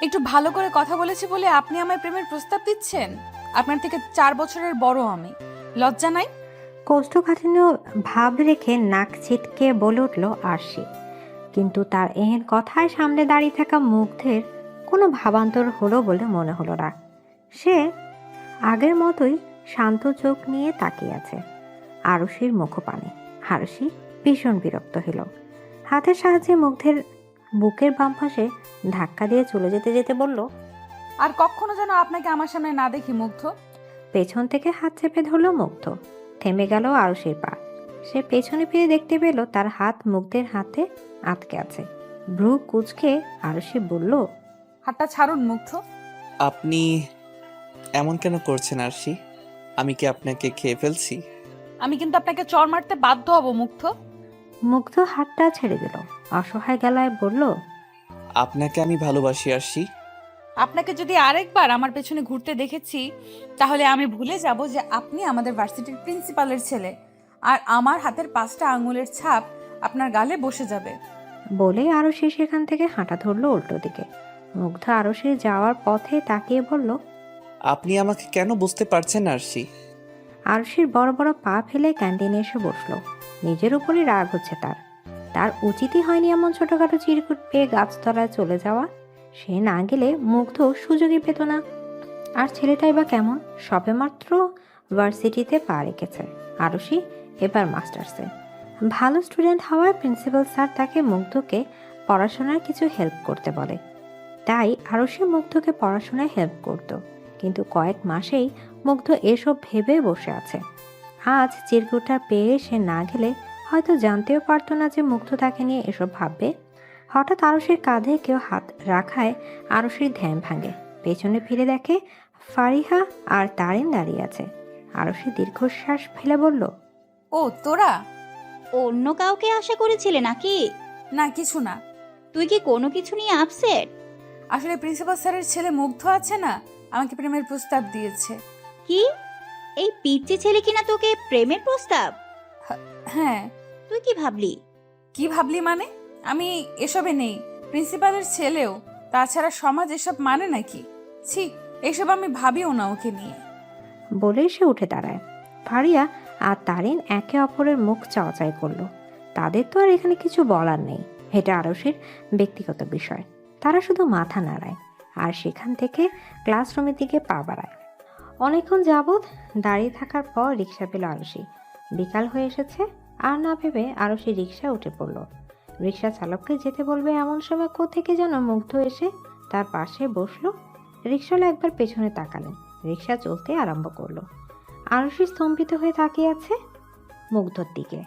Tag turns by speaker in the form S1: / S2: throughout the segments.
S1: একটু ভালো করে কথা বলেছি বলে আপনি আমায় প্রেমের প্রস্তাব দিচ্ছেন? আপনার থেকে 4 বছরের বড় আমি। লজ্জা নাই?
S2: কোষ্ঠকাঠিন্য ভাব রেখে নাক ছিটকে বলে উঠল আরশি। কিন্তু তার এহেন কথায় সামনে দাঁড়িয়ে থাকা মুগ্ধের কোনো ভাবান্তর হলো বলে মনে হলো না। সে আগের মতোই শান্ত চোখ নিয়ে তাকিয়ে আছে আরশির মুখপানে। আরশি ভীষণ বিরক্ত হলো। হাতের সাহায্যে মুগ্ধের বুকের বাম পাশে ধাক্কা দিয়ে চলে যেতে যেতে বলল,
S1: আর কখনো যেন আপনাকে আমার সামনে না দেখি মুগ্ধ।
S2: পেছন থেকে হাত চেপে ধরল মুগ্ধ। থেমে গেল আরুষির পা। সে পেছনে ফিরে দেখতে পেল তার হাত মুগ্ধের হাতে আটকে আছে। ভ্রু কুঁচকে আরুষি বলল,
S1: হাতটা ছাড়ুন মুগ্ধ।
S3: আপনি এমন কেন করছেন আরশি? আমি কি আপনাকে খেয়ে ফেলছি?
S1: আমি কিন্তু আপনাকে চর মারতে বাধ্য হব মুগ্ধ।
S2: মুগ্ধ হাতটা ছেড়ে দিল। অসহায় গলায় বলল,
S3: আপনাকে আমি ভালোবাসি আরশি।
S1: আপনাকে যদি আরেকবার আমার পেছনে ঘুরতে দেখেছি তাহলে আমি ভুলে যাব যে আপনি আমাদের ভার্সিটির প্রিন্সিপালের ছেলে, আর আমার হাতের 5টা আঙুলের ছাপ আপনার গালে বসে যাবে।
S2: বলে আরুষি সেখান থেকে হাঁটা ধরল উল্টো দিকে। মুগ্ধ আরুষির যাওয়ার পথে তাকিয়ে বলল,
S3: আপনি আমাকে কেন বুঝতে পারছেন আরশি?
S2: আরুষির বড় বড় পা ফেলে ক্যান্টিনে এসে বসলো। নিজের উপরই রাগ হচ্ছে তার। তার উচিতই হয়নি এমন ছোটখাটো চিরকুট পেয়ে গাছতলায় চলে যাওয়া। সে না গেলে মুগ্ধ সুযোগই পেত না। আর ছেলেটাই বা কেমন, সবেমাত্র ভার্সিটিতে পা রেখেছে। আরুষি এবার মাস্টার্সে ভালো স্টুডেন্ট হওয়ায় প্রিন্সিপাল স্যার তাকে মুগ্ধকে পড়াশোনার কিছু হেল্প করতে বলে। তাই আরুষি মুগ্ধকে পড়াশোনায় হেল্প করত। কিন্তু কয়েক মাসেই মুগ্ধ এসব ভেবে বসে আছে। আজ চিরকুটটা পেয়ে সে না গেলে হয়তো জানতেও পারতো না যে মুগ্ধ তাকে নিয়ে এসব ভাববে। হঠাৎ আরুষির কাঁধে কেউ হাত রাখায় আরুষির ধ্যান ভাঙে। পেছনে ফিরে দেখে ফারিহা আর তারিন দাঁড়িয়ে আছে। আরুষি দীর্ঘশ্বাস ফেলে বলল,
S1: ও তোরা?
S4: অন্য কাউকে আশা করেছিলে নাকি?
S1: না কিছু না,
S4: তুই কি কোনো কিছু নিয়ে আপসেট?
S1: আসলে প্রিন্সিপাল স্যারের ছেলে মুগ্ধ আছে না, আমাকে প্রেমের প্রস্তাব দিয়েছে।
S4: কি? এই পিচ্চি ছেলে কিনা তোকে প্রেমের প্রস্তাব?
S1: হ্যাঁ।
S4: তুই কি ভাবলি?
S1: কি ভাবলি মানে? আমি এসবে নেই, প্রিন্সিপালের ছেলেও। তাছাড়া সমাজ এসব মানে নাকি? ছি, এসব আমি ভাবিও না ওকে নিয়ে।
S2: বলে সে উঠে দাঁড়ায়। ফারিয়া আর তারিন একে অপরের মুখ চাওয়াচাই করলো। তাদের তো আর এখানে কিছু বলার নেই, এটা আরুষির ব্যক্তিগত বিষয়। তারা শুধু মাথা নাড়ায় আর সেখান থেকে ক্লাসরুমের দিকে পা বাড়ায়। অনেকক্ষণ যাবৎ দাঁড়িয়ে থাকার পর রিক্সা পেল আরুষি। বিকাল হয়ে এসেছে। আর না ভেবে আরুষি রিক্সা উঠে পড়ল। রিক্সা চালককে যেতে বলবে এমন সময় কোত্থেকে যেন মুগ্ধ এসে তার পাশে বসলো। রিক্সাওয়ালা একবার পেছনে তাকালেন। রিক্সা চলতে আরম্ভ করলো। আরুষি স্তম্ভিত হয়ে তাকিয়ে আছে মুগ্ধর দিকে।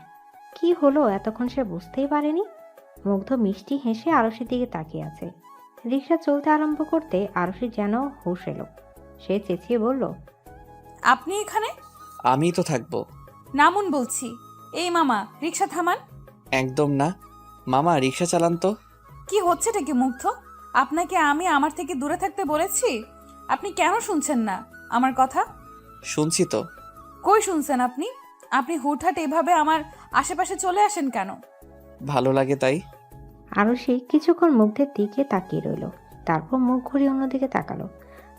S2: কি হলো এতক্ষণ সে বুঝতেই পারেনি। মুগ্ধ মিষ্টি হেসে আরুষির দিকে তাকিয়ে আছে। রিক্সা চলতে আরম্ভ করতে আরুষি যেন হুঁশ এলো। সে চেঁচিয়ে বলল,
S1: আপনি এখানে?
S3: আমি তো থাকবো।
S1: নামুন বলছি। এই মামা, রিক্সা থামান।
S3: একদম না। মামা রিক্সা চালান তো।
S1: কি হচ্ছেটা কি মুগ্ধ? আপনাকে আমি আমার থেকে দূরে থাকতে বলেছি? আপনি কেন শুনছেন না আমার কথা?
S3: শুনছি তো।
S1: কই শুনছেন আপনি? আপনি হুটহাট এভাবে আমার আশেপাশে চলে আসেন কেন?
S3: ভালো লাগে তাই।
S2: আরুষি কিছুক্ষণ মুগ্ধের দিকে তাকিয়ে রইল। তারপর মুখ ঘুরিয়ে অন্যদিকে তাকালো।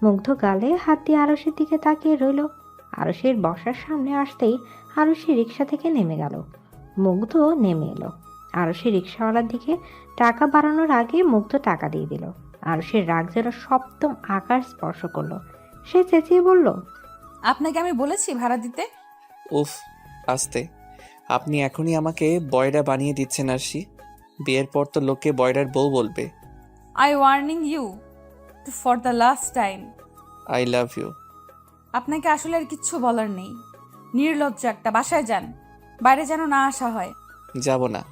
S2: মুগ্ধ গালে হাত দিয়ে আরুষির দিকে তাকিয়ে রইল। আরুষির বসার সামনে আসতেই আরুষি রিক্সা থেকে নেমে গেল। মুগ্ধ নেমে এলো। আরুষি রিক্সাওয়ালার দিকে টাকা বাড়ানোর আগে মুগ্ধ টাকা দিয়ে দিল। আরুষির রাগ যেন সপ্তম আকাশ স্পর্শ করলো। সে চেঁচিয়ে বলল,
S1: আপনাকে আমি বলেছি ভাড়া দিতে?
S3: উফ, আস্তে। আপনি এখনই আমাকে বয়রা বানিয়ে দিচ্ছেন আরশি। বিয়ের পর তো লোকে বয়রার বউ বলবে।
S1: I warning you for the last time.
S3: I love you.
S1: আপনাকে আসলে আর কিচ্ছু বলার নেই। নির্লজ্জ একটা, বাসায় যান। বাইরে যেন না আসা হয়।
S3: যাব না।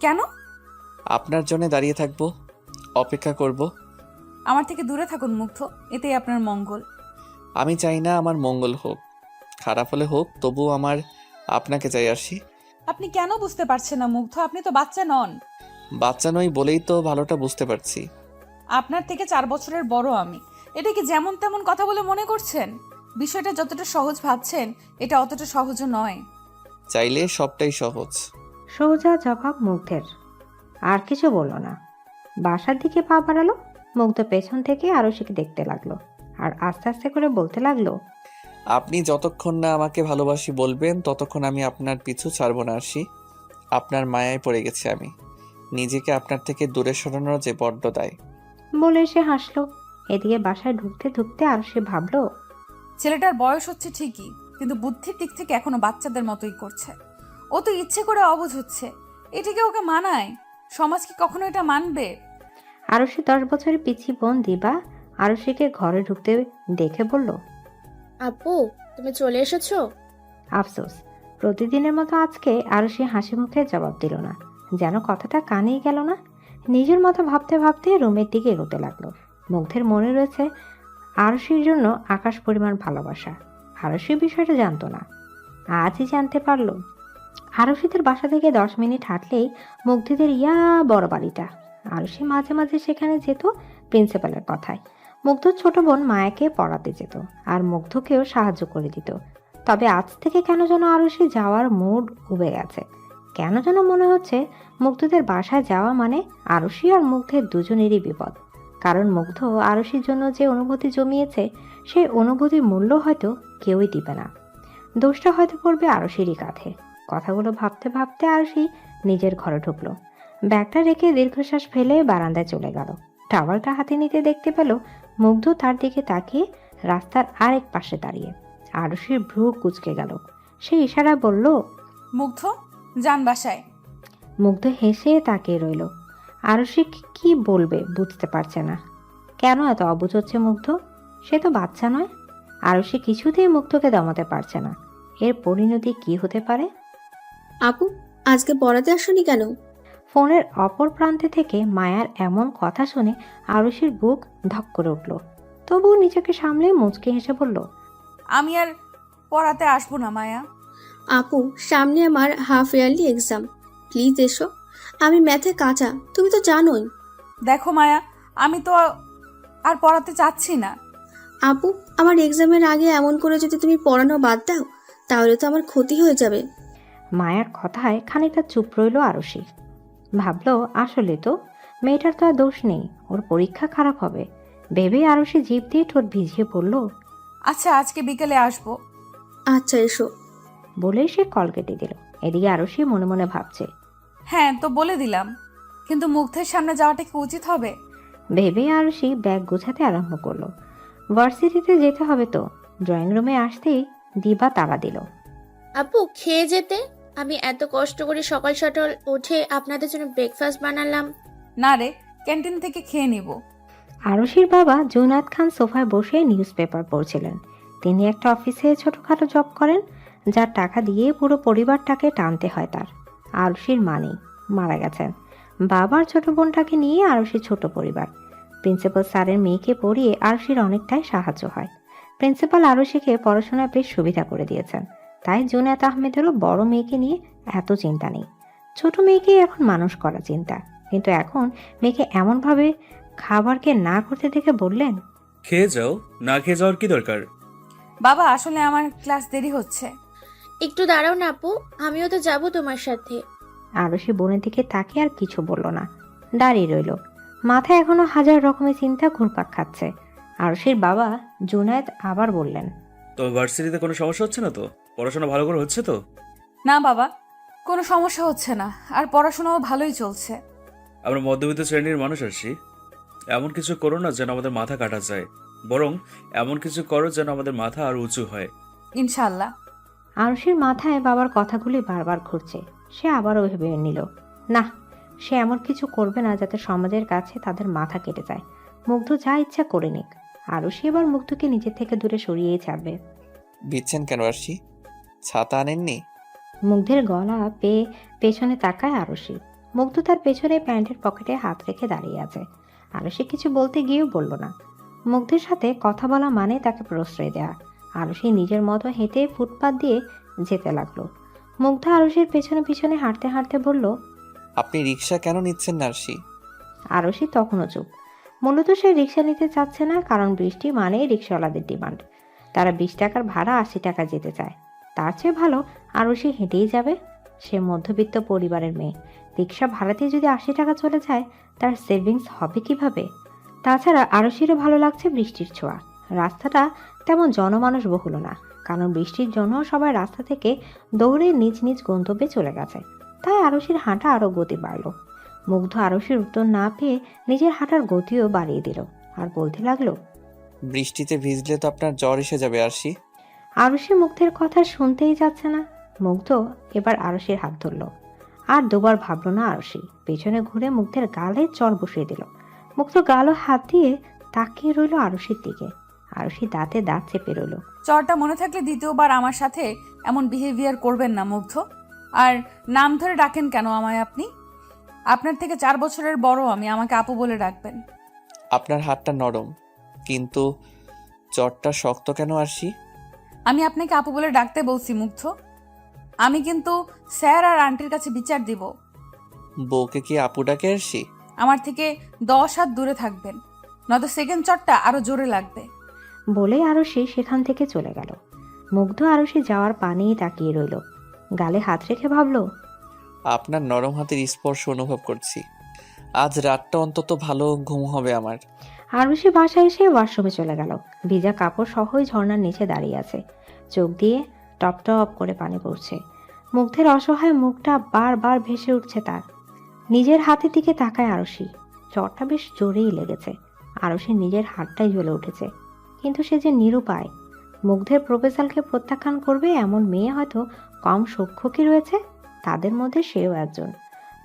S1: কেন?
S3: আপনার জন্য দাঁড়িয়ে থাকবো, অপেক্ষা করব।
S1: আমার থেকে দূরে থাকুন মুগ্ধ, এতেই আপনার মঙ্গল।
S3: আমি চাই না আমার মঙ্গল হোক, খারাপ হলে হোক, তবুও আমার আপনাকে চাই আরশি।
S1: আপনি কেন বুঝতে পারছেন না মুগ্ধ? আপনি তো বাচ্চা নন।
S3: বাচ্চা নই বলেই তো ভালোটা বুঝতে পারছি।
S1: আপনার থেকে 4 বছরের বড় আমি। এটা কি যেমন তেমন কথা বলে মনে করছেন? বিষয়টা যতটা সহজ ভাবছেন এটা অতটা সহজও নয়।
S3: চাইলে সবটাই সহজ।
S2: সোজা জবাব মুগ্ধের। আর কিছু বলল না। বাসার দিকে পা বাড়ালো। মুগ্ধ পেছন থেকে আরশিকে দেখতে লাগলো আর আস্তে আস্তে করে বলতে লাগলো,
S3: আপনি যতক্ষণ না আমাকে ভালোবাসি বলবেন ততক্ষণ আমি আপনার পিছু ছাড়বো না আরশি। আপনার মায়ায় পড়ে গেছি আমি। নিজেকে আপনার থেকে দূরে সরানোর যে বড্ড দায়।
S2: বলে সে হাসলো। এদিকে বাসায় ঢুকতে ঢুকতে আরশি ভাবলো,
S1: ছেলেটার বয়স হচ্ছে ঠিকই, কিন্তু বুদ্ধির দিক থেকে এখনো বাচ্চাদের মতোই করছে। ও তো ইচ্ছে করে অবুঝ হচ্ছে, এটাকে ওকে মানায়? সমাজ কি কখনো এটা মানবে?
S2: আরশি 10 বছরের পিচ্ছি বোন দিবা আরশিকে ঘরে ঢুকতে দেখে বলল,
S5: আপু, তুমি চলে এসেছো?
S2: আফসোস, প্রতিদিনের মতো আজকে আরশি হাসি মুখে জবাব দিল না, যেন কথাটা কানেই গেল না। নিজের মতো ভাবতে ভাবতে রুমের দিকে এগোতে লাগলো। মুগ্ধের মনে রয়েছে আরশির জন্য আকাশ পরিমাণ ভালোবাসা। আরশি বিষয়টা জানতো না, আজই জানতে পারলো। আরশিদের বাসা থেকে 10 মিনিট হাঁটলেই মুগ্ধদের বড় বাড়িটা। আরশি মাঝে মাঝে সেখানে যেত প্রিন্সিপালের কথায়। মুগ্ধ ছোট বোন মায়াকে পড়াতে যেত আর মুগ্ধকেও সাহায্য করে দিত। তবে আজ থেকে কেন যেন আরশি যাওয়ার মুড উবে গেছে। কেন যেন মনে হচ্ছে মুগ্ধদের বাসায় যাওয়া মানে আরশি আর মুগ্ধের দুজনেরই বিপদ। কারণ মুগ্ধ আরশির জন্য যে অনুভূতি জমিয়েছে সেই অনুভূতির মূল্য হয়তো কেউই দিবে না। দোষটা হয়তো পড়বে আরশিরই কাঁধে। কথাগুলো ভাবতে ভাবতে আরশি নিজের ঘরে ঢুকলো। ব্যাগটা রেখে দীর্ঘশ্বাস ফেলে বারান্দায় চলে গেল। টাওয়ালটা হাতে নিতে দেখতে পেল মুগ্ধ তার দিকে তাকিয়ে রাস্তার আরেক পাশে দাঁড়িয়ে। আরশির ভ্রু কুঁচকে গেল। সে ইশারা বলল,
S1: মুগ্ধ, যান বাসায়।
S2: মুগ্ধ হেসে তাকিয়ে রইল। আরশি কি বলবে বুঝতে পারছে না। কেন এত অবুঝ হচ্ছে মুগ্ধ? সে তো বাচ্চা নয়। আরশি কিছুতেই মুগ্ধকে দমাতে পারছে না। এর পরিণতি কি হতে পারে?
S5: আপু, আজকে পড়াতে আসোনি কেন?
S2: ফোনের অপর প্রান্তে থেকে মায়ার এমন কথা শুনে আরুষির বুক ধক করে উঠল। তবুও নিজেকে সামলে মুচকে হেসে বলল,
S1: আমি আর পড়াতে আসবো না মায়া।
S5: আপু, সামনে আমার হাফ ইয়ারলি এক্সাম, প্লিজ এসো। আমি ম্যাথে কাঁচা, তুমি তো জানোই।
S1: দেখো মায়া, আমি তো আর পড়াতে চাচ্ছি না।
S5: আপু, আমার এক্সামের আগে এমন করে যদি তুমি পড়ানো বাদ দাও তাহলে তো আমার ক্ষতি হয়ে যাবে।
S2: মায়ার কথায় খানিকটা চুপ রইল আরুষি। ভাবলো আসলে তো মেয়েটার তো আর দোষ নেই, ওর পরীক্ষা খারাপ হবে ভেবে আরুষি জিভ দিয়ে ঠোঁট ভিজিয়ে পড়ল,
S1: আচ্ছা, আজকে বিকেলে আসবো।
S5: আচ্ছা, এসো।
S2: বলে সে কল কেটে দিল। এদিকে আরুষি মনে মনে ভাবছে,
S1: হ্যাঁ তো বলে দিলাম, কিন্তু মুগ্ধের সামনে যাওয়াটা কি উচিত হবে?
S2: ভেবে আরুষি ব্যাগ গোছাতে আরম্ভ করলো। ভার্সিটিতে যেতে হবে তো। ড্রয়িং রুমে আসতেই দিবা তাড়া দিল।
S6: আপু, খেয়ে যেতে। আমি এত কষ্ট করে সকাল সকাল উঠে আপনাদের জন্য ব্রেকফাস্ট বানালাম।
S1: না রে, ক্যান্টিন থেকে খেয়ে নিব।
S2: আরুষির বাবা জুনাদ খান সোফায় বসে নিউজ পেপার পড়ছিলেন। তিনি একটা অফিসে ছোটখাটো জব করেন, যার টাকা দিয়ে পুরো পরিবারটাকে টানতে হয় তার। আরুষির মা নেই, মারা গেছেন। বাবার ছোট বোনটাকে নিয়ে আরুষির ছোট পরিবার। প্রিন্সিপাল স্যারের মেয়েকে পড়িয়ে আরুষির অনেকটাই সাহায্য হয়। প্রিন্সিপাল আরুষিকে পড়াশোনায় বেশ সুবিধা করে দিয়েছেন। তাই জুনায়েদ আহমেদেরও বড় মেয়েকে নিয়ে এত চিন্তা নেই। ছোট মেয়েকেই এখন মানুষ করা চিন্তা। কিন্তু এখন মেয়েকে এমনভাবে খাবারকে না করতে দেখে বললেন,
S7: খেয়ে যাও, না খেয়ে যাওয়ার কি দরকার?
S1: বাবা, আসলে আমার ক্লাস দেরি হচ্ছে।
S6: একটু দাঁড়াও না আপু, আমিও তো যাব তোমার সাথে।
S2: আরুষি বোনের দিকে তাকিয়ে আর কিছু বলল না, দাঁড়িয়ে রইল। মাথায় এখনো হাজার রকমের চিন্তা ঘুরপাক খাচ্ছে। আরুষির বাবা জুনায়েদ আবার বললেন,
S7: তো ভার্সিটিতে কোনো সমস্যা হচ্ছে না তো? পড়াশোনা ভালো করে হচ্ছে তো?
S1: না বাবা, কোনো সমস্যা হচ্ছে না, আর পড়াশোনাও ভালোই চলছে।
S7: আমরা মধ্যবিত্ত শ্রেণীর মানুষ আসছি। এমন কিছু করো না যেন আমাদের মাথা কাটা যায়, বরং এমন কিছু করো যেন আমাদের মাথা আর উঁচু হয়।
S1: ইনশাল্লাহ।
S2: আরুষির মাথায় বাবার কথাগুলি বারবার ঘুরছে। সে আবারও ভেবে নিল, না, সে এমন কিছু করবে না যাতে সমাজের কাছে তাদের মাথা কেটে যায়। মুগ্ধ যা ইচ্ছা করে নিক। আরুষি এবার মুগ্ধকে নিজের থেকে দূরে সরিয়েই ছাড়বে।
S3: দিচ্ছেন কেন আরশি? ছাতা আনেননি?
S2: মুগ্ধের গলা পেয়ে পেছনে তাকায় আরুষি। মুগ্ধ তার পেছনে প্যান্টের পকেটে হাত রেখে দাঁড়িয়ে আছে। আরুষি কিছু বলতে গিয়েও বলল না। মুগ্ধের সাথে কথা বলা মানে তাকে প্রশ্রয় দেয়া। আরুষি নিজের মতো হেঁটে ফুটপাত দিয়ে যেতে লাগলো। মুগ্ধ আরুষির পেছনে পিছনে হাঁটতে হাঁটতে বলল,
S3: আপনি রিক্সা কেন নিচ্ছেন না আরশি?
S2: আরুষি তখনও চুপ। মূলত সে রিক্সা নিতে চাচ্ছে না, কারণ বৃষ্টি মানেই রিক্সাওয়ালাদের ডিমান্ড। তারা 20 টাকার ভাড়া 80 টাকা যেতে চায়। তার চেয়ে ভালো আরুষি হেঁটেই যাবে। সে মধ্যবিত্ত পরিবারের মেয়ে। রিক্সা ভাড়াতে যদি 80 টাকা চলে যায়, তার সেভিংস হবে কিভাবে? তাছাড়া আরশিরও ভালো লাগছে বৃষ্টির ছোঁয়া। রাস্তাটা তেমন জনমানুষ বহুল না, কারণ বৃষ্টির জন্য সবাই রাস্তা থেকে দৌড়ে নিজ নিজ গন্তব্যে চলে গেছে। তাই আরশির হাঁটা আরও গতি বাড়ল। মুগ্ধ আরশির উত্তর না পেয়ে নিজের হাঁটার গতিও বাড়িয়ে দিল আর বলতে লাগলো,
S3: বৃষ্টিতে ভিজলে তো আপনার জ্বর এসে যাবে আরশি।
S2: আরশি মুগ্ধের কথা শুনতেই যাচ্ছে না। মুগ্ধ এবার আরশির হাত ধরল। আর দুবার ভাবলো না আরশি, পেছনে ঘুরে মুগ্ধের গালে চর বসিয়ে দিল। মুগ্ধ গালও হাত দিয়ে তাকিয়ে রইল আরশির দিকে। আরশি দাঁতে দাঁত চেপে রইল।
S1: চরটা মনে থাকলে দ্বিতীয়বার আমার সাথে এমন বিহেভিয়ার করবেন না মুগ্ধ। আর নাম ধরে ডাকেন কেন আমায় আপনি? আপনার থেকে 4 বছরের বড় আমি, আমাকে আপু বলে ডাকবেন।
S3: আপনার হাতটা নরম, কিন্তু জ্বরটা শক্ত কেন আরশি?
S1: আমি আপনাকে আপু বলে ডাকতে বলছি মুগ্ধ। আমি কিন্তু স্যার আর আন্টির কাছে বিচার দিব।
S3: বউকে কি আপু ডাকে আরশি?
S1: আমার থেকে 10 হাত দূরে থাকবেন, নয়তো সেকেন্ড চরটা আরো জোরে লাগবে।
S2: বলে আরশি সেখান থেকে চলে গেল। মুগ্ধ আরশি যাওয়ার পানেই তাকিয়ে রইল। গালে হাত রেখে ভাবল,
S3: আপনার নরম হাতের স্পর্শ অনুভব করছি। আজ রাতটা অন্তত ভালো ঘুম হবে আমার।
S2: আরুষি বাসায় এসে ওয়াশরুমে চলে গেল। ভিজা কাপড় সহই ঝর্ণার নিচে দাঁড়িয়ে আছে। চোখ দিয়ে টপ টপ করে পানি পড়ছে। মুগ্ধের অসহায় মুখটা বারবার ভেসে উঠছে তার। নিজের হাতের দিকে তাকায় আরুষি। জ্বরটা বেশ জোরেই লেগেছে। আরুষি নিজের হাতটাই জ্বলে উঠেছে, কিন্তু সে যে নিরুপায়। মুগ্ধের প্রপোজালকে প্রত্যাখ্যান করবে এমন মেয়ে হয়তো কম সূক্ষ্ম কি রয়েছে? তাদের মধ্যে সেও একজন।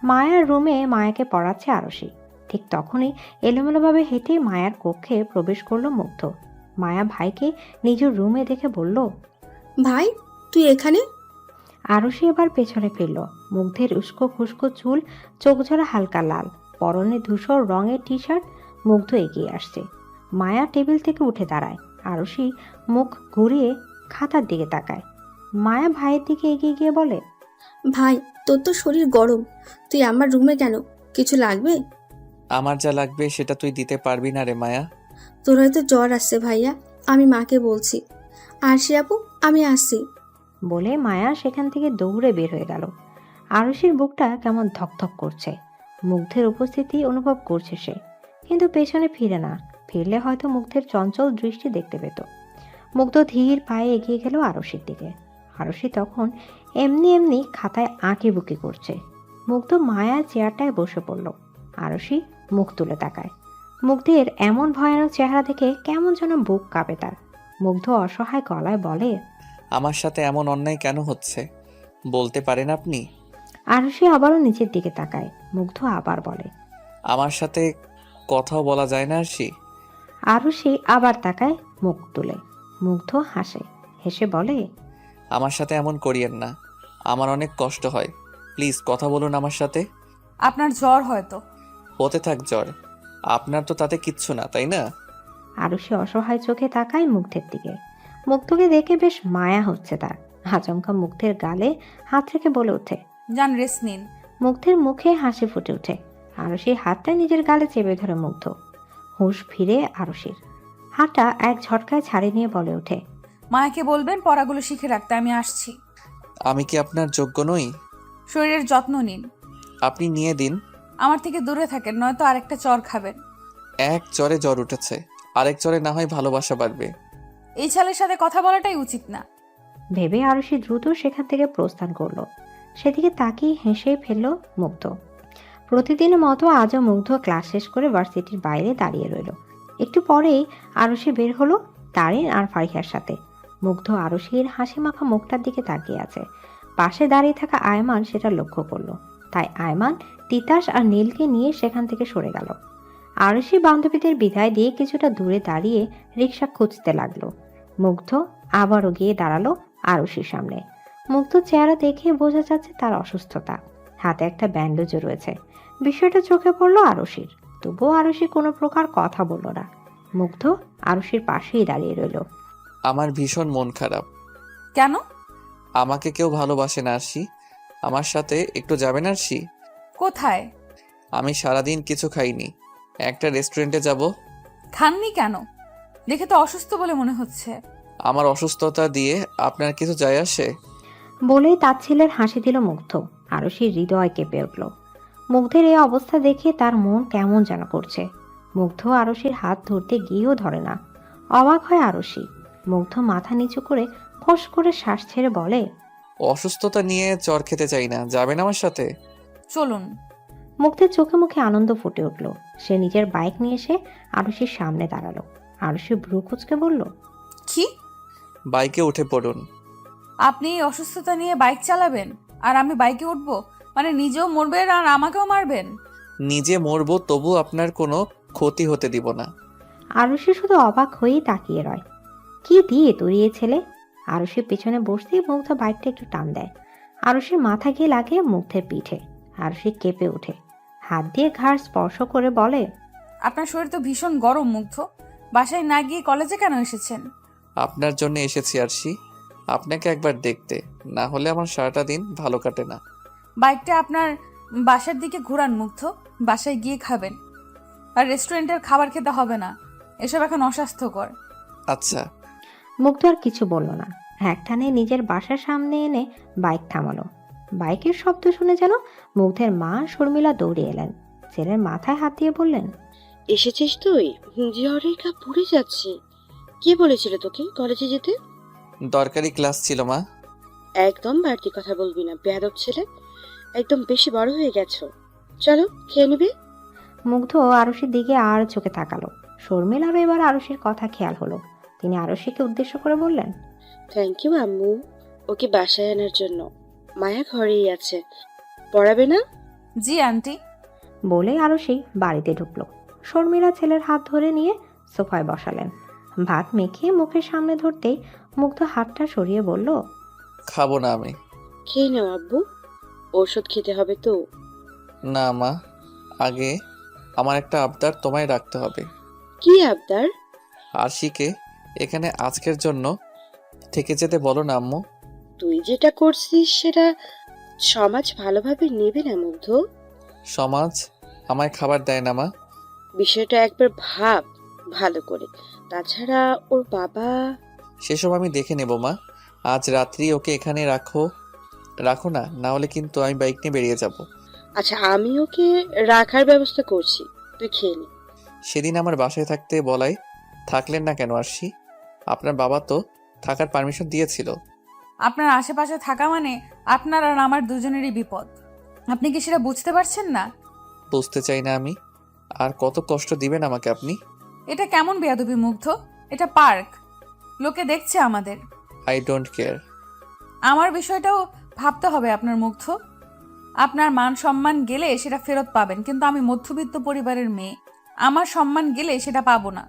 S2: মায়ার রুমে মায়াকে পড়াচ্ছে আরুষি। ঠিক তখনই এলোমেলোভাবে হেঁটে মায়ার কক্ষে প্রবেশ করলো মুগ্ধ। মায়া ভাইকে নিজের রুমে দেখে বলল,
S5: ভাই তুই এখানে?
S2: আরুষি এবার পেছনে ফিরল। মুগ্ধের উস্কো খুস্কো চুল, চোখ ঝরা হালকা লাল, পরনে ধূসর রঙের টি শার্ট। মুগ্ধ এগিয়ে আসছে। মায়া টেবিল থেকে উঠে দাঁড়ায়। আরুষি মুখ ঘুরিয়ে খাতার দিকে তাকায়। মায়া ভাইয়ের দিকে এগিয়ে গিয়ে বলে,
S5: ভাই তোর তো শরীর গরম, তুই আমার রুমে কেন? কিছু লাগবে?
S3: আমার যা লাগবে সেটা তুই দিতে পারবি না রে মায়া।
S5: তোর হয়তো জ্বর আসছে ভাইয়া, আমি মাকে বলছি। আরশি আপু আমি আসছি।
S2: বলে মায়া সেখান থেকে দৌড়ে বের হয়ে গেল। আরুষির বুকটা কেমন ধকধক করছে। মুগ্ধের উপস্থিতি অনুভব করছে সে, কিন্তু পেছনে ফিরে না। ফিরলে হয়তো মুগ্ধের চঞ্চল দৃষ্টি দেখতে পেত। মুগ্ধ ধীর পায়ে এগিয়ে গেল আরুষির দিকে। আরুষি তখন এমনি এমনি খাতায় আঁকি বুকি করছে। মুগ্ধ মায়ার চেয়ারটায় বসে পড়ল। আরুষি মুখ তুলে তাকায়। মুগ্ধের এমন ভয়ানক চেহারা দেখে কেমন যেন বুক কাঁপে তার। মুগ্ধ অসহায় গলায় বলে,
S3: আমার সাথে এমন অন্যায় কেন হচ্ছে বলতে পারেন আপনি?
S2: আরুষি আবারও নিচের দিকে তাকায়। মুগ্ধ আবার বলে,
S3: আমার সাথে কথাও বলা যায় না আরশি?
S2: আরুষি আবার তাকায় মুখ তুলে। মুগ্ধ হাসে, হেসে বলে,
S3: আমার সাথে এমন করিয়েন না, আমার অনেক কষ্ট হয়। প্লিজ কথা বলুন আমার সাথে।
S1: আপনার জ্বর হয়তো।
S3: হতে থাক জ্বর, আপনার তো তাতে কিচ্ছু না, তাই না?
S2: আরুষি অসহায় চোখে তাকায় মুগ্ধের দিকে। মুগ্ধকে দেখে বেশ মায়া হচ্ছে তার। আচমকা মুগ্ধের গালে হাত রেখে বলে ওঠে।
S1: যান রেস্ট নিন।
S2: মুগ্ধের মুখে হাসি ফুটে ওঠে। আরুষির হাতটা নিজের গালে চেপে ধরে মুগ্ধ। হুঁশ ফিরে আরুষির। হাতটা এক ঝটকায় ছাড়িয়ে নিয়ে বলে ওঠে,
S1: মায়াকে বলবেন পড়াগুলো শিখে রাখতে, আমি আসছি।
S3: আমি কি আপনার যোগ্য নই?
S1: শরীরের যত্ন নিন।
S3: আপনি নিয়ে দিন।
S1: আমার থেকে দূরে থাকেন, নয়তো আরেকটা চর খাবেন।
S3: এক চরে জ্বর উঠেছে, আরেক চরে না হয় ভালোবাসা বাড়বে।
S1: এই ছেলের সাথে কথা বলাটাই উচিত না।
S2: ভেবে আরুষি দ্রুত সেখান থেকে প্রস্থান করলো। সেদিকে তাকিয়ে হেসেই ফেলল মুগ্ধ। প্রতিদিনের মতো আজও মুগ্ধ ক্লাস শেষ করে ভার্সিটির বাইরে দাঁড়িয়ে রইল। একটু পরেই আরুষি বের হলো তারিন আর ফারিহার সাথে। মুগ্ধ আরুষির হাসি মাখা মুখটার দিকে তাকিয়ে আছে। পাশে দাঁড়িয়ে থাকা আয়মান সেটা লক্ষ্য করলো। তাই আয়মান তিতাস আর নীলকে নিয়ে সেখান থেকে সরে গেল। আরুষি বান্ধবীদের বিদায় দিয়ে কিছুটা দূরে দাঁড়িয়ে রিক্সা খুঁজতে লাগলো। মুগ্ধ আবারও গিয়ে দাঁড়ালো আরুষির সামনে। মুগ্ধ চেহারা দেখে বোঝা যাচ্ছে তার অসুস্থতা। হাতে একটা ব্যান্ডেজও রয়েছে। বিষয়টা চোখে পড়লো আরুষির। তবুও আরুষি কোনো প্রকার কথা বলল না। মুগ্ধ আরুষির পাশেই দাঁড়িয়ে রইল।
S3: আমার ভীষণ মন খারাপ।
S1: কেন?
S3: আমাকে কেউ ভালোবাসে না আরশি। আমার সাথে একটু যাবেন আরশি?
S1: কোথায়?
S3: আমি সারাদিন কিছু খাইনি, একটা রেস্টুরেন্টে যাব।
S1: খাননি কেন? দেখে তো অসুস্থ বলে মনে হচ্ছে।
S3: আমার অসুস্থতা দিয়ে আপনার কিছু যায় আসে?
S2: বলেই তাচ্ছিলের হাসি দিল মুগ্ধ। আরুষির হৃদয় কেঁপে উঠল। মুগ্ধের এই অবস্থা দেখে তার মন কেমন যেন করছে। মুগ্ধ আরশির হাত ধরতে গিয়েও ধরে না। অবাক হয় আরশি। মুগ্ধ মাথা নিচু করে ফস করে শ্বাস ছেড়ে বলে,
S3: অসুস্থতা নিয়ে চর খেতে চাই না, যাবেন আমার সাথে?
S1: চলুন।
S2: মুগ্ধের চোখে মুখে আনন্দ ফুটে উঠল। সে নিজের বাইক নিয়ে এসে আরশির সামনে দাঁড়ালো। আরশি ভ্রু কুঁচকে বলল,
S1: কি?
S3: বাইকে উঠে পড়ুন।
S1: আপনি এই অসুস্থতা নিয়ে বাইক চালাবেন আর আমি বাইকে উঠবো? মানে নিজেও মরবেন আর আমাকেও মারবেন?
S3: নিজে মরবো, তবু আপনার কোনো ক্ষতি হতে দিব না।
S2: আরশি শুধু অবাক হয়েই তাকিয়ে রয়। কি দিয়ে তৈরি এ ছেলে? আরশির পেছনে বসতেই মুগ্ধ বাইকটা একটু টান দেয়। আরশির মাথা গিয়ে লাগে মুগ্ধের পিঠে। আরশি কেঁপে ওঠে, হাত দিয়ে ঘাড় স্পর্শ করে বলে,
S1: আপনার শরীর তো ভীষণ গরম মুগ্ধ। বাসায় না গিয়ে কলেজে কেন এসেছেন?
S3: আপনার জন্য এসেছি আরশি, আপনাকে একবার দেখতে, না হলে আমার সারাটা দিন ভালো কাটে না।
S1: বাইকটা আপনার বাসার দিকে ঘোরান মুগ্ধ, বাসায় গিয়ে খাবেন। আর রেস্টুরেন্টের খাবার খেতে হবে না, এসব এখন অস্বাস্থ্যকর।
S3: আচ্ছা।
S2: মুগ্ধ আর কিছু বলল না। একটানে নিজের বাসার সামনে এনে বাইক থামালো। বাইকের শব্দ শুনে যেন মুগ্ধের মা শর্মিলা দৌড়ে এলেন। ছেলের মাথায় হাত দিয়ে বললেন,
S8: এসেছিস তুই? জ্বরে গা পুড়ে যাচ্ছে। কে বলেছিল তোকে কলেজে যেতে?
S3: দরকারি ক্লাস ছিল মা।
S8: একদম বাড়তি কথা বলবি না, বেয়াদব ছেলে। একদম বেশি বড় হয়ে গেছো। চলো খেয়ে নিবি।
S2: মুগ্ধ আরশির দিকে আর চোখে তাকালো। শর্মিলারও এবার আরশির কথা খেয়াল হলো। তিনি আরশিকে উদ্দেশ্য করে বললেন,
S8: থ্যাংক ইউ আম্মু, ওকে বাসায় আনার জন্য। মায়া ঘরেই আছে, পড়াবে না?
S1: জি আন্টি।
S2: বলে আরশি বাড়িতে ঢুকলো। শর্মিলা ছেলের হাত ধরে নিয়ে সোফায় বসালেন। ভাত মেখে মুখের সামনে ধরতেই মুগ্ধ হাতটা সরিয়ে বলল,
S3: খাবো না আমি।
S8: খেয়ে নাও আব্বু, ওষুধ খেতে হবে তো।
S3: না মা, আগে আমার একটা আবদার তোমায় রাখতে হবে।
S8: কি আবদার?
S3: আরশিকে এখানে আজকের জন্য থেকে যেতে বলো না আম্মু।
S8: তুই যেটা করছিস সেটা সমাজ ভালোভাবে নেবে না মুগ্ধ।
S3: সমাজ আমায় খাবার দেয় না মা।
S8: বিষয়টা একবার ভাব ভালো করে। তাছাড়া ওর বাবা।
S3: সেসব আমি দেখে নেব মা। আজ রাত্রি ওকে এখানে রাখো না, না হলে কিন্তু আমি বাইক নিয়ে বেরিয়ে যাব।
S8: আচ্ছা, আমি ওকে রাখার ব্যবস্থা করছি, তুই খেয়ে নি।
S3: সেদিন আমার বাসায় থাকতে বলাই থাকলেন না কেন আরশি? আপনার বাবা তো থাকার পারমিশন দিয়েছিল।
S1: আপনার আশেপাশে থাকা মানে আপনার আর আমার দুজনেরই বিপদ। আপনি কি সেটা বুঝতে পারছেন না?
S3: বুঝতে চাই না আমি। আর কত কষ্ট দিবেন আমাকে আপনি?
S1: এটা কেমন বেয়াদবি মুগ্ধ? এটা পার্ক, লোকে দেখছে আমাদের।
S3: I don't care.
S1: আমার বিষয়টাও ভাবতে হবে আপনার মুগ্ধ। আপনার মান সম্মান গেলে সেটা ফেরত পাবেন, কিন্তু আমি মধ্যবিত্ত পরিবারের মেয়ে, আমার সম্মান গেলে সেটা পাবো না।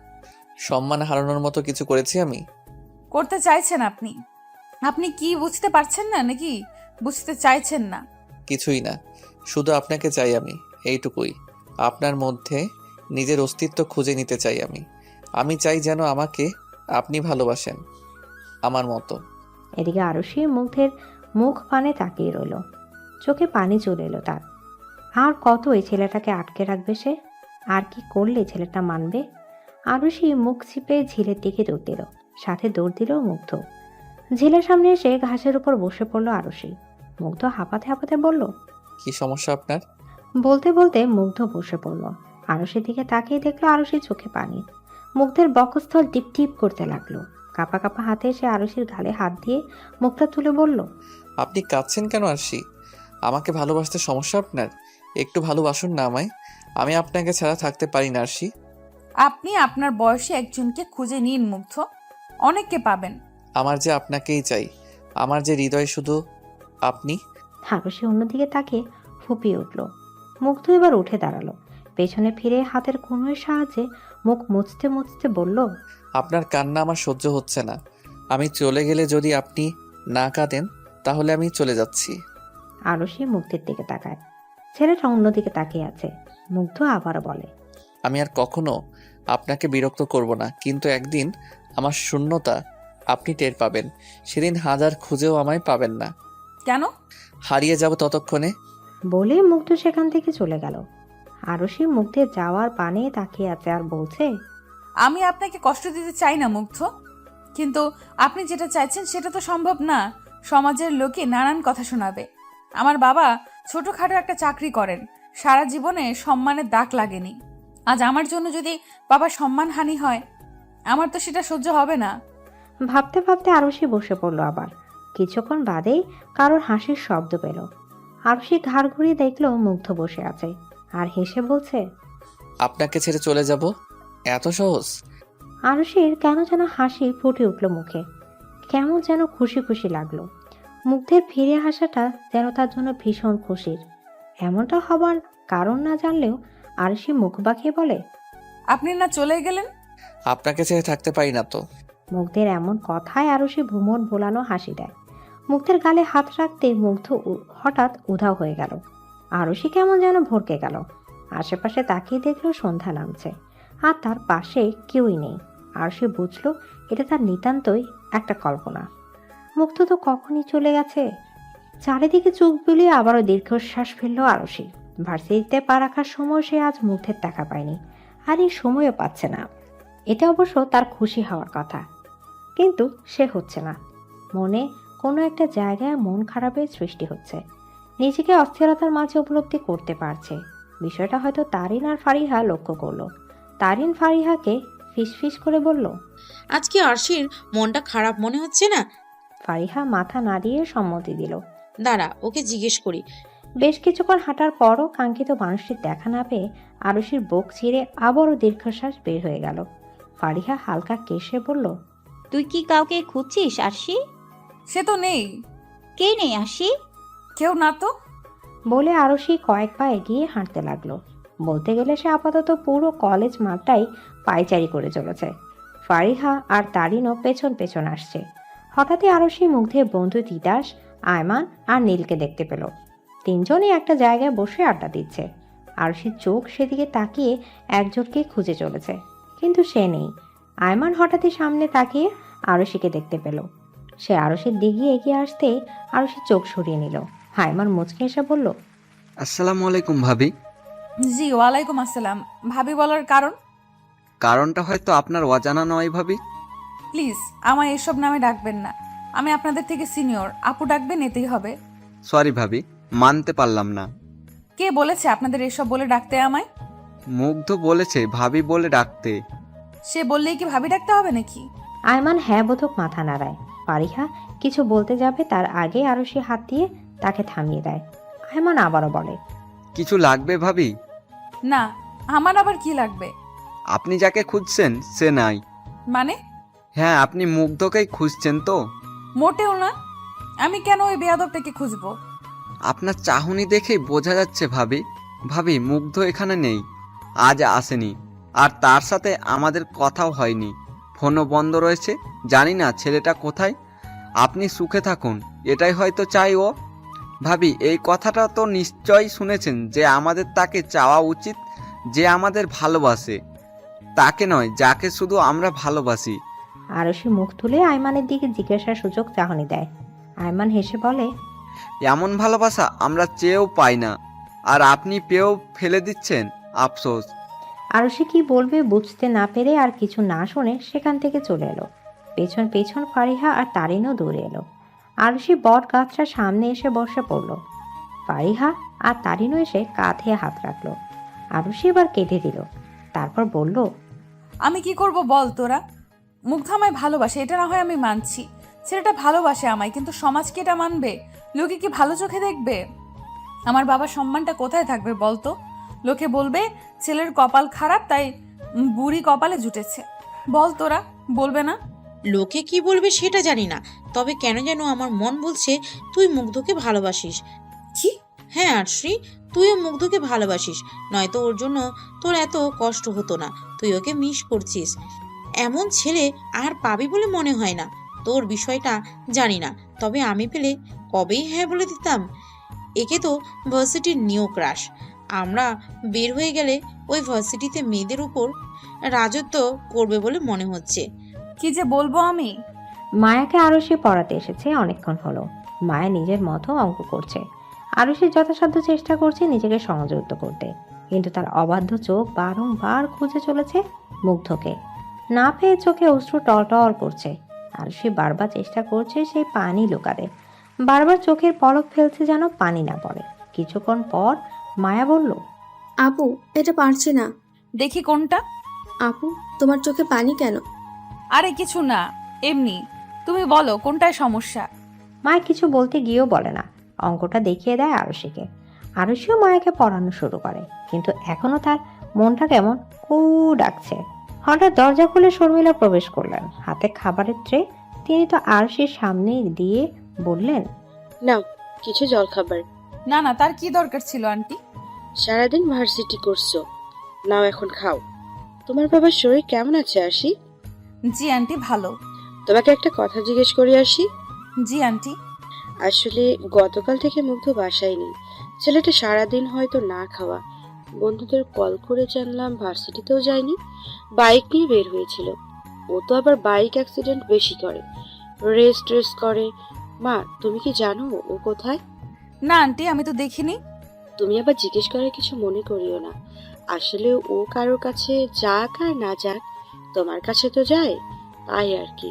S3: সম্মান হারানোর মতো কিছু করেছি আমি?
S1: করতে চাইছেন আপনি? আপনি কি বুঝতে পারছেন না নাকি বুঝতে চাইছেন না?
S3: কিছুই না, শুধু আপনাকে চাই আমি, এইটুকুই। আপনার মধ্যে নিজের অস্তিত্ব খুঁজে নিতে চাই আমি চাই যেন আমাকে আপনি ভালোবাসেন আমার মতো।
S2: এদিকে আরশি মুগ্ধের মুখ পানে তাকিয়ে রইল। চোখে পানি চলে এলো তার। আর কত এই ছেলেটাকে আটকে রাখবে সে? আর কি করলে ছেলেটা মানবে? আরশি মুখ চিপে ঝিলের দিকে দৌড় দিল, সাথে দৌড় দিল মুগ্ধ। ঝিলের সামনে এসে ঘাসের উপর বসে পড়ল আরশি। মুগ্ধ হাঁপাতে হাঁপাতে বলল,
S3: কি সমস্যা আপনার?
S2: বলতে বলতে মুগ্ধ বসে পড়ল। আরশির দিকে তাকিয়ে দেখলো আরশির চোখে পানি। মুগ্ধের বক্ষস্থল টিপ টিপ করতে লাগলো। কাঁপা কাঁপা হাতে এসে আরশির গালে হাত দিয়ে মুখটা তুলে বলল,
S3: আপনি কাঁদছেন কেন আরশি? আমাকে ভালোবাসতে সমস্যা আপনার? একটু ভালোবাসুন না আমায়। আমি আপনাকে ছাড়া থাকতে পারি না আরশি।
S1: আপনি আপনার বয়সী একজনকে খুঁজে নিন মুগ্ধ, অনেককে পাবেন।
S3: আমার যে আপনাকেই চাই, আমার যে হৃদয় শুধু আপনি।
S2: আরশি অন্যদিকে তাকিয়ে ফুপিয়ে উঠল। মুগ্ধ এবার উঠে দাঁড়ালো। পেছনে ফিরে হাতের কনুইয়ের সাহায্যে মুখ মুছতে মুছতে বলল,
S3: আপনার কান্না আমার সহ্য হচ্ছে না। আমি চলে গেলে যদি আপনি না কাঁদেন তাহলে আমি চলে যাচ্ছি।
S2: আরশি মুগ্ধের দিকে তাকায়। ছেলেটা অন্যদিকে তাকিয়ে আছে। মুগ্ধ আবার বলে,
S3: আমি আর কখনো আপনাকে বিরক্ত করব না, কিন্তু একদিন আমার শূন্যতা আপনি টের পাবেন। সেদিন হাজার খুঁজেও আমায় পাবেন না।
S1: কেন?
S3: হারিয়ে যাব ততক্ষণে।
S2: বলে মুগ্ধ সেখান থেকে চলে গেল। আরশি মুগ্ধের যাওয়ার পানে তাকিয়ে আছে আর বলছে,
S1: আমি আপনাকে কষ্ট দিতে চাই না মুগ্ধ, কিন্তু আপনি যেটা চাইছেন সেটা তো সম্ভব না। সমাজের লোকে নানান কথা শোনাবে। আমার বাবা ছোটখাটো একটা চাকরি করেন, সারা জীবনে সম্মানের দাগ লাগেনি, আজ আমার জন্য যদি বাবার সম্মানহানি হয়, আমার তো সেটা সহ্য হবে না।
S2: ভাবতে ভাবতে আরুষি বসে পড়ল আবার। কিছুক্ষণ বাদেই কারোর হাসির শব্দ পেল। আরুষি ঘাড় ঘুরিয়ে দেখলো মুগ্ধ বসে আছে আর হেসে বলছে,
S3: আপনাকে ছেড়ে চলে যাব? এত সহজ?
S2: আরুষির কেন যেন হাসি ফুটে উঠল মুখে। কেমন যেন খুশি খুশি লাগলো। মুগ্ধের ফিরে আসাটা যেন তার জন্য ভীষণ খুশির। এমনটা হবার কারণ না জানলেও আরুষি মুখ বাঁকিয়ে বলে,
S1: আপনি না চলে গেলেন?
S3: আপনাকে ছেড়ে থাকতে পারি না তো।
S2: মুগ্ধের এমন কথায় আরুষি ভুমন ভোলানো হাসি দেয়। মুগ্ধের গালে হাত রাখতে মুগ্ধ হঠাৎ উধাও হয়ে গেল। আরুষি কেমন যেন ভরকে গেল। আশেপাশে তাকিয়ে দেখলো সন্ধ্যা নামছে আর তার পাশে কেউই নেই। আরুষি বুঝলো এটা তার নিতান্তই একটা কল্পনা। মুগ্ধ তো কখনই চলে গেছে। চারিদিকে চোখ বুলিয়ে আবারও দীর্ঘশ্বাস ফেলল আরুষি। ভার্সিটিতে পা রাখার সময় সে আজ মুগ্ধের দেখা পায়নি, আর এই সময়ও পাচ্ছে না। এটা অবশ্য তার খুশি হওয়ার কথা, কিন্তু সে হচ্ছে না। মনে কোনো একটা জায়গায় মন খারাপের সৃষ্টি হচ্ছে। নিজেকে অস্থিরতার মাঝে উপলব্ধি করতে পারছে। বিষয়টা হয়তো তারিন আর ফারিহা লক্ষ্য করলো। তারিন ফারিহাকে ফিসফিস করে বলল,
S9: আজকে আরশির মনটা খারাপ মনে হচ্ছে না?
S2: ফারিহা মাথা নাড়িয়ে সম্মতি দিল।
S9: দাঁড়া, ওকে জিজ্ঞেস করি।
S2: বেশ কিছুক্ষণ হাঁটার পরও কাঙ্ক্ষিত মানুষটির দেখা না পেয়ে আরুষির বুক চিরে আবারও দীর্ঘশ্বাস বের হয়ে গেল। ফারিহা হালকা কেশে বলল,
S4: তুই কি কাউকে খুঁজছিস আরশি?
S1: সে তো নেই।
S4: কে নেই আরশি?
S1: কেউ না তো।
S2: বলে আরুষি কয়েক পা এগিয়ে হাঁটতে লাগলো। বলতে গেলে সে আপাতত পুরো কলেজ মাঠটাই পায়চারি করে চলেছে। ফারিহা আর তারিনও পেছন পেছন আসছে। হঠাৎই আরুষি মুগ্ধের বন্ধু তিতাস, আয়মান আর নীলকে দেখতে পেল। তিনজনই একটা জায়গায় বসে আড্ডা দিচ্ছে। আরুষির চোখ সেদিকে তাকিয়ে একজনকে খুঁজে চলেছে, কিন্তু সে নেই। আয়মান হঠাৎই সামনে তাকিয়ে আরুষিকে দেখতে পেল। সে আরুষির দিকে এগিয়ে আসতেই আরুষি চোখ সরিয়ে নিল। আয়মান মুচকে এসে বলল,
S10: আসসালামু আলাইকুম ভাবি।
S1: জি ওয়ালাইকুম আসসালাম। ভাবি বলার কারণ?
S10: কারণটা হয়তো আপনার অজানা নয় ভাবি।
S1: প্লিজ আমায় এসব নামে ডাকবেন না। আমি আপনাদের থেকে সিনিয়র, আপু ডাকবেন, এতেই হবে।
S10: সরি ভাবি, মানতে পারলাম না।
S1: কে বলেছে আপনাদের এসব বলে ডাকতে আমায়?
S10: মুগ্ধ বলেছে ভাবি বলে ডাকতে।
S1: সে বললেই কি ভাবি ডাকতে হবে নাকি?
S2: আয়মান হ্যাঁ বোধক মাথা নাড়ায়। ফারিহা কিছু বলতে যাবে তার আগে আরুষি হাত দিয়ে তাকে থামিয়ে দেয়। আয়মান আবারও বলে,
S10: কিছু লাগবে ভাবি?
S1: না, আমার আবার কি লাগবে?
S10: আপনি যাকে খুঁজছেন সে নাই।
S1: মানে?
S10: হ্যাঁ, আপনি মুগ্ধকেই খুঁজছেন তো?
S1: মোটেও না। আমি কেন ওই বেয়াদবটাকে খুঁজবো?
S10: আপনার চাহনি দেখেই বোঝা যাচ্ছে ভাবি। ভাবি, মুগ্ধ এখানে নেই, আজ আসেনি, আর তার সাথে আমাদের কথাও হয়নি। ফোনও বন্ধ রয়েছে। জানি না ছেলেটা কোথায়। আপনি সুখে থাকুন, এটাই হয়তো চাই ও। ভাবি, এই কথাটা তো নিশ্চয়ই শুনেছেন যে আমাদের তাকে চাওয়া উচিত, যে আমাদের ভালোবাসে, তাকে নয় যাকে শুধু আমরা ভালোবাসি।
S2: আরুষি মুখ তুলে আয়মানের দিকে জিজ্ঞাসার সুযোগ চাহনি দেয়। আয়মান হেসে বলে,
S10: এমন ভালোবাসা আমরা চেয়েও পাই না, আর আপনি পেয়েও ফেলে দিচ্ছেন, আফসোস।
S2: আরুষি কি বলবে বুঝতে না পেরে আর কিছু না শুনে সেখান থেকে চলে এলো। পেছন পেছন ফারিহা আর তারিনও দৌড়ে এলো। আরুষি বট গাছটার সামনে এসে বসে পড়ল। ফারিহা আর তারিনও এসে কাঁধে হাত রাখলো। আরুষি এবার কেঁদে দিল। তারপর বলল,
S1: আমি কি করব বল তোরা? মুগ্ধ আমায় ভালোবাসে, এটা না হয় আমি মানছি। ছেলেটা ভালোবাসে আমায়, কিন্তু সমাজ কি এটা মানবে? লোকে কি ভালো চোখে দেখবে? আমার বাবার সম্মানটা কোথায় থাকবে বলতো? লোকে বলবে ছেলের কপাল খারাপ, তাই বুড়ি কপালে জুটেছে। বল তোরা, বলবে না?
S9: লোকে কি বলবে সেটা জানি না, তবে কেন যেন আমার মন বলছে তুই মুগ্ধকে ভালোবাসিস।
S1: কি?
S9: হ্যাঁ আরশি, তুইও মুগ্ধকে ভালোবাসিস, নয়তো ওর জন্য তোর এত কষ্ট হতো না। তুই ওকে মিস করছিস। এমন ছেলে আর পাবি বলে মনে হয় না। তোর বিষয়টা জানি না, তবে আমি পেলে কবেই হ্যাঁ বলে দিতাম। একে তো ভার্সিটির নিউ ক্রাশ। আমরা বের হয়ে গেলে ওই ভার্সিটিতে মেয়েদের উপর রাজত্ব করবে বলে মনে হচ্ছে।
S1: কি যে বলবো আমি।
S2: মায়াকে আরুষি পড়াতে এসেছে অনেকক্ষণ হলো। মায়া নিজের মতো অঙ্ক করছে। আরুষি যথাসাধ্য চেষ্টা করছে নিজেকে সংযুক্ত করতে, কিন্তু তার অবাধ্য চোখ বারংবার খুঁজে চলেছে মুগ্ধকে। না পেয়ে চোখে অশ্রু টলটল করছে। আরুষি বারবার চেষ্টা করছে সেই পানি লুকাতে, বারবার চোখের পলক ফেলছে যেন পানি না পড়ে। কিছুক্ষণ পর মায়া বলল,
S5: আপু, এটা পারছি না।
S1: দেখি কোনটা।
S5: আপু, তোমার চোখে পানি কেন?
S1: আরে কিছু না, এমনি। তুমি বলো কোনটায় সমস্যা।
S2: মায়া কিছু বলতে গিয়েও বলে না, অঙ্কটা দেখিয়ে দেয় আরশিকে। আরশিও মায়াকে পড়ানো শুরু করে, কিন্তু এখনো তার মনটা কেমন কু ডাকছে। হঠাৎ দরজা খুলে শর্মিলা প্রবেশ করলেন, হাতে খাবারের ট্রে। তিনি তো আরশির সামনে দিয়ে বললেন,
S8: নাও কিছু জল খাবার।
S1: না না, তার কি দরকার ছিল আন্টি?
S8: সারাদিন ভার্সিটি করছো, নাও এখন খাও। তোমার বাবার শরীর কেমন আছে আরশি?
S1: জি আন্টি, ভালো।
S8: তোমাকে একটা কথা জিজ্ঞেস করি আরশি।
S1: জি আন্টি।
S8: আসলে গতকাল থেকে মুগ্ধ বাসায় নেই। ছেলেটা সারাদিন হয়তো না খাওয়া। বন্ধুদের কল করে জানলাম ভার্সিটিতেও যায়নি, বাইক নিয়ে বের হয়েছিল। ও তো আবার বাইক অ্যাক্সিডেন্ট বেশি করে, রেস করে। মা, তুমি কি জানো ও কোথায়?
S1: না আন্টি, আমি তো দেখিনি।
S8: তুমি আবার জিজ্ঞেস করে কিছু মনে করিও না। আসলে ও কারোর কাছে যাক আর না যাক, তোমার কাছে তো যায়, তাই আর কি।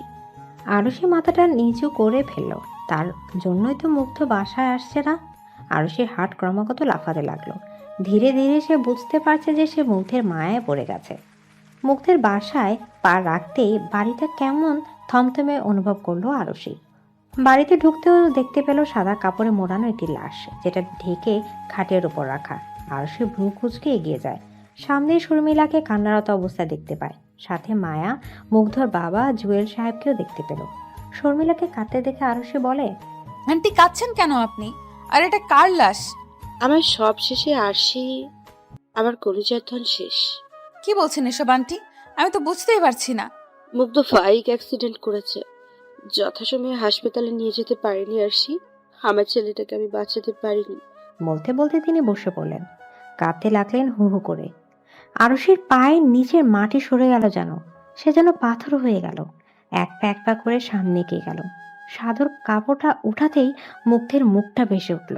S2: আরশি মাথাটা নিচু করে ফেলল। তার জন্যই তো মুগ্ধ বাসায় আসছে না। আরশির হাট ক্রমাগত লাফাতে লাগলো। ধীরে ধীরে সে বুঝতে পারছে যে সে মুগ্ধের মায়ায় পড়ে গেছে। মুগ্ধের বাসায় পা রাখতেই বাড়িটা কেমন থমথমে অনুভব করলো আরশি। বাড়িতে ঢুকতেও দেখতে পেল সাদা কাপড়ে মোড়ানো একটি লাশ, যেটা ঢেকে খাটের উপর রাখা। আরশি ভ্রু কুঁচকে এগিয়ে যায়। সামনে শর্মিলাকে কান্নারত অবস্থায় দেখতে পায়। সাথে মায়া, মুগ্ধর বাবা জুয়েল সাহেবকেও দেখতে পেল। শর্মিলাকে কাঁদতে দেখে আরশি বলে,
S1: আন্টি কাঁদছেন কেন আপনি? আর এটা কার লাশ?
S8: আমার সব শেষে আরশি, আমার কলিজার ধন শেষ।
S1: কি বলছেন এসব আন্টি? আমি তো বুঝতেই পারছি না।
S8: মুগ্ধ বাইক অ্যাক্সিডেন্ট করেছে, যথাসময়ে হাসপাতালে নিয়ে যেতে পারিনি আরশি। আমার ছেলেটাকে আমি বাঁচাতে পারিনি।
S2: বলতে বলতে তিনি বসে পড়লেন, কাঁদতে লাগলেন হু হু করে। আরশির পায়ের নিচের মাটি সরে গেল, যেন সে যেন পাথর হয়ে গেল। এক পা করে সামনে এগিয়ে গেল। সাদর কাপড়টা উঠাতেই মুগ্ধের মুখটা ভেসে উঠল।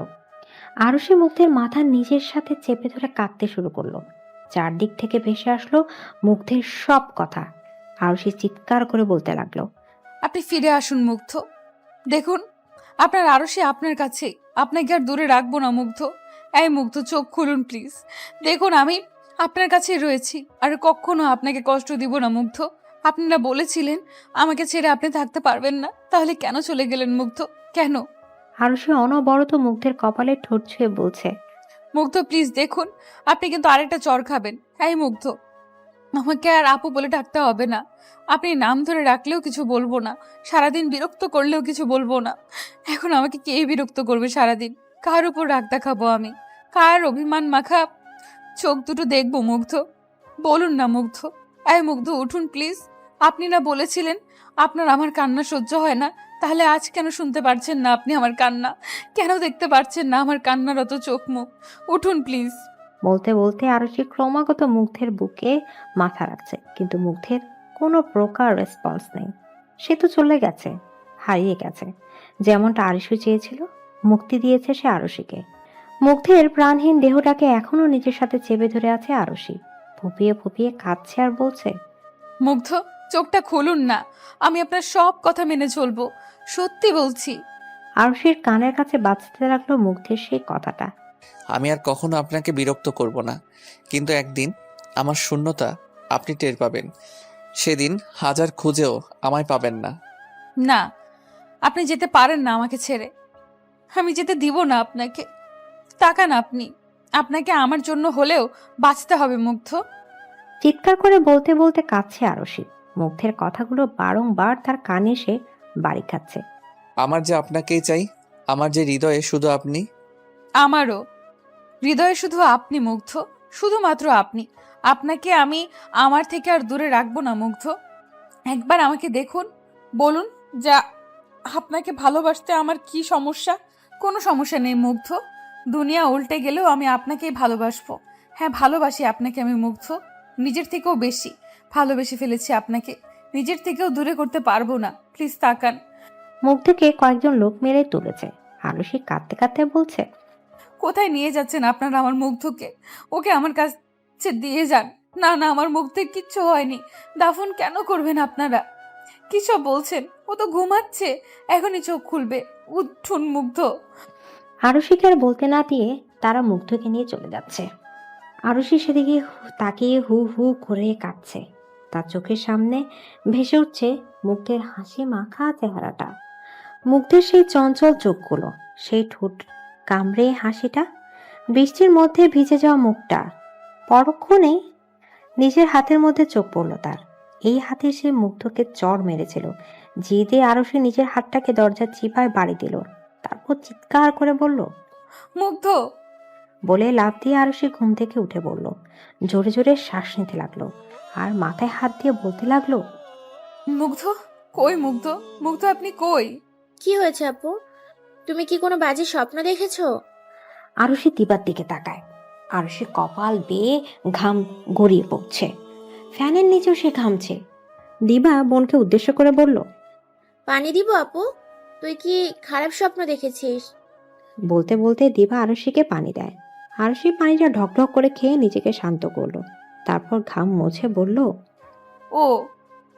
S2: আরশি মুগ্ধের মাথার নিচের সাথে চেপে ধরে কাঁদতে শুরু করলো। চারদিক থেকে ভেসে আসলো মুগ্ধের সব কথা। আরশি চিৎকার করে বলতে লাগলো,
S1: আপনি ফিরে আসুন মুগ্ধ। দেখুন, আপনার আরশি আপনার কাছে, আপনাকে আর দূরে রাখবো না মুগ্ধ। এই মুগ্ধ, চোখ খুলুন প্লিজ। দেখুন, আমি আপনার কাছেই রয়েছি, আর কখনো আপনাকে কষ্ট দিব না মুগ্ধ। আপনারা বলেছিলেন আমাকে ছেড়ে আপনি থাকতে পারবেন না, তাহলে কেন চলে গেলেন মুগ্ধ? কেন?
S2: আরশি অনবরত মুগ্ধের কপালে ঠোঁট ছুঁয়ে বলছে,
S1: মুগ্ধ প্লিজ দেখুন, আপনি কিন্তু আরেকটা চর খাবেন। এই মুগ্ধ, আমাকে আর আপু বলে ডাকতে হবে না। আপনি নাম ধরে রাখলেও কিছু বলবো না, সারাদিন বিরক্ত করলেও কিছু বলবো না। এখন আমাকে কে বিরক্ত করবে সারাদিন? কার উপর রাগ দেখাবো আমি? কার অভিমান মাখা চোখ দুটো দেখবো মুগ্ধ? বলুন না মুগ্ধ। এই মুগ্ধ, উঠুন প্লিজ। আপনি না বলেছিলেন আপনার আমার কান্না সহ্য হয় না, তাহলে আজ কেন শুনতে পারছেন না আপনি আমার কান্না? কেন দেখতে পারছেন না আমার কান্নারত চোখ মুখ? উঠুন প্লিজ।
S2: বলতে বলতে আরশি ক্রমাগত মুগ্ধের বুকে মাথা রাখছে, কিন্তু মুগ্ধের কোনো প্রকার রেসপন্স নেই। সে তো চলে গেছে, হারিয়ে গেছে। যেমনটা আরশি চেয়েছিল, মুক্তি দিয়েছে সে আরশিকে। মুগ্ধের প্রাণহীন দেহটাকে এখনো নিজের সাথে চেপে ধরে আছে আরশি। ফুপিয়ে ফুপিয়ে কাঁদছে আর বলছে,
S1: মুগ্ধ, চোখটা খুলুন না। আমি আপনার সব কথা মেনে চলবো, সত্যি বলছি।
S2: আরশির কানের কাছে বাজতে লাগলো মুগ্ধের সেই কথাটা।
S3: আমি আর কখনো আপনাকে বিরক্ত করব না, কিন্তু একদিন আমার শূন্যতা আপনি টের পাবেন। সেদিন হাজার খুঁজেও আমায় পাবেন না।
S1: না, আপনি যেতে পারেন না আমাকে ছেড়ে। আমি যেতে দিব না আপনাকে। তাকান আপনি, আপনাকে আমার জন্য হলেও বাঁচতে হবে মুগ্ধ।
S2: চিৎকার করে বলতে বলতে কাঁদছে আরশি। মুগ্ধের কথাগুলো বারংবার তার কানে এসে বাড়ি খাচ্ছে।
S3: আমার যে আপনাকেই চাই, আমার যে হৃদয়ে শুধু আপনি।
S1: আমারও হৃদয়ে শুধু আপনি মুগ্ধ, শুধুমাত্র আপনি। আপনাকে আমি আমার থেকে আর দূরে রাখবো না মুগ্ধ। একবার আমাকে দেখুন, বলুন যা আপনাকে ভালোবাসতে আমার কি সমস্যা? কোনো সমস্যা নেই মুগ্ধ। দুনিয়া উল্টে গেলেও আমি আপনাকেই ভালোবাসবো। হ্যাঁ, ভালোবাসি আপনাকে আমি মুগ্ধ। নিজের থেকেও বেশি ভালোবেসে ফেলেছি আপনাকে। নিজের থেকেও দূরে করতে পারবো না। প্লিজ তাকান।
S2: মুগ্ধকে কয়েকজন লোক মেরে তুলেছে। আরশি কাঁদতে কাঁদতে বলছে,
S1: কোথায় নিয়ে যাচ্ছেন আপনারা আমার মুগ্ধকে? ওকে আমার কাছে দিয়ে যান। না না, আমার মুগ্ধের কিচ্ছু হয়নি। দাফন কেন করবেন আপনারা? কি সব বলছেন? ও তো ঘুমাচ্ছে, এখনই চোখ খুলবে। উঠুন মুগ্ধ।
S2: আরশিকে আর বলতে না দিয়ে তারা মুগ্ধকে নিয়ে চলে যাচ্ছে। আরুষি সেদিকে তাকিয়ে হু হু করে কাঁদছে। তার চোখের সামনে ভেসে উঠছে মুগ্ধের হাসি মাখা চেহারাটা, মুগ্ধের সেই চঞ্চল চোখগুলো, সেই ঠোঁট কামড়ে হাসিটা, বৃষ্টির মধ্যে ভিজে যাওয়া মুখটা। পরক্ষণেই নিজের হাতের মধ্যে চোখ পড়ল তার। এই হাতে সে মুগ্ধকে চড় মেরেছিল, জিদে আরুষি নিজের হাতটাকে দরজার চিপায় বাড়ি দিল। তারপর চিৎকার করে বলল,
S1: মুগ্ধ!
S2: বলে লাফ দিয়ে আরুষি ঘুম থেকে উঠে পড়ল। জোরে জোরে শ্বাস নিতে লাগলো আর মাথায় হাত দিয়ে বলতে লাগলো,
S1: মুগ্ধ কই? মুগ্ধ, মুগ্ধ আপনি কই?
S6: কি হয়েছে আপু? তুমি কি কোনো বাজে স্বপ্ন দেখেছো?
S2: আরুষি দিবার দিকে তাকায়। আরুষি কপাল বেয়ে ঘাম গড়িয়ে পড়ছে, ফ্যানের নিচেও সে ঘামছে। দিবা বোনকে উদ্দেশ্য করে বলল,
S6: পানি দিব আপু? তুই কি খারাপ স্বপ্ন দেখেছিস?
S2: বলতে বলতে দিবা আরুষিকে পানি দেয়। আরুষি পানিটা ঢকঢক করে খেয়ে নিজেকে শান্ত করলো। তারপর ঘাম মুছে বলল,
S1: ও,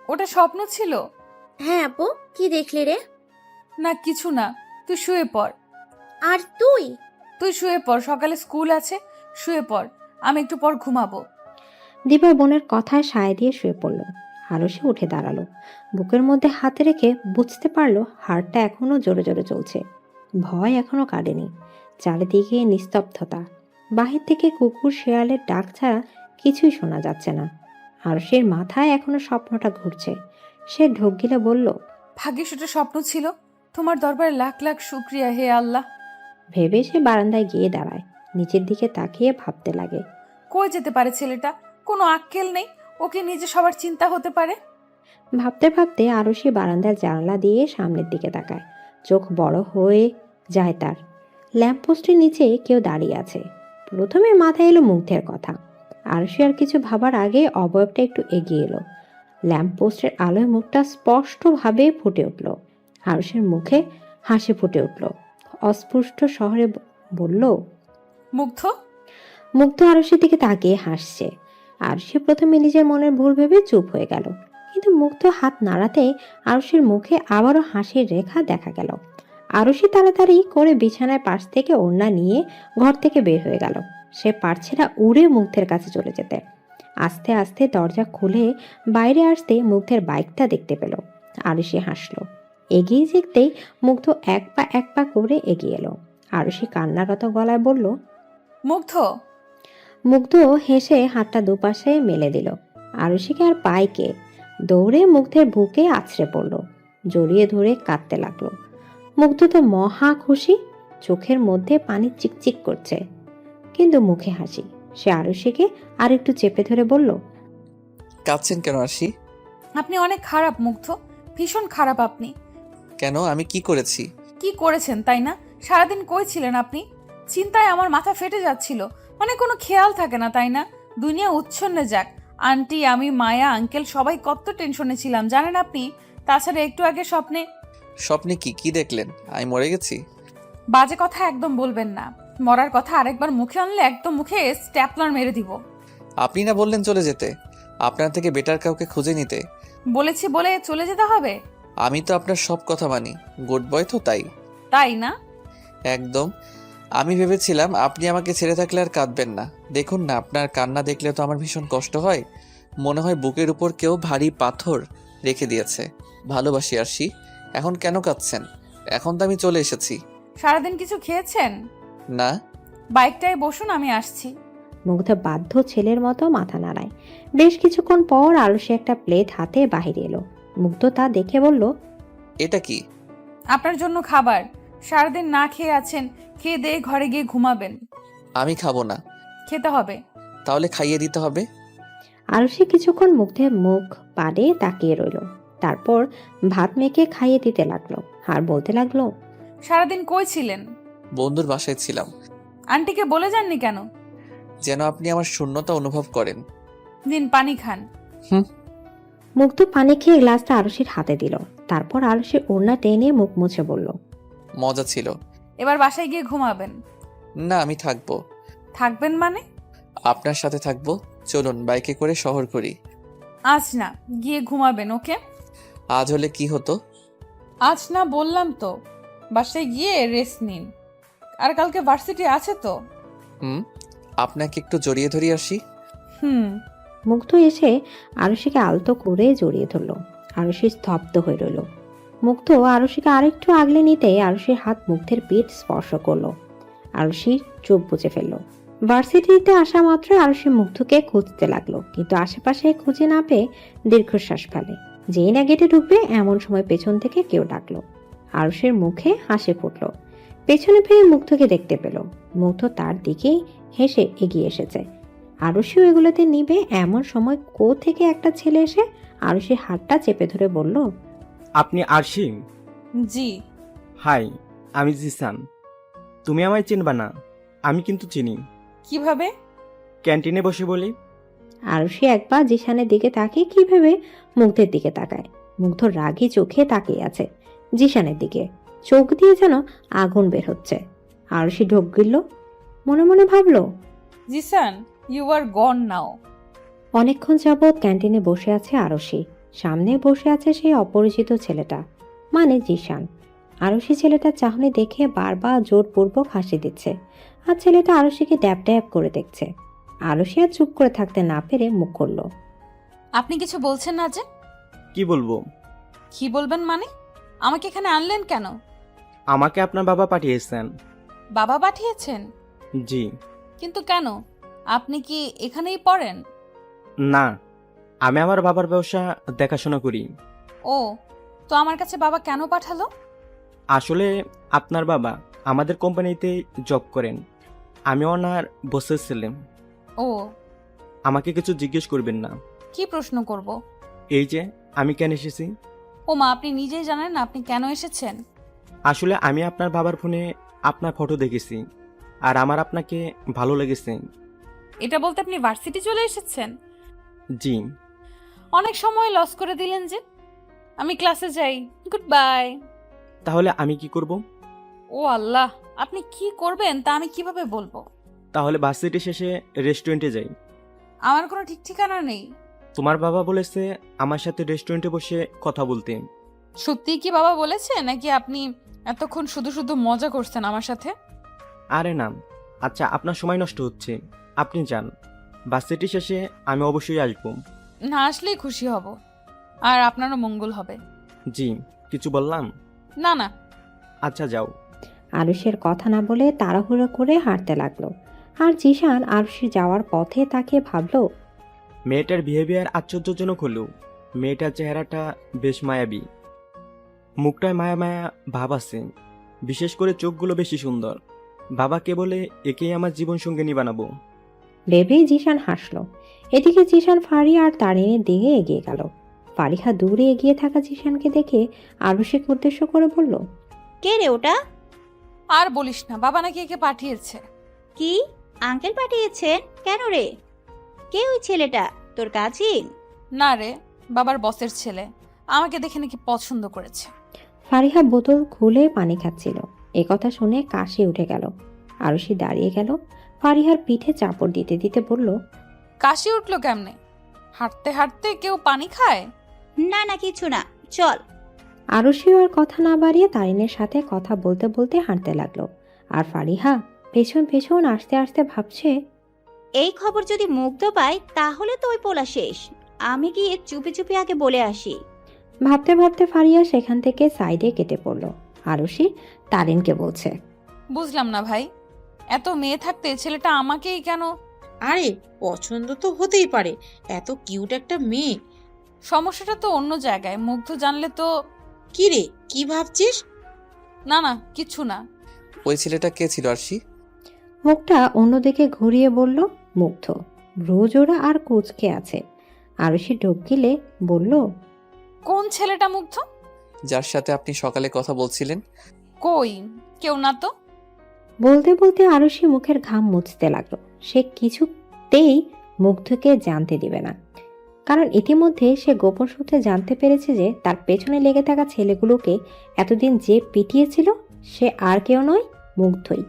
S1: ওটা স্বপ্ন ছিল?
S6: হ্যাঁ আপু, কি দেখলি রে?
S1: না কিছু না, তুই শুয়ে পড়।
S6: আর তুই?
S1: তুই শুয়ে পড়, সকালে স্কুল আছে, শুয়ে পড়, আমি একটু পর ঘুমাবো।
S2: দিবা বোনের কথায় সায় দিয়ে শুয়ে পড়ল। আরুষি উঠে দাঁড়ালো, বুকের মধ্যে হাত রেখে বুঝতে পারলো হাড়টা এখনো জোরে জোরে চলছে। ভয় এখনো কাটেনি। চারিদিকে নিস্তব্ধতা, বাহির থেকে কুকুর শেয়ালের ডাক ছাড়া কিছুই শোনা যাচ্ছে না। আরুষির মাথায় এখনো স্বপ্নটা ঘুরছে। সে ঢোক গিলে বলল,
S1: ভাগ্যিস ওটা স্বপ্ন ছিল, তোমার দরবারে লাখ লাখ শুক্রিয়া হে আল্লাহ।
S2: ভেবে সে বারান্দায় গিয়ে দাঁড়ায়। নিচের দিকে তাকিয়ে ভাবতে লাগে,
S1: কই যেতে পারে ছেলেটা? কোনো আক্কেল নেই, ওকে নিজে সবার চিন্তা হতে পারে।
S2: ভাবতে ভাবতে আরুষি বারান্দার জানলা দিয়ে সামনের দিকে তাকায়। চোখ বড় হয়ে যায় তার। ল্যাম্পপোস্টের নিচে কেউ দাঁড়িয়ে আছে। প্রথমে মাথায় এলো মুগ্ধের কথা। আরুষি আর কিছু ভাবার আগে অবয়বটা একটু এগিয়ে এলো। ল্যাম্পপোস্টের আলোয় মুখটা স্পষ্টভাবে ফুটে উঠল। আরুষির মুখে হাসি ফুটে উঠল। অস্পষ্ট শহরে বলল,
S1: মুগ্ধ!
S2: মুগ্ধ আরুষির দিকে তাকিয়ে হাসছে। আরুষি প্রথমে নিজের মনের ভুল ভেবে চুপ হয়ে গেল, কিন্তু মুগ্ধ হাত নাড়াতে আরুষির মুখে আবারও হাসির রেখা দেখা গেল। আরুষি তাড়াতাড়ি করে বিছানায় পাশ থেকে ওড়না নিয়ে ঘর থেকে বের হয়ে গেল। সে পারছে না উড়ে মুগ্ধের কাছে চলে যেতে। আস্তে আস্তে দরজা খুলে বাইরে আসতে মুগ্ধের বাইকটা দেখতে পেল। আরুষি হাসলো। এগিয়ে যেতেই মুগ্ধ এক পা করে এগিয়ে এলো। আরুষি কান্নারত গলায় বলল,
S1: মুগ্ধ!
S2: মুগ্ধ হেসে হাতটা দুপাশে মেলে দিল। আরুষিকে আর পাইকে দৌড়ে মুগ্ধের বুকে আছড়ে পড়ল, জড়িয়ে ধরে কাঁদতে লাগলো। মুগ্ধ তো মহা খুশি, চোখের মধ্যে পানি চিকচিক করছে, কিন্তু মুখে হাসি। সে আরুষিকে আর একটু চেপে ধরে বলল,
S3: কাঁদছেন কেন আরশি?
S1: আপনি অনেক খারাপ মুগ্ধ, ভীষণ খারাপ আপনি।
S3: কেন, আমি কি করেছি?
S1: কি করেছেন তাই না? সারাদিন কই ছিলেন আপনি? চিন্তায় আমার মাথা ফেটে যাচ্ছিল। মানে কোনো খেয়াল থাকে না তাই না? দুনিয়া উচ্ছন্নে যাক। আন্টি, আমি, মায়া, আঙ্কেল সবাই কত টেনশনে ছিলাম জানেন আপনি? তাছাড়া একটু আগে স্বপ্নে
S3: স্বপ্নে কি দেখলেন? আমি মরে গেছি?
S1: বাজে কথা একদম বলবেন না। মরার কথা আরেকবার মুখে আনলে একদম মুখে স্ট্যাপলার মেরে দিব।
S3: আপনি না বললেন চলে যেতে, আপনার থেকে বেটার কাউকে খুঁজে নিতে।
S1: বলেছি বলে চলে যেতে হবে?
S3: আমি তো আপনার সব কথা মানি, গুড বয় তো, তাই।
S1: তাই না?
S3: একদম। আমি ভেবেছিলাম আপনি আমাকে ছেড়ে থাকলে আর কাঁদবেন না। দেখুন না, আপনার কান্না দেখলে তো আমার ভীষণ কষ্ট হয়। মনে হয় বুকের উপর কেউ ভারী পাথর রেখে দিয়েছে। ভালোবাসি আরশি। এখন কেন কাঁদছেন? এখন তো আমি চলে এসেছি।
S1: সারাদিন কিছু খেয়েছেন?
S3: না।
S1: বাইকটায় বসুন, আমি আসছি।
S2: মুগ্ধ বাধ্য ছেলের মতো মাথা নাড়ায়। বেশ কিছুক্ষণ পর আলুসে একটা প্লেট হাতে বাহিরে এলো। মুগ্ধ তা দেখে বলল,
S3: এটা কি?
S1: আপনার জন্য খাবার। সারাদিন না খেয়ে আছেন, খেয়ে দিয়ে ঘরে গিয়ে ঘুমাবেন।
S3: আমি খাবো না।
S1: খেতে হবে।
S3: তাহলে খাইয়ে দিতে হবে।
S2: আলুসে কিছুক্ষণ মুগ্ধের মুখ পাড়ে তাকিয়ে রইল। তারপর ভাত মেখে খাইয়ে দিতে লাগলো আর বলতে লাগলো,
S1: সারাদিন কই ছিলেন?
S3: বন্ধুর বাসায় ছিলাম।
S1: আন্টিকে বলে যাননি কেন?
S3: যেন আপনি আমার শূন্যতা অনুভব করেন।
S1: দিন, পানি খান।
S2: মুগ্ধ পানি খেয়ে গ্লাসটা আলুসির হাতে দিল। তারপর আলুসি ওড়না টেনে মুখ মুছে বলল,
S3: মজা ছিল।
S1: এবার বাসায় গিয়ে ঘুমাবেন।
S3: না, আমি থাকবো।
S1: থাকবেন মানে?
S3: আপনার সাথে থাকবো। চলুন বাইকে করে শহর করি।
S1: আজ না, গিয়ে ঘুমাবেন। ওকে?
S3: আজ হলে কি হতো?
S1: আজ না বললাম তো, বাসায় গিয়ে রেস্ট নিন। আর কালকে ভার্সিটি আছে তো।
S3: আপনাকে একটু জড়িয়ে ধরি আসি।
S1: হুম।
S2: মুগ্ধ এসে আরুষিকে আলতো করে জড়িয়ে ধরল। আরুষি স্তব্ধ হয়ে রইল। মুগ্ধ আরুষিকে আরেকটু আগলে নিতে আরুষির হাত মুগ্ধের পিঠ স্পর্শ করলো। আরুষি চোখ বুজে ফেলল। ভার্সিটিতে আসা মাত্র আরুষি মুগ্ধকে খুঁজতে লাগলো, কিন্তু আশেপাশে খুঁজে না পেয়ে দীর্ঘশ্বাস ফেলে। যেই না গেটে ঢুকবে এমন সময় পেছন থেকে কেউ ডাকলো। আরুষির মুখে হাসি ফুটলো। পেছনে ফিরে মুগ্ধকে দেখতে পেল। মুগ্ধ তার দিকেই হেসে এগিয়ে এসেছে। আরুষিও এগুলোতে নিবে এমন সময় থেকে একটা ছেলে এসে আরুষির হাতটা চেপে ধরে বলল,
S11: আপনি আরশি?
S1: জি।
S11: হাই, আমি জিসান। তুমি আমায় চিনবা না, আমি কিন্তু চিনি।
S1: কিভাবে?
S11: ক্যান্টিনে বসে বলি।
S2: আরুষি একবার জিশানের দিকে তাকিয়ে কি ভেবে মুগ্ধের দিকে তাকায়। মুগ্ধ রাগী চোখে তাকিয়ে আছে জিশানের দিকে, চোখ দিয়ে যেন আগুন বের হচ্ছে। আরুষি ঢোক গিলল, মনে মনে ভাবলো,
S1: জিসান, ইউ আর গন নাও।
S2: অনেকক্ষণ যাবৎ ক্যান্টিনে বসে আছে আরুষি। সামনে বসে আছে সেই অপরিচিত ছেলেটা, মানে জিশান। আরুষি ছেলেটার চাহনি দেখে বারবার জোরপূর্বক হাসি দিচ্ছে, আর ছেলেটা আরুষিকে ড্যাব ড্যাব করে দেখছে। আরুষি আর চুপ করে থাকতে না পেরে মুখ করল।
S1: আপনি কিছু বলছেন না যে?
S11: কি বলবো?
S1: কি বলবেন মানে? আমাকে এখানে আনলেন কেন?
S11: আমাকে আপনার বাবা পাঠিয়েছেন।
S1: বাবা পাঠিয়েছেন?
S11: জি।
S1: কিন্তু কেন? আপনি কি এখানেই পড়েন?
S11: না, আমি আমার বাবার ব্যবসা দেখাশোনা করি।
S1: ও, তো আমার কাছে বাবা কেন পাঠালো?
S11: আসলে আপনার বাবা আমাদের কোম্পানিতে জব করেন। আমি ওনার বসের ছেলে।
S1: ও।
S11: আমাকে কিছু জিজ্ঞেস করবেন না।
S1: কি প্রশ্ন করব?
S11: এই যে আমি কেন এসেছি।
S1: ও মা, আপনি নিজেই জানেন না আপনি কেন এসেছেন?
S11: আসলে আমি আপনার বাবার ফোনে আপনার ফটো দেখেছি, আর আমার আপনাকে ভালো লেগেছে।
S1: এটা বলতে আপনি ভার্সিটি চলে এসেছেন?
S11: জি।
S1: অনেক সময় লস করে দিলেন যে। আমি ক্লাসে যাই, গুড বাই।
S11: তাহলে আমি কি করব?
S1: ও আল্লাহ, আপনি কি করবেন তা আমি কিভাবে বলবো?
S11: তাহলে ভার্সিটি শেষে রেস্টুরেন্টে যাই।
S1: আমার কোনো ঠিক ঠিকানা নেই।
S11: তোমার বাবা বলেছে আমার সাথে রেস্টুরেন্টে বসে কথা বলতে।
S1: সত্যিই কি বাবা বলেছে, নাকি আপনি এতক্ষণ শুধু শুধু মজা করছেন আমার সাথে?
S11: আরে না, আচ্ছা আপনার সময় নষ্ট হচ্ছে, আপনি যান। ভার্সিটি শেষে আমি অবশ্যই আসবো।
S1: না আসলেই খুশি হব, আর আপনারও মঙ্গল হবে।
S11: জি, কিছু বললাম?
S1: না না।
S11: আচ্ছা যাও।
S2: আরুষের কথা না বলে তাড়াহুড়ো করে হাঁটতে লাগলো। আর জিশান আরুষি যাওয়ার পথে তাকে ভাবলো,
S11: মেয়েটার বিহেভিয়ার আশ্চর্যজনক হলেও মেয়েটার চেহারাটা বেশ মায়াবী। মুখটায় মায়া মায়া ভাব আছে, বিশেষ করে চোখগুলো বেশি সুন্দর। বাবাকে বলে একেই আমার জীবন সঙ্গিনী বানাবো।
S2: ভেবেই জিশান হাসলো। এদিকে জিশান ফারিয়া আর তারিনের দিকে এগিয়ে গেল। ফারিহা দূরে এগিয়ে থাকা জিশানকে দেখে আরুষিকে উদ্দেশ্য করে বলল,
S4: কে রে ওটা?
S1: আর বলিস না, বাবা নাকি একে পাঠিয়েছে।
S4: কি? আঙ্কেল পাঠিয়েছেন? কেন রে? কে ওই ছেলেটা? তোর কাজিন?
S1: না রে, বাবার বসের ছেলে। আমাকে দেখে নাকি পছন্দ করেছে।
S2: ফারিহা বোতল খুলে পানি খাচ্ছিল। একথা শুনে কাশি উঠে গেল। আরুষি দাঁড়িয়ে গেল, ফারিহার পিঠে চাপড় দিতে দিতে বলল,
S1: কাশি উঠলো কেমনে? হাঁটতে হাঁটতে কেউ পানি খায়?
S4: না না, কিছু না, চল।
S2: আরুষিও আর কথা না বাড়িয়ে তারিনের সাথে কথা বলতে বলতে হাঁটতে লাগলো। আর ফারিহা পেছন পেছন আসতে আসতে ভাবছে,
S4: এই খবর যদি মুগ্ধ পায় তাহলে তো ওই পোলা শেষ। আমি গিয়ে চুপি চুপি আগে বলে আসি।
S2: ভাবতে ভাবতে ফারিয়া সেখান থেকে সাইডে কেটে পড়ল। আরুষি তারিনকে বলছে,
S1: বুঝলাম না ভাই, এত মেয়ে থাকতে ছেলেটা আমাকেই কেন?
S9: আরে পছন্দ তো হতেই পারে, এত কিউট একটা মেয়ে।
S1: সমস্যাটা তো অন্য জায়গায়। মুগ্ধ জানলে তো।
S9: কি রে, কি ভাবছিস?
S1: না না, কিছু না।
S3: ওই ছেলেটা কে ছিল আরশি?
S2: মুখটা অন্যদিকে ঘুরিয়ে বলল মুগ্ধ। ভ্রুজোড়া আর কুচকে আছে। আরুষি ঢোক গিলে বলল,
S1: কোন ছেলেটা মুগ্ধ?
S3: যার সাথে আপনি সকালে কথা বলছিলেন।
S1: কই, কেউ না তো।
S2: বলতে বলতে আরুষি মুখের ঘাম মুছতে লাগলো। সে কিছুতেই মুগ্ধকে জানতে দিবে না, কারণ ইতিমধ্যে সে গোপন সূত্রে জানতে পেরেছে যে তার পেছনে লেগে থাকা ছেলেগুলোকে এতদিন যে পিটিয়েছিল সে আর কেউ নয়, মুগ্ধই।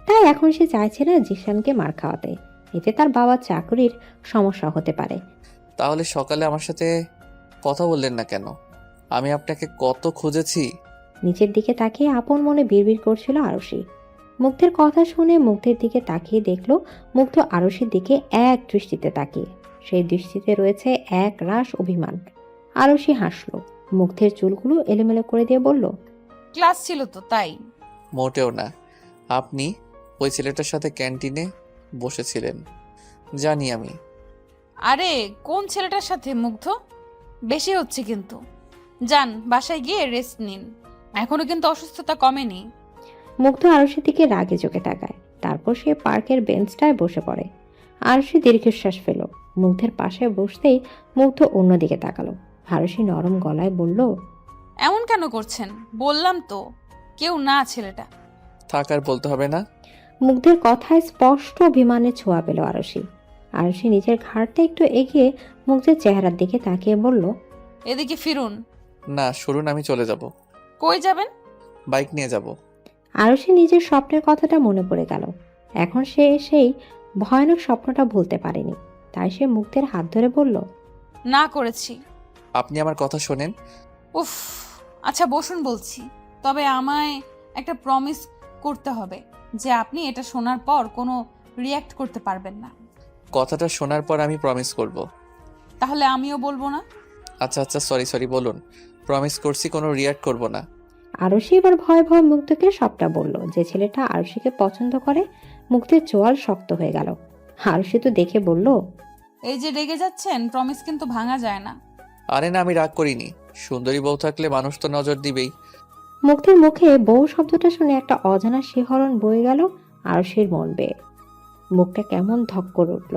S2: তাই এখন সে চাইছে না জিশানকে মার খাওয়াতে, এতে তার বাবার চাকরির সমস্যা হতে পারে।
S3: তাহলে সকালে আমার সাথে কথা বললেন না কেন? আমি আপনাকে কত খুঁজেছি।
S2: নিচের দিকে তাকিয়ে আপন মনে বিড়বিড় করছিল আরুষি। মুগ্ধের কথা শুনে মুগ্ধের দিকে তাকিয়ে দেখলো মুগ্ধ আরশির দিকে এক দৃষ্টিতে তাকিয়ে। সেই দৃষ্টিতে রয়েছে এক রাশ অভিমান। আরশি হাসলো, মুগ্ধের চুলগুলো এলোমেলো করে দিয়ে বলল,
S1: ক্লাস ছিল তো তাই।
S3: মোটেও না, আপনি ওই ছেলেটার সাথে ক্যান্টিনে বসেছিলেন জানি আমি।
S1: আরে কোন ছেলেটার সাথে মুগ্ধ? বেশি হচ্ছে কিন্তু। যান বাসায় গিয়ে রেস্ট নিন, এখনো কিন্তু অসুস্থতা কমেনি।
S2: মুগ্ধ আরশির দিকে রাগে চোখে তাকায়। তারপর সে পার্কের বেঞ্চটায় বসে পড়ে। আরশি দীর্ঘশ্বাস ফেল। মুগ্ধের পাশে বসতেই মুগ্ধ অন্যদিকে তাকালো। আরশি নরম গলায় বলল,
S1: এমন কেন করছেন? বললাম তো কেউ না ছেলেটা।
S3: থাক আর বলতে হবে না।
S2: মুগ্ধের কথায় স্পষ্ট অভিমানের ছোঁয়া পেল আরশি। আরশি নিজের ঘাড়টা একটু এগিয়ে মুগ্ধের চেহারার দিকে তাকিয়ে বলল,
S1: এদিকে ফিরুন।
S3: না শুনুন, আমি চলে যাব।
S1: কই যাবেন?
S3: বাইক নিয়ে যাব।
S2: আরশি নিজের স্বপ্নের কথাটা মনে পড়ে গেল। এখন সে সেই ভয়ানক স্বপ্নটা ভুলতে পারেনি। তাই সে মুগ্ধের হাত ধরে বলল,
S1: না করেছি।
S3: আপনি আমার কথা শোনেন।
S1: উফ, আচ্ছা বসুন বলছি। তবে আমায় একটা প্রমিস করতে হবে যে আপনি এটা শোনার পর কোনো রিয়্যাক্ট করতে পারবেন না।
S3: কথাটা শোনার পর আমি প্রমিস করব।
S1: তাহলে আমিও বলবো না।
S3: আচ্ছা আচ্ছা, সরি বলুন। প্রমিস করছি কোনো রিয়াক্ট করব না।
S2: আরশি এবার ভয়ে ভয়ে মুগ্ধকে সবটা বলল। যে ছেলেটা আরশিকে পছন্দ করে। মুগ্ধের চোয়াল শক্ত হয়ে গেল। আরশি তো দেখে বলল,
S1: এই যে রেগে যাচ্ছেন, প্রমিস কিন্তু ভাঙা যায় না।
S3: আরে না, আমি রাগ করিনি। সুন্দরী বউ থাকলে মানুষ তো নজর দিবেই।
S2: মুগ্ধের মুখে বউ শব্দটা শুনে একটা অজানা শিহরণ বয়ে গেল আরশির মন বেয়ে। মুখটা কেমন ধক করে উঠল।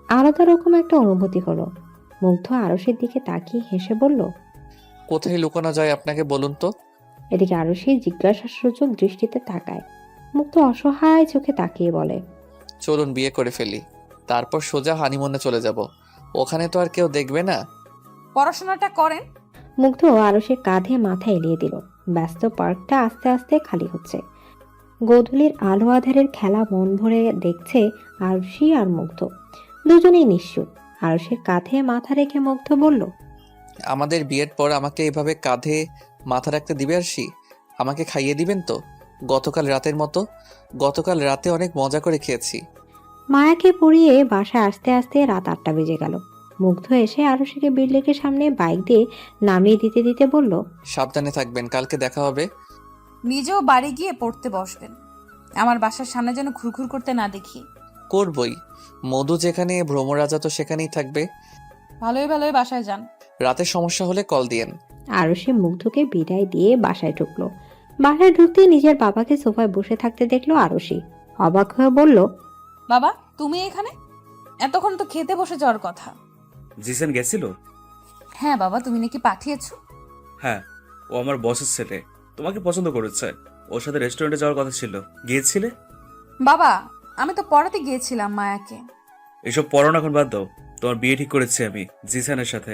S2: আলাদা রকম একটা অনুভূতি হলো। মুগ্ধ আরশির দিকে তাকিয়ে হেসে বলল,
S3: কোথায় লুকানো যায় আপনাকে বলুন তো?
S2: এদিকে আরশি জিজ্ঞাসাসূচক দৃষ্টিতে তাকায়। মুগ্ধ অসহায় চোখে তাকিয়ে বলে,
S3: চলুন বিয়ে করে ফেলি, তারপর সোজা হানিমুনে চলে যাব। ওখানে তো আর কেউ দেখবে না।
S1: পড়াশোনাটা করেন।
S2: মুগ্ধ আরশির কাঁধে মাথা এলিয়ে দিল। ব্যস্ত পার্কটা আস্তে আস্তে খালি হচ্ছে। গোধূলির আলো আধারের খেলা মন ভরে দেখছে আরশি আর মুগ্ধ। দুজনেই নিশ্চুপ। আরশির কাঁধে মাথা রেখে মুগ্ধ বলল,
S3: আমাদের বিয়ের পর আমাকে এভাবে কাঁধে মাথা রাখতে দিবে আরশি? আমাকে খাইয়ে দিবেন তো? গতকাল রাতের মতো? গতকাল রাতে অনেক মজা করে খেয়েছি।
S2: মায়াকে পড়িয়ে বাসায় আসতে আসতে রাত 8টা বেজে গেল। মুগ্ধ এসে আরশিকে বিল্ডিংয়ের সামনে বাইক দিয়ে নামিয়ে দিতে দিতে বলল,
S3: সাবধানে থাকবেন, কালকে দেখা হবে।
S1: নিজেও বাড়ি গিয়ে পড়তে বসবেন। আমার বাসার সামনে যেন ঘুরঘুর করতে না দেখি।
S3: করবই। মধু যেখানে, ভ্রমরাজা তো সেখানেই থাকবে।
S1: ভালোই ভালোই বাসায় যান।
S3: রাতে সমস্যা হলে কল দিয়েন।
S2: আরশি মুগ্ধকে বিদায় দিয়ে বাসায় ঢুকলো। বাসায় ঢুকতেই নিজের বাবাকে সোফায় বসে থাকতে দেখলো আরশি। অবাক হয়ে বলল,
S1: বাবা তুমি এখানে? এতক্ষণ তো খেতে বসে যাওয়ার কথা।
S7: জিসেন গেছিল?
S1: হ্যাঁ বাবা, তুমি নাকি পাঠিয়েছো?
S7: হ্যাঁ, ও আমার বসের ছেলে, তোমাকে পছন্দ করেছে। ওর সাথে রেস্টুরেন্টে যাওয়ার কথা ছিল, গিয়েছিলে?
S1: বাবা আমি তো পড়াতে গিয়েছিলাম মায়াকে।
S7: এসব পড়ানো এখন বাদ দাও, তোমার বিয়ে ঠিক করেছি আমি জিসানের সাথে।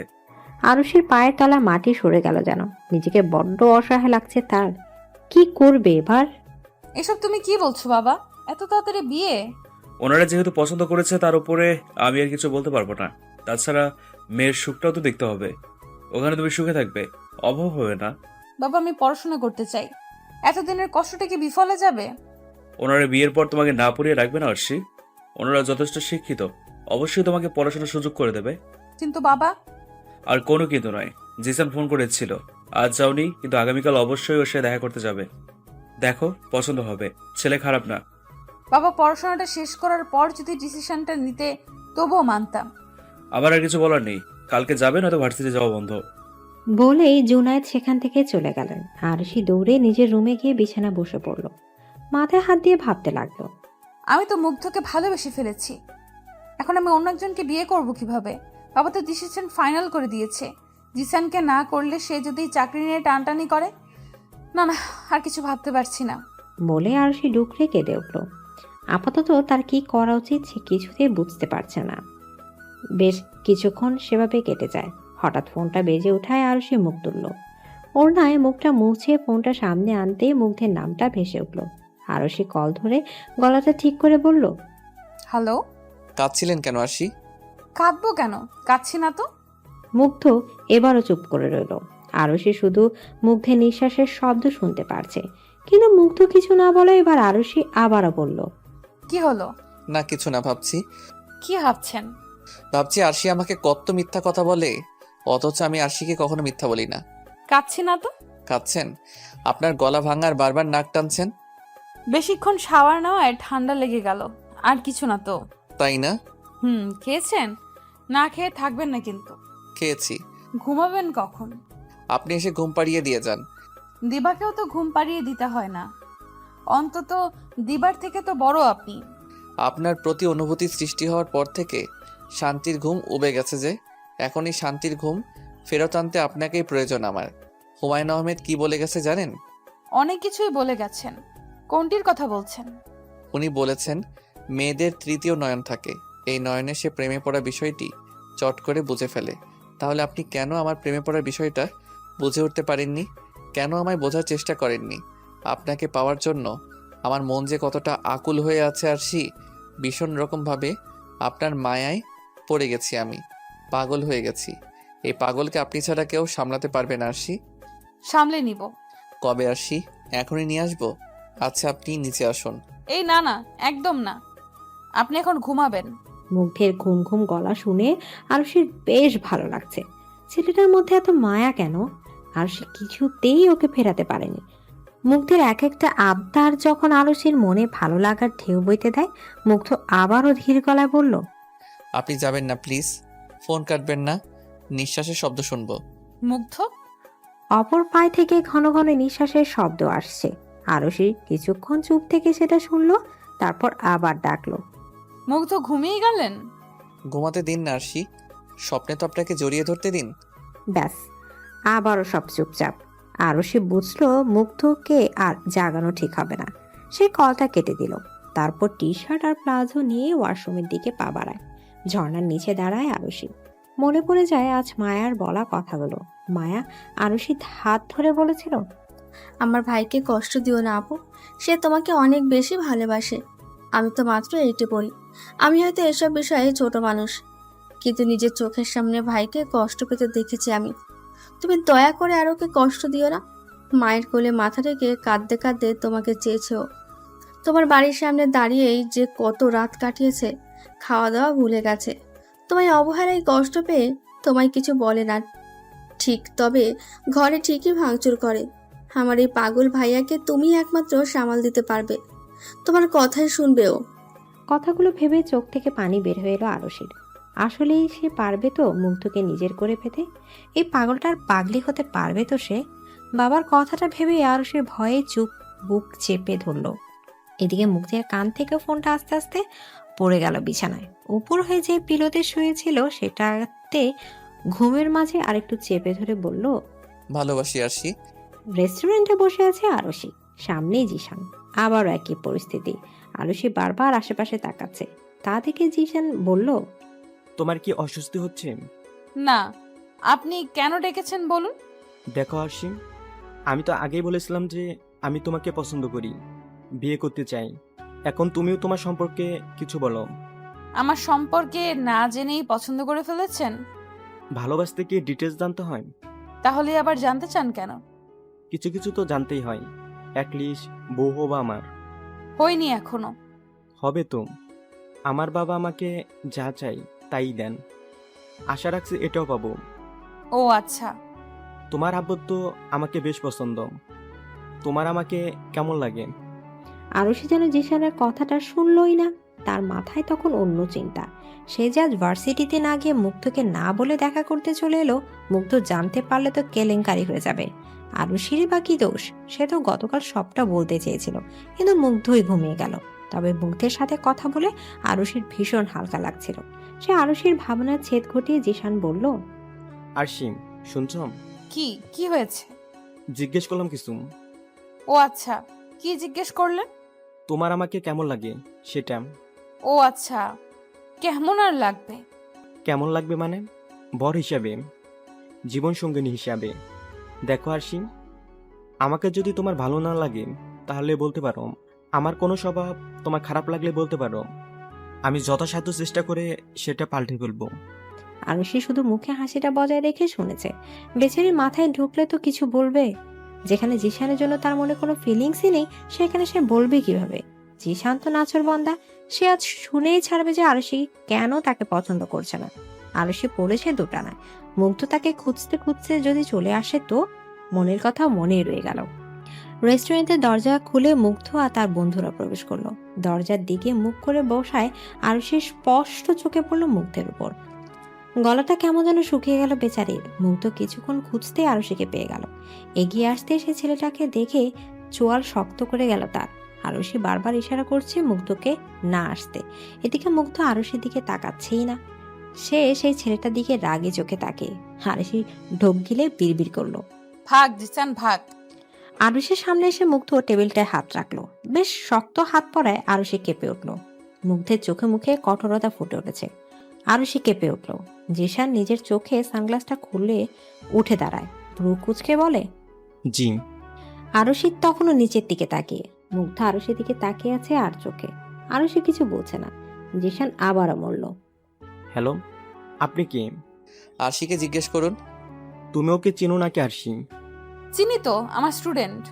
S2: আরশির পায়ের তলা মাটি সরে গেল যেন। নিজেকে বড্ড অসহায় লাগছে তার। কি করবে এবার?
S1: এসব তুমি কি বলছো বাবা? এত তাড়াতাড়ি বিয়ে?
S7: ওনারা যেহেতু পছন্দ করেছে তার উপরে আমি আর কিছু বলতে পারবো না। তাছাড়া মেয়ের সুখটাও তো দেখতে হবে। ওখানে তুমি সুখে থাকবে, অভাব হবে না।
S1: বাবা আমি পড়াশোনা করতে চাই। এতদিনের কষ্টটা কি বিফলে যাবে?
S7: ওনারা বিয়ের পর তোমাকে না পড়িয়ে রাখবে না আরশি। ওনারা যথেষ্ট শিক্ষিত, অবশ্যই তোমাকে পড়াশোনার সুযোগ করে দেবে।
S1: কিন্তু বাবা।
S7: আর কোনো কিন্তু নয়। জিসান ফোন করেছিল, আজ যাওনি কিন্তু আগামীকাল অবশ্যই ওর সাথে দেখা করতে যাবে। দেখো পছন্দ হবে, ছেলে খারাপ না।
S1: বাবা পড়াশোনাটা শেষ করার পর যদি ডিসিশনটা নিতে তবুও মানতাম।
S7: আমার আর কিছু বলার নেই, কালকে যাবে নয়তো ভার্সিটি যাওয়া বন্ধ।
S2: বলেই জুনায়েদ সেখান থেকে চলে গেলেন। আরশি দৌড়ে নিজের রুমে গিয়ে বিছানা বসে পড়ল। মাথায় হাত দিয়ে ভাবতে লাগলো,
S1: আমি তো মুগ্ধকে ভালোবেসে ফেলেছি। এখন আমি অন্য একজনকে বিয়ে করব কিভাবে? বাবা তো ডিসিশন ফাইনাল করে দিয়েছে। জিসানকে না করলে সে যদি চাকরি নিয়ে টানটানি করে। না না, আর কিছু ভাবতে পারছি না।
S2: বলে আরশি ডুকরে কেঁদে উঠল। আপাতত তার কি করা উচিত সে কিছুতেই বুঝতে পারছে না। বেশ কিছুক্ষণ সেভাবে কেটে যায়। হঠাৎ ফোনটা বেজে ওঠায় আরশি মুখ তুলল। ওড়নায় মুখটা মুছে ফোনটা সামনে আনতেই মুগ্ধের নামটা ভেসে উঠল। আরশি কল ধরে গলাটা ঠিক করে বলল,
S1: হ্যালো।
S3: কাঁদছিলেন কেন আরশি?
S1: কাঁদবো কেন? কাঁদছি না তো।
S2: মুগ্ধ এবারও চুপ করে রইল। আরশি শুধু মুগ্ধের নিঃশ্বাসের শব্দ শুনতে পারছে, কিন্তু মুগ্ধ কিছু না বলে এবার আরুষি আবারও বলল,
S1: কি হলো?
S3: না কিছু না, ভাবছি
S1: কি ভাবছেন?
S3: আরশি আমাকে কত মিথ্যা কথা বলে, অথচ আমি আরশিকে কখনো মিথ্যা বলি না।
S1: কাচ্ছি না তো।
S3: কাঁদছেন? আপনার গলা ভাঙার বারবার নাক টানছেন।
S1: বেশিক্ষণ শাওয়ার নেওয়ায় ঠান্ডা লেগে গেল, আর কিছু না তো।
S3: তাই না?
S1: খেয়েছেন? না খেয়ে থাকবেন না কিন্তু।
S3: খেয়েছি।
S1: ঘুমাবেন কখন?
S3: আপনি এসে ঘুম পাড়িয়ে দিয়ে যান।
S1: দিবাকেও তো ঘুম পাড়িয়ে দিতে হয় না, অন্তত দিবার থেকে তো বড় আপনি।
S3: আপনার প্রতি অনুভূতি সৃষ্টি হওয়ার পর থেকে শান্তির ঘুম উবে গেছে যে, এখনই শান্তির ঘুম ফেরত আনতে আপনাকেই প্রয়োজন আমার। হুমায়ুন আহমেদ কি বলে গেছে জানেন?
S1: অনেক কিছুই বলে গেছেন। কোনটির কথা বলছেন?
S3: উনি বলেছেন মেয়েদের তৃতীয় নয়ন থাকে, এই নয়নে সে প্রেমে পড়া বিষয়টি চট করে বুঝে ফেলে। তাহলে আপনি কেন আমার প্রেমে পড়ার বিষয়টা বুঝে উঠতে পারেননি? কেন আমায় বোঝার চেষ্টা করেননি? আপনাকে পাওয়ার জন্য আমার মন যে কতটা আকুল হয়ে আছে আরশি, ভীষণ রকমভাবে আপনার মায়ায় পড়ে গেছি আমি, পাগল হয়ে গেছি। এই পাগলকে আপনি ছাড়া কেউ সামলাতে পারবে না আরশি।
S1: সামলে নিব।
S3: কবে আরশি? এখনই নিয়ে আসবো? আচ্ছা আপনি নিচে আসুন।
S1: এই না না, একদম না, আপনি এখন ঘুমাবেন।
S2: মুগ্ধের ঘুম ঘুম গলা শুনে আরুষির বেশ ভালো লাগছে। ছেলেটার মধ্যে এত মায়া কেন? আরুষি কিছুতেই ওকে ফেরাতে পারেনি। মুগ্ধের এক একটা আবদার যখন আরুষির মনে ভালো লাগার ঢেউ বইতে দেয়, মুগ্ধ আবারও ধীর গলায় বলল,
S3: আপনি যাবেন না প্লিজ, ফোন কাটবেন না, নিঃশ্বাসের শব্দ শুনবো।
S1: মুগ্ধ।
S2: অপর পায়ে থেকে ঘন ঘন নিঃশ্বাসের শব্দ আসছে। আরুষি কিছুক্ষণ চুপ থেকে সেটা শুনলো, তারপর আবার ডাকলো,
S1: মুগ্ধ ঘুমিয়ে গেলেন?
S3: ঘুমাতে দিন না আরশি, স্বপ্নে তো আপনাকে জড়িয়ে ধরতে দিন।
S2: ব্যাস আবারও সব চুপচাপ। আরুষি বুঝলো মুগ্ধকে আর জাগানো ঠিক হবে না। সে কলটা কেটে দিল, তারপর টি শার্ট আর প্লাজো নিয়ে ওয়াশরুমের দিকে পা বাড়ায়। ঝর্ণার নিচে দাঁড়ায় আরুষি। মনে পড়ে যায় আজ মায়ার বলা কথাগুলো। মায়া আরুষির হাত ধরে বলেছিল,
S5: আমার ভাইকে কষ্ট দিও না আপু, সে তোমাকে অনেক বেশি ভালোবাসে। আমি তো মাত্র 8-এ পড়ি, আমি হয়তো এসব বিষয়ে ছোট মানুষ, কিন্তু নিজের চোখের সামনে ভাইকে কষ্ট পেতে দেখেছি আমি। তুমি দয়া করে আর ওকে কষ্ট দিও না। মায়ের কোলে মাথা রেখে কাঁদতে কাঁদতে তোমাকে চেয়েছেও। তোমার বাড়ির সামনে দাঁড়িয়েই যে কত রাত কাটিয়েছে, খাওয়া দাওয়া ভুলে গেছে। তোমায় অবহেলায় কষ্ট পেয়ে তোমায় কিছু বলে না ঠিক, তবে ঘরে ঠিকই ভাঙচুর করে। আমার এই পাগল ভাইয়াকে তুমি একমাত্র সামাল দিতে পারবে, তোমার কথাই শুনবেও।
S2: কথাগুলো ভেবে চোখ থেকে পানি বের হয়ে এলো আরুষির। আসলেই সে পারবে তো মুগ্ধকে নিজের করে পেতে? এই পাগলটার পাগলি হতে পারবে তো সে? বাবার কথাটা ভেবে আরুষির ভয়ে চুপ, বুক চেপে ধরল। এদিকে মুগ্ধের কান থেকে ফোনটা আস্তে আস্তে পড়ে গেল বিছানায়। উপর হয়ে যে পিলোতে শুয়েছিল সেটাতে ঘুমের মাঝে আরেকটু চেপে ধরে বলল,
S3: ভালোবাসি আরশি।
S2: রেস্টুরেন্টে বসে আছে আরুষি, সামনেই জিশান। আবারও একই পরিস্থিতি। আরুষি বারবার আশেপাশে তাকাচ্ছে। তা দেখে জিশান বলল,
S11: তোমার কি অস্বস্তি হচ্ছে?
S1: না, আপনি কেন ডেকেছেন বলুন।
S11: দেখো আরশি, আমি তো আগেই বলেছিলাম যে আমি তোমাকে পছন্দ করি, বিয়ে করতে চাই। এখন তুমিও তোমার সম্পর্কে কিছু বলো।
S1: আমার সম্পর্কে না জেনেই পছন্দ করে ফেলেছেন?
S11: ভালোবাসতে কি ডিটেলস জানতে হয়?
S1: তাহলে আবার জানতে চান কেন?
S11: কিছু কিছু তো জানতেই হয়, অ্যাটলিস্ট বউ হবা আমার।
S1: হয়নি এখনো।
S11: হবে তো। আমার বাবা আমাকে যা চাই তাই দেন, আশা রাখছি এটাও পাবো।
S1: ও আচ্ছা।
S11: তোমার আব্বু তো আমাকে বেশ পছন্দ। তোমার আমাকে কেমন লাগে?
S2: আরুষি যেন জিশানের কথাটা শুনলই না। তার মাথায় তখন অন্য চিন্তা। সে যে আজ ভার্সিটিতে না গিয়ে মুগ্ধকে না বলে দেখা করতে চলে এলো, মুগ্ধ জানতে পারলে তো কেলেঙ্কারি হয়ে যাবে। আরুষিরই বা কি দোষ? সে তো গতকাল সবটা বলতে চেয়েছিল, কিন্তু মুগ্ধই ঘুমিয়ে গেল। তবে মুগ্ধের সাথে কথা বলে আরুষির ভীষণ হালকা লাগছিল। সে আরুষির ভাবনার ছেদ ঘটিয়ে জিশান বলল,
S11: আরশি শুনছ?
S1: কি কি হয়েছে?
S11: জিজ্ঞেস করলাম কিছু।
S1: ও আচ্ছা, কি জিজ্ঞেস করলেন?
S11: তোমার আমাকে কেমন লাগে সেটা।
S1: ও আচ্ছা, কেমন আর লাগবে?
S11: কেমন লাগবে মানে? বর হিসাবে, জীবন সঙ্গিনী হিসাবে। দেখো আরশি, আমাকে যদি তোমার ভালো না লাগে তাহলে বলতে পারো। আমার কোনো স্বভাব তোমার খারাপ লাগলে বলতে পারো, আমি যথাসাধ্য চেষ্টা করে সেটা পাল্টে ফেলবো।
S2: আরুষি শুধু মুখে হাসিটা বজায় রেখে শুনেছে। বেচারির মাথায় ঢুকলে তো কিছু বলবে। যেখানে জিশানের জন্য তার মনে কোনো ফিলিংসই নেই, সেখানে সে বলবে কিভাবে? জিশান তো নাচর বন্দা, সে আজ শুনেই ছাড়বে যে আরশি কেন তাকে পছন্দ করছে না। আরশি পড়েছে দোটানায়, মুগ্ধ তাকে খুঁজতে খুঁজতে যদি চলে আসে তো? মনের কথা মনেই রয়ে গেল। রেস্টুরেন্টের দরজা খুলে মুগ্ধ আর তার বন্ধুরা প্রবেশ করলো। দরজার দিকে মুখ করে বসায় আরশি স্পষ্ট চোখে পড়লো মুগ্ধের উপর। গলাটা কেমন যেন শুকিয়ে গেল বেচারির। মুগ্ধ কিছুক্ষণ খুঁজতে আরশিকে পেয়ে গেল। এগিয়ে আসতে সে ছেলেটাকে দেখে চোয়াল শক্ত করে গেল তার। আরশি বারবার ইশারা করছে মুগ্ধকে না আসতে, এদিকে মুগ্ধ আরশির দিকে তাকাচ্ছেই না। সে সেই ছেলেটার দিকে রাগে চোখে তাকে। আরশি ঢোক গিলে বিড়বিড় করলো,
S1: ভাগ জিসান ভাগ।
S2: আরুষের সামনে এসে মুগ্ধ টেবিলটায় হাত রাখলো। বেশ শক্ত হাত পড়ায় আরুষি কেঁপে উঠল। মুগ্ধের চোখে মুখে কঠোরতা ফুটে উঠেছে। আরুষি কেঁপে উঠল। জিশান নিজের চোখে সানগ্লাসটা খুলে উঠে দাঁড়ায়, ভ্রু কুঁচকে বলে,
S11: জি।
S2: আরুষি তখনও নিচের দিকে তাকিয়ে। মুগ্ধ আরুষির দিকে তাকিয়ে আছে আর চোখে। আরুষি কিছু বলছে না। জিশান আবারও বলল,
S11: হ্যালো, আপনি কে?
S3: আরশিকে জিজ্ঞেস করুন।
S11: তুমি ওকে চিনো নাকি আরশি?
S1: চিনি তো, আমার স্টুডেন্ট।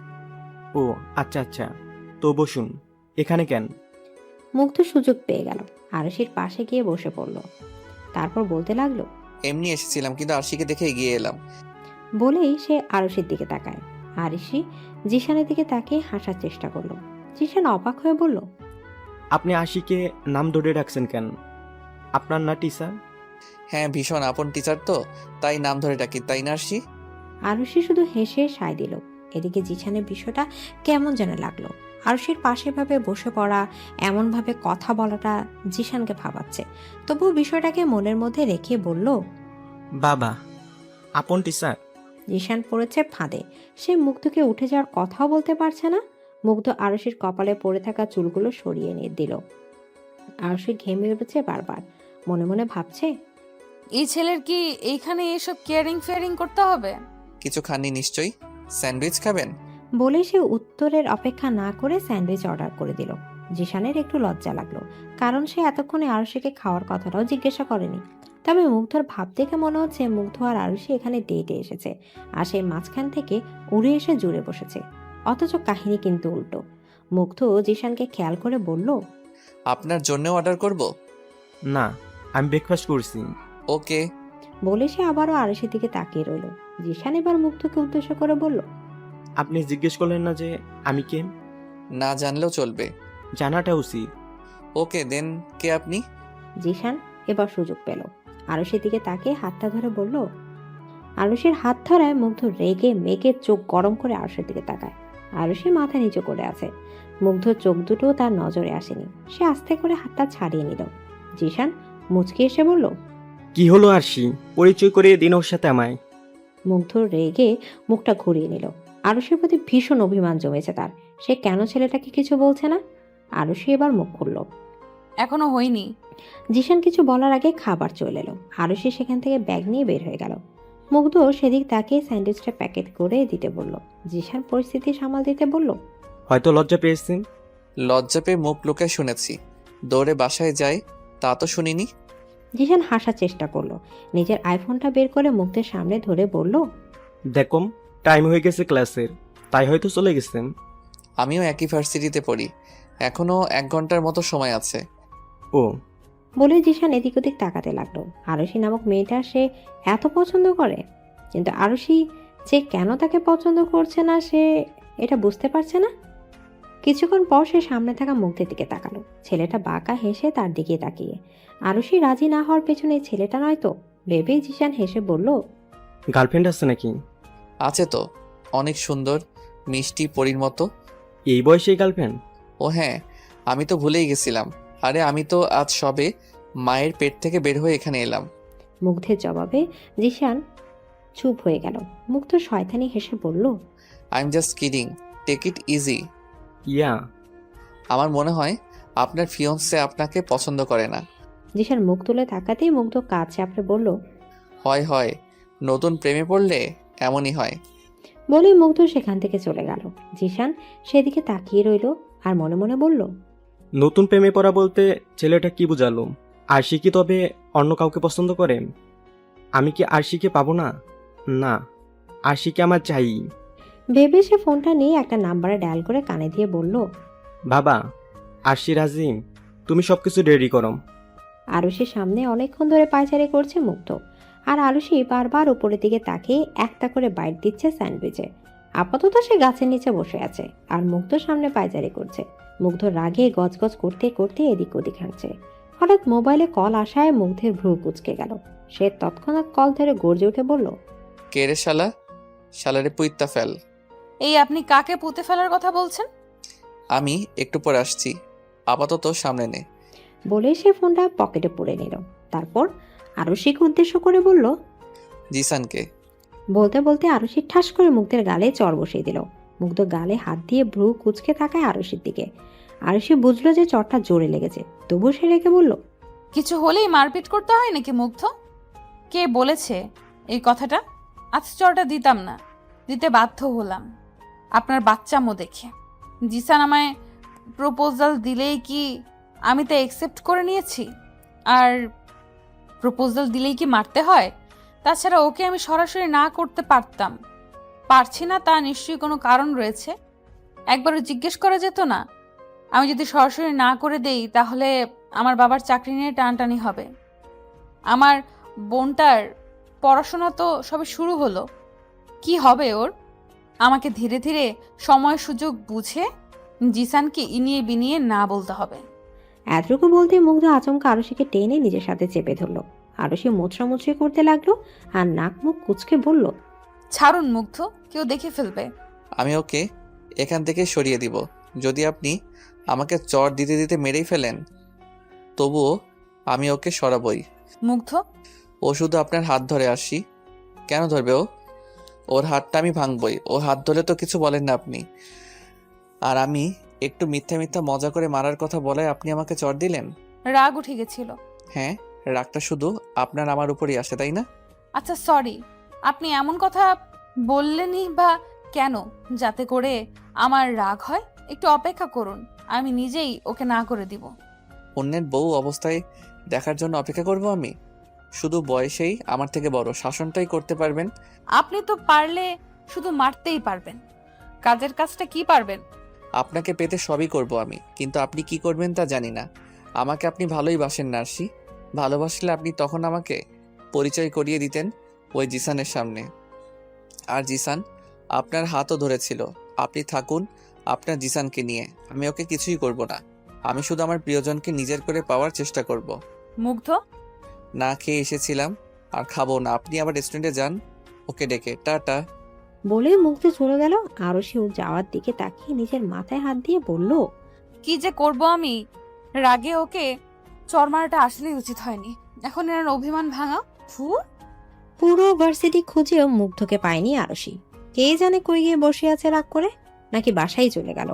S11: ও আচ্ছা আচ্ছা, তো বসুন। এখানে কেন?
S2: মুগ্ধ সুযোগ পেয়ে গেল, আরুষির পাশে গিয়ে বসে পড়ল। তারপর বলতে লাগলো,
S3: এমনি এসেছিলাম, কিন্তু আরশিকে দেখে এগিয়ে এলাম।
S2: বলেই সে আরুষির দিকে তাকায়। আরুষি জিশানের দিকে তাকিয়ে হাসার চেষ্টা করলো। জিশান অবাক হয়ে বলল,
S11: আপনি আশিকে নাম ধরে ডাকছেন কেন? আপনার না টিচার?
S3: হ্যাঁ, ভীষণ আপন টিচার তো, তাই নাম ধরে ডাকি, তাই না আরশি?
S2: আরুষি শুধু হেসে সায় দিল। এদিকে জিশানের বিষয়টা কেমন যেন লাগলো। আরুষির পাশে ভাবে বসে পড়া, এমন ভাবে কথা বলাটা জিশানকে ভাবাচ্ছে। তবুও বিষয়টাকে মনের মধ্যে রেখে বলল,
S11: বাবা, আপন টিচার?
S2: জিশান পড়েছে ফাঁদে। সে মুগ্ধকে উঠে যাওয়ার কথাও বলতে পারছে না। মুগ্ধ আরুষির কপালে পড়ে থাকা চুলগুলো সরিয়ে নিয়ে দিল। আরুষি ঘেমে উঠেছে বারবার, মনে মনে ভাবছে,
S1: এই ছেলের কি এইখানে এসব কেয়ারিং ফেয়ারিং করতে হবে?
S3: কিছু খাননি নিশ্চয়ই, স্যান্ডউইচ খাবেন?
S2: বলে সে উত্তরের অপেক্ষা না করে স্যান্ডউইচ অর্ডার করে দিল। জিশানের একটু লজ্জা লাগলো, কারণ সে এতক্ষণে আরুষিকে খাওয়ার কথাটাও জিজ্ঞাসা করেনি। তবে মুগ্ধর ভাব দেখে মনে হচ্ছে মুগ্ধ আর আরুষি এখানে ডেটে এসেছে, আর সেই মাঝখান থেকে উড়ে এসে জুড়ে বসেছে। অথচ কাহিনী কিন্তু উল্টো। মুগ্ধ জিশানকে খেয়াল করে বলল,
S3: আপনার জন্যও অর্ডার করব?
S11: না, আমি ব্রেকফাস্ট করছি।
S3: ওকে।
S2: বলে সে আবারও আরুষির দিকে তাকিয়ে রইল। জিশান এবার মুগ্ধকে উদ্দেশ্য করে বলল,
S11: আপনি জিজ্ঞেস করলেন না যে আমি কে?
S3: না জানলেও চলবে।
S11: জানাটা উচিত।
S3: ওকে দেন, কে আপনি?
S2: জিশান এবার সুযোগ পেল। আরুষির দিকে তাকিয়ে হাতটা ধরে বলল। আরুষির হাত ধরায় মুগ্ধ রেগে মেগে চোখ গরম করে আরুষির দিকে তাকায়। আরুষি মাথা নিচু করে আছে। মুগ্ধ চোখ দুটো তার নজরে আসেনি। সে আস্তে করে হাতটা ছাড়িয়ে নিল। জিশান মুচকি এসে বলল,
S11: কি হলো আরশি? পরিচয় করিয়ে দিন ওর সাথে আমায়।
S2: মুগ্ধ রেগে মুখটা ঘুরিয়ে নিল। আরুষির প্রতি ভীষণ অভিমান জমেছে তার। সে কেন ছেলেটাকে কিছু বলছে না? আরুষি এবার মুখ খুলল।
S1: এখনো হয়নি।
S2: জিশান কিছু বলার আগে খাবার চলে এলো। আরুষি সেখান থেকে ব্যাগ নিয়ে বের হয়ে গেল। মুগ্ধ সেদিক তাকিয়ে স্যান্ডউইচটা প্যাকেট করে দিতে বলল। জিশান পরিস্থিতি সামাল দিতে বলল,
S11: হয়তো লজ্জা পেয়েছেন।
S3: লজ্জা পেয়ে মুখ লুকে শুনেছি, দৌড়ে বাসায় যাই তা তো শুনিনি।
S2: জিশান হাসার চেষ্টা করলো। নিজের আইফোনটা বের করে মুগ্ধের সামনে ধরে বলল,
S11: দেখুন, টাইম হয়ে গেছে ক্লাসের, তাই হয়তো চলে গেছেন।
S3: আমিও একই ভার্সিটিতে পড়ি, এখনো 1 ঘন্টার মতো সময় আছে।
S11: ও।
S2: বলে জিশান এদিক ওদিক তাকাতে লাগলো। আরুষি নামক মেয়েটা সে এত পছন্দ করে, কিন্তু আরুষি যে কেন তাকে পছন্দ করছে না সে এটা বুঝতে পারছে না। কিছুক্ষণ পর সে সামনে থাকা মুগ্ধের দিকে তাকালো। ছেলেটা বাঁকা হেসে তার দিকে তাকিয়ে। আরুষি রাজি না হওয়ার পেছনে ছেলেটা নয় তো ভেবেই জিশান হেসে বলল,
S11: গার্লফ্রেন্ড আছে নাকি?
S3: আছে তো, অনেক সুন্দর, মিষ্টি, পরীর মতো।
S11: এই বয়সে গার্লফ্রেন্ড?
S3: ও হ্যাঁ, আমি তো ভুলেই গেছিলাম। আরে আমি তো আজ সবে মায়ের পেট থেকে বের হয়ে এখানে এলাম।
S2: মুগ্ধের জবাবে জিশান চুপ হয়ে গেল। মুগ্ধ শয়তানি হেসে বলল,
S3: I am just kidding, take it easy.
S11: Yeah.
S3: আমার মনে হয় আপনার ফিয়ন্সে আপনাকে পছন্দ করে না।
S2: জিশান মুখ তুলে তাকাতেই মুগ্ধ কাজ চাপড়ে বলল,
S3: হয় হয়, নতুন প্রেমে পড়লে এমনই হয়।
S2: বলেই মুগ্ধ সেখান থেকে চলে গেল। জিশান সেদিকে তাকিয়ে রইল আর মনে মনে বলল,
S11: নতুন প্রেমে পড়া বলতে ছেলেটা কি বুঝালো? আরশি কি তবে অন্য কাউকে পছন্দ করে? আমি কি আরশিকে পাবো না? না, আরশিকে আমার চাই।
S2: ভেবে সে ফোনটা নিয়ে একটা নাম্বারে ডায়াল করে কানে দিয়ে বলল,
S11: বাবা, আরশি রাজিম, তুমি সব কিছু রেডি করো।
S2: আরুষির সামনে অনেকক্ষণ ধরে পায়চারি করছে মুগ্ধ, আর আরুষি বারবার উপরের দিকে তাকিয়ে একটা করে বাইট দিচ্ছে স্যান্ডউইচে। আপাতত সে গাছের নিচে বসে আছে আর মুগ্ধ সামনে পায়চারি করছে। মুগ্ধ রাগে গজগজ করতে করতে এদিক ওদিক হাঁটছে। হঠাৎ মোবাইলে কল আসায় মুগ্ধের ভ্রু কুঁচকে গেল। সে তৎক্ষণাৎ কল ধরে গর্জে উঠে বলল,
S3: কে রে শালা? শালারে পুইত্তা ফেল।
S1: এই আপনি কাকে পুঁতে ফেলার কথা বলছেন?
S3: আমি একটু পরে আসছি, আপাতত সামনে নে।
S2: বলে সে ফোনটা পকেটে পুরে নিল। তারপর আরুষিকে উদ্দেশ্য করে বলল,
S3: জিসানকে।
S2: বলতে বলতে আরুষি ঠাস করে মুগ্ধের গালে চড় বসিয়ে দিল। মুগ্ধ গালে হাত দিয়ে ভ্রু কুঁচকে তাকায় আরুষির দিকে। আরুষি বুঝলো যে চড়টা জোরে লেগেছে, তবু সে রেখে বলল,
S1: কিছু হলেই মারপিট করতে হয় নাকি মুগ্ধ? কে বলেছে এই কথাটা? আজ চরটা দিতাম না, দিতে বাধ্য হলাম আপনার বাচ্চামো দেখে। জিসান আমায় প্রপোজাল দিলেই কি আমি তা একসেপ্ট করে নিয়েছি? আর প্রপোজাল দিলেই কি মারতে হয়? তাছাড়া ওকে আমি সরাসরি না করতে পারতাম, পারছি না তা নিশ্চয়ই কোনো কারণ রয়েছে। একবারও জিজ্ঞেস করা যেত না? আমি যদি সরাসরি না করে দেই তাহলে আমার বাবার চাকরি নিয়ে টানটানি হবে। আমার বোনটার পড়াশোনা তো সবে শুরু হলো, কি হবে ওর? আমাকে ধীরে ধীরে সময় সুযোগ বুঝে জিসানকে ইনিয়ে বিনিয়ে না বলতে হবে।
S2: এতটুকু বলতে মুগ্ধ আচমকা আরুষিকে টেনে নিজের সাথে চেপে ধরল। আরুষি মোছরামুছরি করতে লাগলো আর নাক মুখ কুচকে বলল,
S1: ছাড়ুন মুগ্ধ, কেউ দেখে ফেলবে।
S3: আমি ওকে এখান থেকে সরিয়ে দিব। যদি আপনি আমাকে চড় দিতে দিতে মেরেই ফেলেন, তবুও আমি ওকে সরাবই।
S1: মুগ্ধ,
S3: ও শুধু আপনার হাত ধরে আসি। কেন ধরবে ও? ওর হাতটা আমি ভাঙবই। ওর হাত ধরে তো কিছু বলেন না আপনি। আর আমি একটু মিথ্যা মিথ্যা মজা করে মারার কথা বলায় আপনি আমাকে চড় দিলেন।
S1: রাগ উঠে গেছিল।
S3: হ্যাঁ, রাগটা শুধু আপনার আমার উপরই আসে, তাই না?
S1: আচ্ছা সরি, আপনি এমন কথা বললেনই বা কেন যাতে করে আমার রাগ হয়? একটু অপেক্ষা করুন, আমি নিজেই ওকে না করে দিব।
S3: অন্যের বউ অবস্থায় দেখার জন্য অপেক্ষা করব আমি? শুধু বয়সেই আমার থেকে বড়, শাসনটাই করতে পারবেন।
S1: আপনি তো পারলে শুধু মারতেই পারবেন, কাজের কাজটা কি পারবেন?
S3: আপনাকে পেতে সবই করব আমি, কিন্তু আপনি কি করবেন তা জানি না। আমাকে আপনি ভালোই বাসেন না আরশি। ভালোবাসলে আপনি তখন আমাকে পরিচয় করিয়ে দিতেন ওই জিসানের সামনে। আর জিসান আপনার হাতও ধরেছিল। আপনি থাকুন আপনার জিসানকে নিয়ে, আমি ওকে কিছুই করব না। আমি শুধু আমার প্রিয়জনকে নিজের করে পাওয়ার চেষ্টা করব।
S1: মুগ্ধ,
S3: না খেয়ে এসেছিলাম আর খাবো না। আপনি আবার রেস্টুরেন্টে যান ওকে ডেকে। টাটা।
S2: বলে মুগ্ধ চলে গেল। আরুষি ও যাওয়ার দিকে তাকিয়ে নিজের মাথায় হাত দিয়ে বলল,
S1: কি যে করব আমি? রাগে ওকে চর মারাটা আসলেই উচিত হয়নি। এখন এর অভিমান ভাঙা।
S2: পুরো ভার্সিটি খুঁজেও মুগ্ধকে পায়নি আরুষি। কে জানে কই গিয়ে বসে আছে রাগ করে, নাকি বাসায় চলে গেল।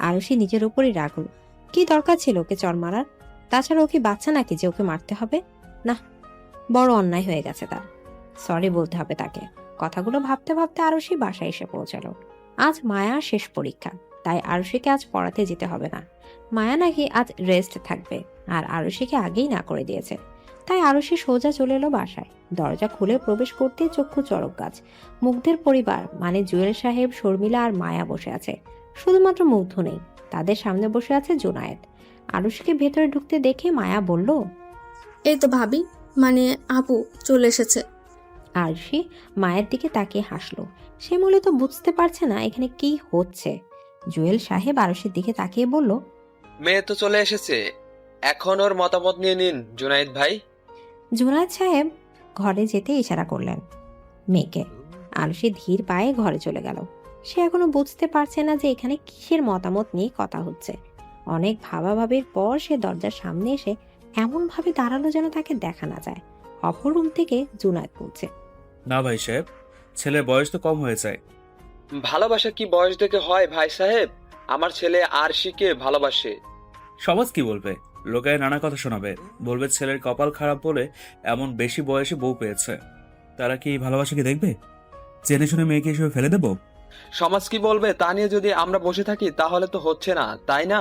S2: আরুষি নিজের উপরই রাগ হলো। কি দরকার ছিল ওকে চর মারার? তাছাড়া ও কি বাচ্চা নাকি যে ওকে মারতে হবে? না, বড় অন্যায় হয়ে গেছে তার। সরি বলতে হবে তাকে। কথাগুলো ভাবতে ভাবতে আরুষি বাসায় এসে পৌঁছালো। আজ মায়ার শেষ পরীক্ষা, তাই আরুষিকে আজ পড়াতে যেতে হবে না। মায়া নাকি আজ রেস্ট থাকবে, আর আরুষিকে আগেই না করে দিয়েছে। তাই আরুষি সোজা চলে এলো বাসায়। দরজা খুলে প্রবেশ করতে চক্ষু চড়ক গাছ। মুগ্ধের পরিবার মানে জুয়েল সাহেব, শর্মিলা আর মায়া বসে আছে। শুধুমাত্র মুগ্ধ নেই, তাদের সামনে বসে আছে জুনায়েদ। আরুষিকে ভেতরে ঢুকতে দেখে মায়া বলল,
S5: এই তো ভাবি, মানে আপু চলে এসেছে।
S2: আরুষি মায়ের দিকে তাকিয়ে হাসলো। সে মূলত বুঝতে পারছে না এখানে কি হচ্ছে। জুয়েল সাহেব আরুষির দিকে তাকিয়ে বলল,
S10: মেয়ে তো চলে এসেছে, এখন ওর মতামত নিয়ে নিন জুনায়েদ ভাই।
S2: জুনায়েদ সাহেব ঘরে যেতে ইশারা করলেন মেয়েকে। আরুষি ধীর পায়ে ঘরে চলে গেল। সে এখনো বুঝতে পারছে না যে এখানে কিসের মতামত নিয়ে কথা হচ্ছে। অনেক ভাবাভাবির পর সে দরজার সামনে এসে এমন ভাবে দাঁড়ালো যেন তাকে দেখা না যায়। অপর রুম থেকে জুনায়েদ বলছে,
S7: না ভাই সাহেব, ছেলের বয়স তো কম হয়ে যায়।
S10: ভালোবাসা কি বয়স দেখে হয় ভাই সাহেব? আমার ছেলে আরশিকে ভালোবাসে।
S7: সমাজ কি বলবে? লোকায় নানা কথা শোনাবে, বলবে ছেলের কপাল খারাপ বলে এমন বেশি বয়সে বউ পেয়েছে। তারা কি এই ভালোবাসাকে দেখবে? জেনে শুনে মেয়েকে হিসেবে ফেলে দেবো?
S10: সমাজ কি বলবে তা নিয়ে যদি আমরা বসে থাকি তাহলে তো হচ্ছে না, তাই না?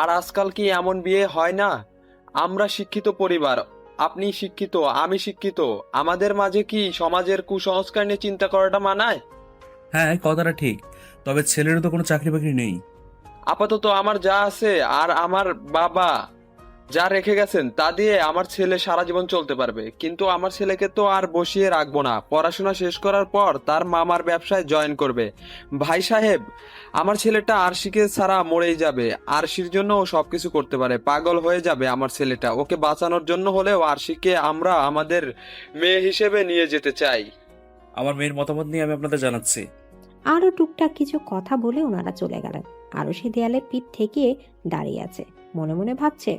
S10: আর আজকাল কি এমন বিয়ে হয় না? আমরা শিক্ষিত পরিবার, আপনি শিক্ষিত, আমি শিক্ষিত, আমাদের মাঝে কি সমাজের কুসংস্কার নিয়ে চিন্তা করাটা মানায়?
S7: হ্যাঁ, কথাটা ঠিক, তবে ছেলেরও তো কোনো চাকরি বাকরি নেই।
S12: আপাতত আমার যা আছে আর আমার বাবা যা রেখে গেছেন তা দিয়ে আমার ছেলে সারা জীবন চলতে পারবে, কিন্তু আমার ছেলেকে তো আর বসিয়ে রাখবো না। পড়াশোনা শেষ করার পর তার মামার ব্যবসায় জয়েন করবে। ভাই সাহেব, আমার ছেলেটা আরশিকে ছাড়া মরেই যাবে। আরশির জন্য ও সবকিছু করতে পারে, পাগল হয়ে যাবে আমার ছেলেটা। ওকে বাঁচানোর জন্য হলেও আরশিকে আমরা আমাদের মেয়ে হিসেবে নিয়ে যেতে চাই।
S7: আমার মেয়ের মতামত নিয়ে আমি আপনাদের জানাচ্ছি।
S2: আরও টুকটাক কিছু কথা বলে ওনারা চলে গেলেন। আরও সে দেয়ালে পিঠ ঠেকিয়ে দাঁড়িয়ে আছে, মনে মনে ভাবছে,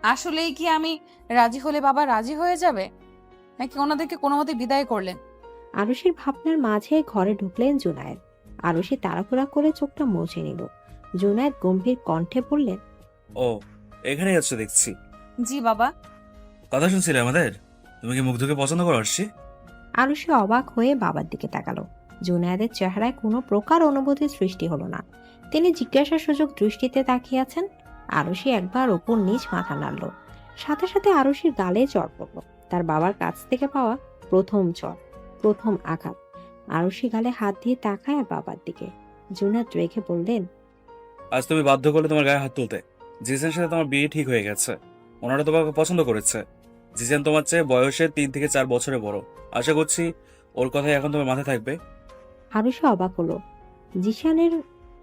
S1: আসলেই কি আমি রাজি হলে বাবা রাজি হয়ে যাবে, নাকি ওনাদেরকে কোনো মতে বিদায় করলেন?
S2: আরুষির ভাবনার মাঝে ঘরে ঢুকলেন জুনায়েদ। আরুষি তাড়াহুড়া করে চোখটা মুছে নিল। জুনায়েদ গম্ভীর কণ্ঠে বললেন,
S7: ও, এখানেই আছো দেখছি।
S1: জি বাবা।
S7: কথা শুনছিলে আমাদের? তুমি কি মুগ্ধকে পছন্দ করো আরশি?
S2: আরুষি অবাক হয়ে বাবার দিকে তাকালো। জুনায়েদের চেহারায় কোনো প্রকার অনুভূতির সৃষ্টি হলো না। তিনি জিজ্ঞাসার সুযোগ দৃষ্টিতে তাকিয়ে আছেন। আরুষি একবার ওপর নিচ মাথা নাড়ল। সাথে সাথে আরুষির গালে চড় পড়ল। তার বাবার কাছ থেকে পাওয়া প্রথম চড়, প্রথম আঘাত। আরুষি গালে হাত দিয়ে তাকায় বাবার দিকে। জুনায়েদ রেখে বললেন,
S7: আজ তুমি বাধ্য করলে তোমার গায়ে হাত তুলতে। জিজেনের সাথে তোমার বিয়ে ঠিক হয়ে গেছে, ওনারা তোমাকে পছন্দ করেছে। জিজেন তোমার চেয়ে বয়সে 3 থেকে 4 বছরের বড়। আশা করছি ওর কথাই এখন তোমার মাথায় থাকবে।
S2: আরুষি অবাক হলো। জিশানের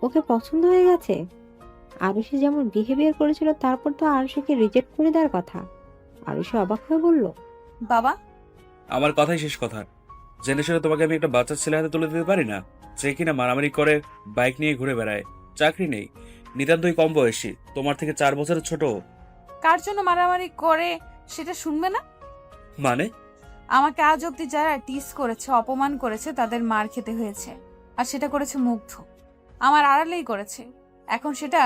S2: ওকে পছন্দ হয়ে গেছে? আরুষি যেমন বিহেভিয়ার করেছিল তারপর তো আরুষিকে রিজেক্ট করে দেওয়ার কথা। আরুষি অবাক হয়ে বলল,
S1: বাবা,
S7: আমার কথাই শেষ কথা। জেনে শুনে তোমাকে আমি একটা বাচ্চা ছেলে হাতে তুলে দিতে পারি না, যে কিনা মারামারি করে বাইক নিয়ে ঘুরে বেড়ায়, চাকরি নেই, নিতান্তই কম বয়সী, তোমার থেকে 4 বছরের ছোট।
S1: কার জন্য মারামারি করে সেটা শুনবে না?
S7: মানে?
S1: আমাকে আজ অব্দি যারা টিস করেছে, অপমান করেছে, তাদের মার খেতে হয়েছে। আর সেটা করেছে মুগ্ধ, আমার আড়ালেই করেছে। এখন সেটা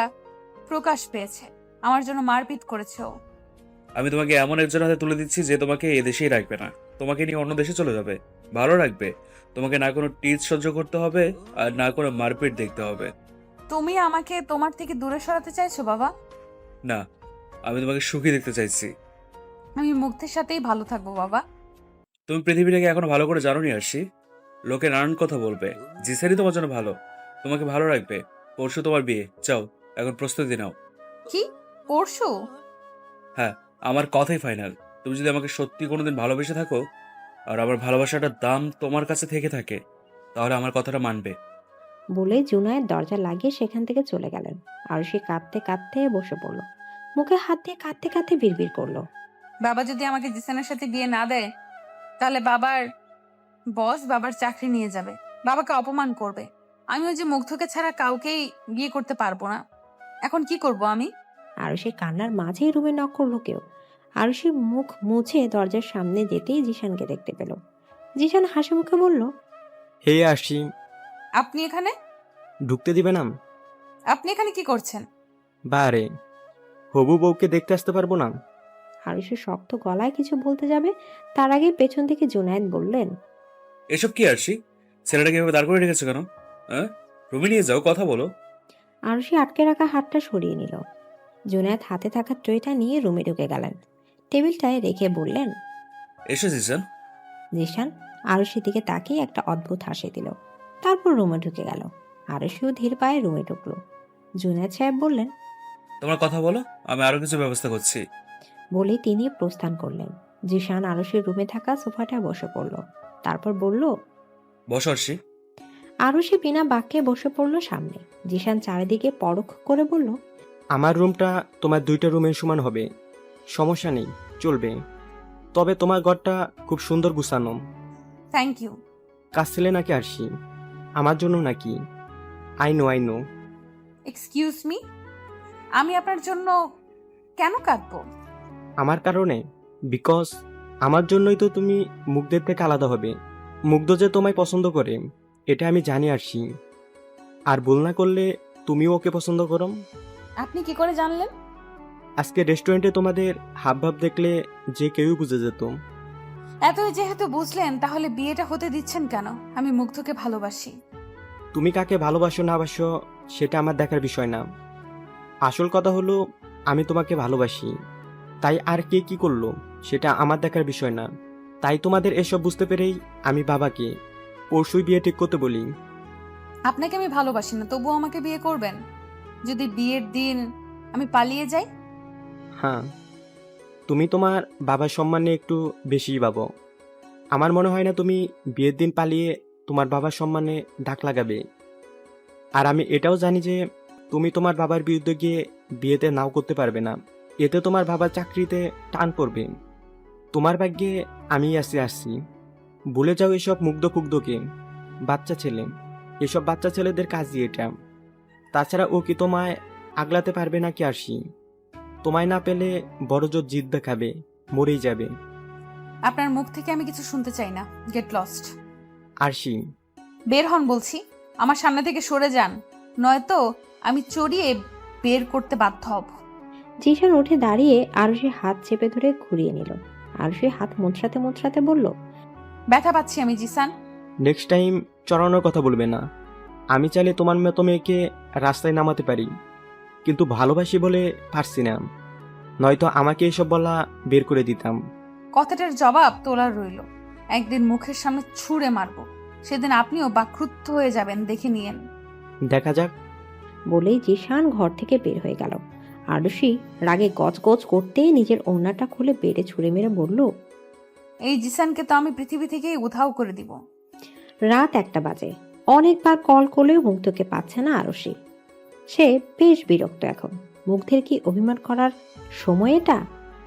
S1: প্রকাশ পেয়েছে, আমার জন্য মারপিট করেছে ও।
S7: আমি তোমাকে এমন একজন হাতে তুলে দিচ্ছি যে তোমাকে এদেশেই রাখবে না, তোমাকে নিয়ে অন্য দেশে চলে যাবে, ভালো রাখবে। তোমাকে না কোনো টিচ সহ্য করতে হবে আর না কোনো মারপিট দেখতে হবে।
S1: তুমি আমাকে তোমার থেকে দূরে সরাতে চাইছো বাবা?
S7: না, আমি তোমাকে সুখী দেখতে চাইছি।
S1: আমি মুগ্ধের সাথেই ভালো থাকবো বাবা।
S7: তুমি পৃথিবীটাকে এখনো ভালো করে জানো নি আরশি। লোকে নানান কথা বলবে, জিসারি তোমার জন্য ভালো, তোমাকে ভালো রাখবে। পরশু তোমার বিয়ে, চাও এখন প্রস্তুতি নাও।
S1: কি পরশু?
S7: হ্যাঁ, আমার কথাই ফাইনাল। তুমি যদি আমাকে সত্যি কোনোদিন ভালোবেসে থাকো আর আমার ভালোবাসাটার দাম তোমার কাছে থেকে থাকে, তাহলে আমার কথাটা মানবে।
S2: বলে জুনায়েদ দরজা লাগিয়ে সেখান থেকে চলে গেলেন। আরুষি কাঁদতে কাঁদতে বসে পড়ল। মুখে হাত দিয়ে কাঁদতে কাঁদতে বিড়বিড় করলো,
S1: বাবা যদি আমাকে জিসানের সাথে বিয়ে না দেয়, তাহলে বাবার বস বাবার চাকরি নিয়ে যাবে, বাবাকে অপমান করবে। আমি ওই যে মুগ্ধকে ছাড়া কাউকেই বিয়ে করতে পারবো না। এখন কি করব আমি?
S2: আরুষির কান্নার মাঝেই রুমে নক করলো কেউ। আরুষির মুখ মুছে দরজার সামনে যেতেই জিশানকে দেখতে পেল। জিশান হাসি মুখে বলল,
S11: হে আসি,
S1: আপনি এখানে?
S11: ঢুকতে দিবে না?
S1: আপনি এখানে কি করছেন?
S11: বারে, হবু বউকে দেখতে আসতে পারবো না?
S2: আরুষি শক্ত গলায় কিছু বলতে যাবে, তার আগে পেছন থেকে জুনায়েদ বললেন,
S7: এসব কি আরশি? ছেলেটাকে এভাবে দাঁড় করে রেখেছো কেন? হ্যাঁ, রুমে নিয়ে যাও, কথা বলো।
S2: আরুষি আটকে রাখা হাতটা সরিয়ে নিল। জুনায়েদ হাতে থাকা ট্রেটা নিয়ে রুমে ঢুকে গেলেন। টেবিলটায় রেখে বললেন,
S7: এসো জিসান।
S2: জিশান আরুষির দিকে তাকিয়ে একটা অদ্ভুত হাসি দিল। তারপর রুমে ঢুকে গেল। আরুষিও ধীর পায়ে রুমে ঢুকলো। জুনায়েদ সাহেব বললেন,
S7: তোমার কথা বলো, আমি আরো কিছু ব্যবস্থা করছি।
S2: বলেই তিনি প্রস্থান করলেন। জিশান আরুষির রুমে থাকা সোফাটায় বসে পড়ল। তারপর বলল,
S7: বসো আরশি।
S2: আরুষি বিনা বাক্যে বসে পড়ল সামনে। জিশান চারিদিকে পরখ করে বলল,
S11: আমার রুমটা তোমার 2টা রুমের সমান হবে, সমস্যা নেই, চলবে। তবে তোমার ঘরটা খুব সুন্দর গুছানো।
S1: Thank you.
S11: কাঁদছিলে নাকি আরশি? আমার জন্য নাকি? I know.
S1: এক্সকিউজ মি, আমি আপনার জন্য কেন কাঁদবো?
S11: আমার কারণে? বিকজ আমার জন্যই তো তুমি মুগ্ধের থেকে আলাদা হবে। মুগ্ধ যে তোমায় পছন্দ করে এটা আমি জানি আরশি। আর ভুল না করলে তুমিও ওকে পছন্দ করো।
S1: আপনি কি করে জানলেন?
S11: আজকে রেস্টুরেন্টে তোমাদের হাবভাব দেখলে যে কেউ বুঝে যেত।
S1: এতই যেহেতু বুঝলেন, তাহলে বিয়েটা হতে দিচ্ছেন কেন? আমি মুগ্ধকে ভালোবাসি।
S11: তুমি কাকে ভালোবাসো না বাসো সেটা আমার দেখার বিষয় না। আসল কথা হলো আমি তোমাকে ভালোবাসি। তাই আর কে কি করলো সেটা আমার দেখার বিষয় না। তাই তোমাদের এসব বুঝতে পেরেই আমি বাবাকে পরশুই বিয়ে ঠিক করতে বলি।
S1: আপনাকে আমি ভালোবাসি না, তবুও আমাকে বিয়ে করবেন? যদি বিয়ের দিন আমি পালিয়ে যাই?
S11: হ্যাঁ, তুমি তোমার বাবার সম্মান নিয়ে একটু বেশিই ভাবো। আমার মনে হয় না তুমি বিয়ের দিন পালিয়ে তোমার বাবার সম্মানে ডাক লাগাবে। আর আমি এটাও জানি যে তুমি তোমার বাবার বিরুদ্ধে গিয়ে বিয়েতে নাও করতে পারবে না। এতে তোমার বাবার চাকরিতে টান পড়বে। তোমার ভাগ্যে আমি আসছি। ভুলে যাও এসব মুগ্ধ কুগ্ধকে। বাচ্চা ছেলে, এসব বাচ্চা ছেলেদের কাজই এটা। তাছাড়া ও কি তোমায় আগলাতে পারবে নাকি আরশি? তোমায় না পেলে বড় জোর জিদ দেখাবে, মরেই যাবে।
S1: আপনার মুখ থেকে আমি কিছু শুনতে চাই না। Get lost.
S11: আরশি,
S1: বের হন বলছি। আমার সামনে থেকে সরে যান, নয়তো আমি চড়িয়ে বের করতে বাধ্য হব।
S2: জিশান উঠে দাঁড়িয়ে আরুষির হাত চেপে ধরে ঘুরিয়ে নিল। আরুষি হাত মোচড়াতে মোচড়াতে বলল,
S1: ব্যথা পাচ্ছি আমি জিসান।
S11: নেক্সট টাইম চড়ানোর কথা বলবে না। আমি চাইলে তোমার মতো মেয়েকে রাস্তায় নামাতে পারি, কিন্তু ভালোবাসি বলে পারছি না। নয়তো আমাকে এসব বলা বের করে দিতাম।
S1: কথাটার জবাব তোলার রইল। একদিন মুখের সামনে ছুঁড়ে মারবো, সেদিন আপনিও বাক্রুদ্ধ হয়ে যাবেন, দেখে নিয়েন।
S11: দেখা যাক।
S2: বলেই জিশান ঘর থেকে বের হয়ে গেল। আরুষি রাগে গজগজ করতেই নিজের ওড়নাটা খুলে বেড়ে ছুঁড়ে মেরে বলল,
S1: এই জিসানকে তো আমি পৃথিবী থেকেই উধাও করে দিব।
S2: রাত 1টা বাজে। অনেকবার কল করলেও মুগ্ধকে পাচ্ছে না আরুষি। সে বেশ বিরক্ত এখন। মুগ্ধের কি অভিমান করার সময় এটা?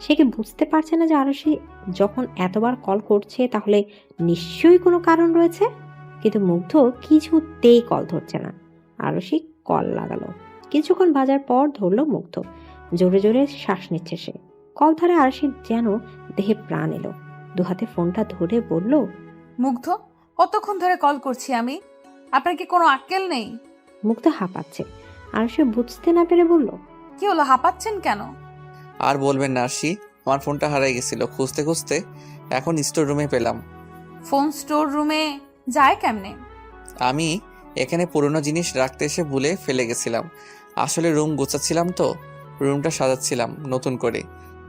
S2: সে কি বুঝতে পারছে না যে আরুষি যখন এতবার কল করছে তাহলে নিশ্চয়ই কোনো কারণ রয়েছে? কিন্তু মুগ্ধ কিছুতেই কল ধরছে না। আরুষি কল লাগালো। কিছুক্ষণ বাজার পর ধরলো মুগ্ধ। জোরে জোরে শ্বাস নিচ্ছে সে। কল ধরে আরুষির যেন দেহে প্রাণ এলো। দুহাতে ফোনটা ধরে বলল,
S1: মুগ্ধ, কতক্ষণ ধরে কল করছি আমি, আপনার কি কোনো আক্কেল নেই?
S2: মুগ্ধ হাঁপাচ্ছে। আরুষি বুঝতে না পেরে বলল,
S1: কি হলো, হাঁপাচ্ছেন কেন?
S3: আর বলবেন না আরশি, আমার ফোনটা হারাই গেছিল, খুঁজতে খুঁজতে এখন স্টোর রুমে পেলাম।
S1: ফোন স্টোর রুমে যায় কেমনে?
S3: আমি এখানে পুরনো জিনিস রাখতে এসে ভুলে ফেলে গেছিলাম। আসলে রুম গোছাচ্ছিলাম তো, রুমটা সাজাচ্ছিলাম নতুন করে।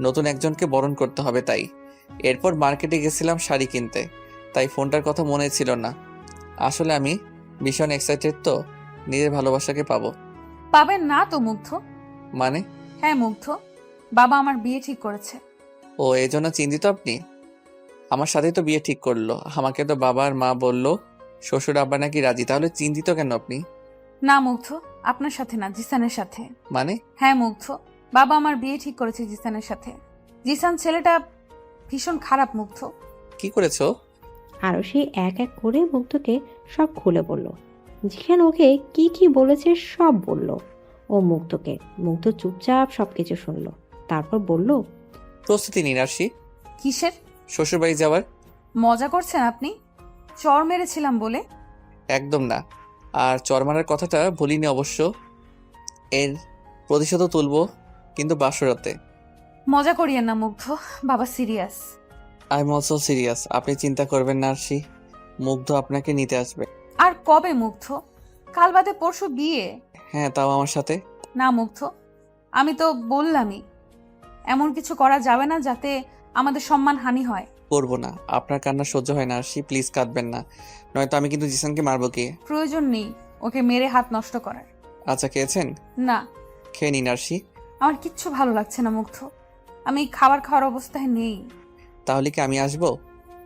S3: নতুন একজনকে বরণ করতে হবে তাই। এরপর মার্কেটে গেছিলাম শাড়ি কিনতে, তাই ফোনটার কথা মনে ছিল না। আসলে আমি ভীষণ এক্সাইটেড তো, নিজের ভালোবাসাকে পাবো।
S1: পাবেন না তো মুগ্ধ।
S3: মানে?
S1: হ্যাঁ মুগ্ধ, বাবা আমার বিয়ে ঠিক করেছে।
S3: ও, এই জন্য চিন্তিত আপনি? আমার সাথেই তো বিয়ে ঠিক করলো। আমাকে তো বাবা আর মা বললো শ্বশুর আব্বা নাকি রাজি, তাহলে চিন্তিত কেন আপনি?
S1: না মুগ্ধ, আপনার সাথে না, জিসানের সাথে।
S3: মানে?
S1: হ্যাঁ মুগ্ধ, বাবা আমার বিয়ে ঠিক করেছে জিসানের সাথে। জিসান ছেলেটা ভীষণ খারাপ মুগ্ধ।
S3: কি করেছো?
S2: আরুষি এক এক করে মুগ্ধকে সব খুলে বলল। জিশান ওকে কি কি বলেছে সব বলল ও মুগ্ধকে। মুগ্ধ চুপচাপ সবকিছু শুনলো। তারপর বলল,
S3: প্রস্তুতি নিন আরশি।
S1: কিসের?
S3: শ্বশুরবাড়ি যাওয়ার।
S1: মজা করছেন আপনি? চর মেরেছিলাম বলে?
S3: একদম না। আর চর মারার কথাটা ভুলিনি অবশ্য। এর প্রতিশোধও তুলবো, কিন্তু বাসরাতে।
S1: মজা করিয়েন না মুগ্ধ, বাবা serious.
S3: I am also serious. আপনি চিন্তা করবেন না আরশি, মুগ্ধ আপনাকে নিতে আসবে।
S1: আর কবে মুগ্ধ? কাল বাদে পরশু বিয়ে।
S3: হ্যাঁ, তাও আমার সাথে।
S1: না মুগ্ধ, আমি তো বললামই, এমন কিছু করা যাবে না যাতে আমাদের সম্মান হানি হয়।
S3: করবো না। আপনার কান্না সহ্য হয় না আরশি, প্লিজ কাঁদবেন না, নয়তো আমি কিন্তু জিসানকে মারবো। কি
S1: প্রয়োজন নেই ওকে মেরে হাত নষ্ট করার।
S3: আচ্ছা, খেয়েছেন?
S1: না,
S3: খেয়ে নিন আরশি।
S1: আমার কিচ্ছু ভালো লাগছে না মুগ্ধ, আমি খাবার খাওয়ার অবস্থায় নেই।
S3: তাহলে কি আমি আসবো?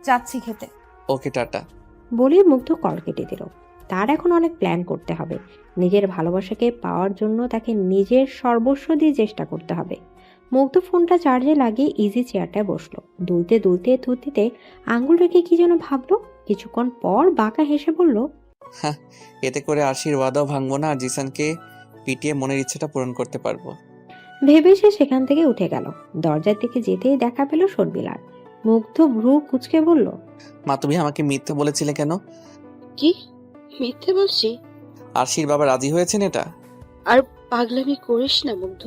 S1: যাচ্ছি খেতে।
S3: ওকে, টাটা।
S2: বলে মুগ্ধ কল কেটে দিল। তার এখন অনেক প্ল্যান করতে হবে। নিজের ভালোবাসাকে পাওয়ার জন্য তাকে নিজের সর্বস্ব দিয়ে চেষ্টা করতে হবে। মুগ্ধ ফোনটা চার্জে লাগিয়ে ইজি চেয়ারটায় বসলো। দুলতে দুলতে থুতিতে আঙ্গুল রেখে কি যেন ভাবলো। কিছুক্ষণ পর বাঁকা হেসে বলল,
S3: হ্যাঁ, এতে করে আরশির ওয়াদাও ভাঙবো না, আর জিসানকে পিটিয়ে মনের ইচ্ছাটা পূরণ করতে পারবো।
S2: ভেবে সে সেখান থেকে উঠে গেল। দরজার দিকে যেতেই দেখা পেল শর্মিলার। মুগ্ধ ভ্রু কুঁচকে বলল,
S3: মা, তুমি আমাকে মিথ্যে বলেছিলে কেন?
S8: কি মিথ্যে বলছি?
S3: আরশির বাবা রাজি হয়েছেন এটা?
S8: আর পাগলামি করিস না মুগ্ধ,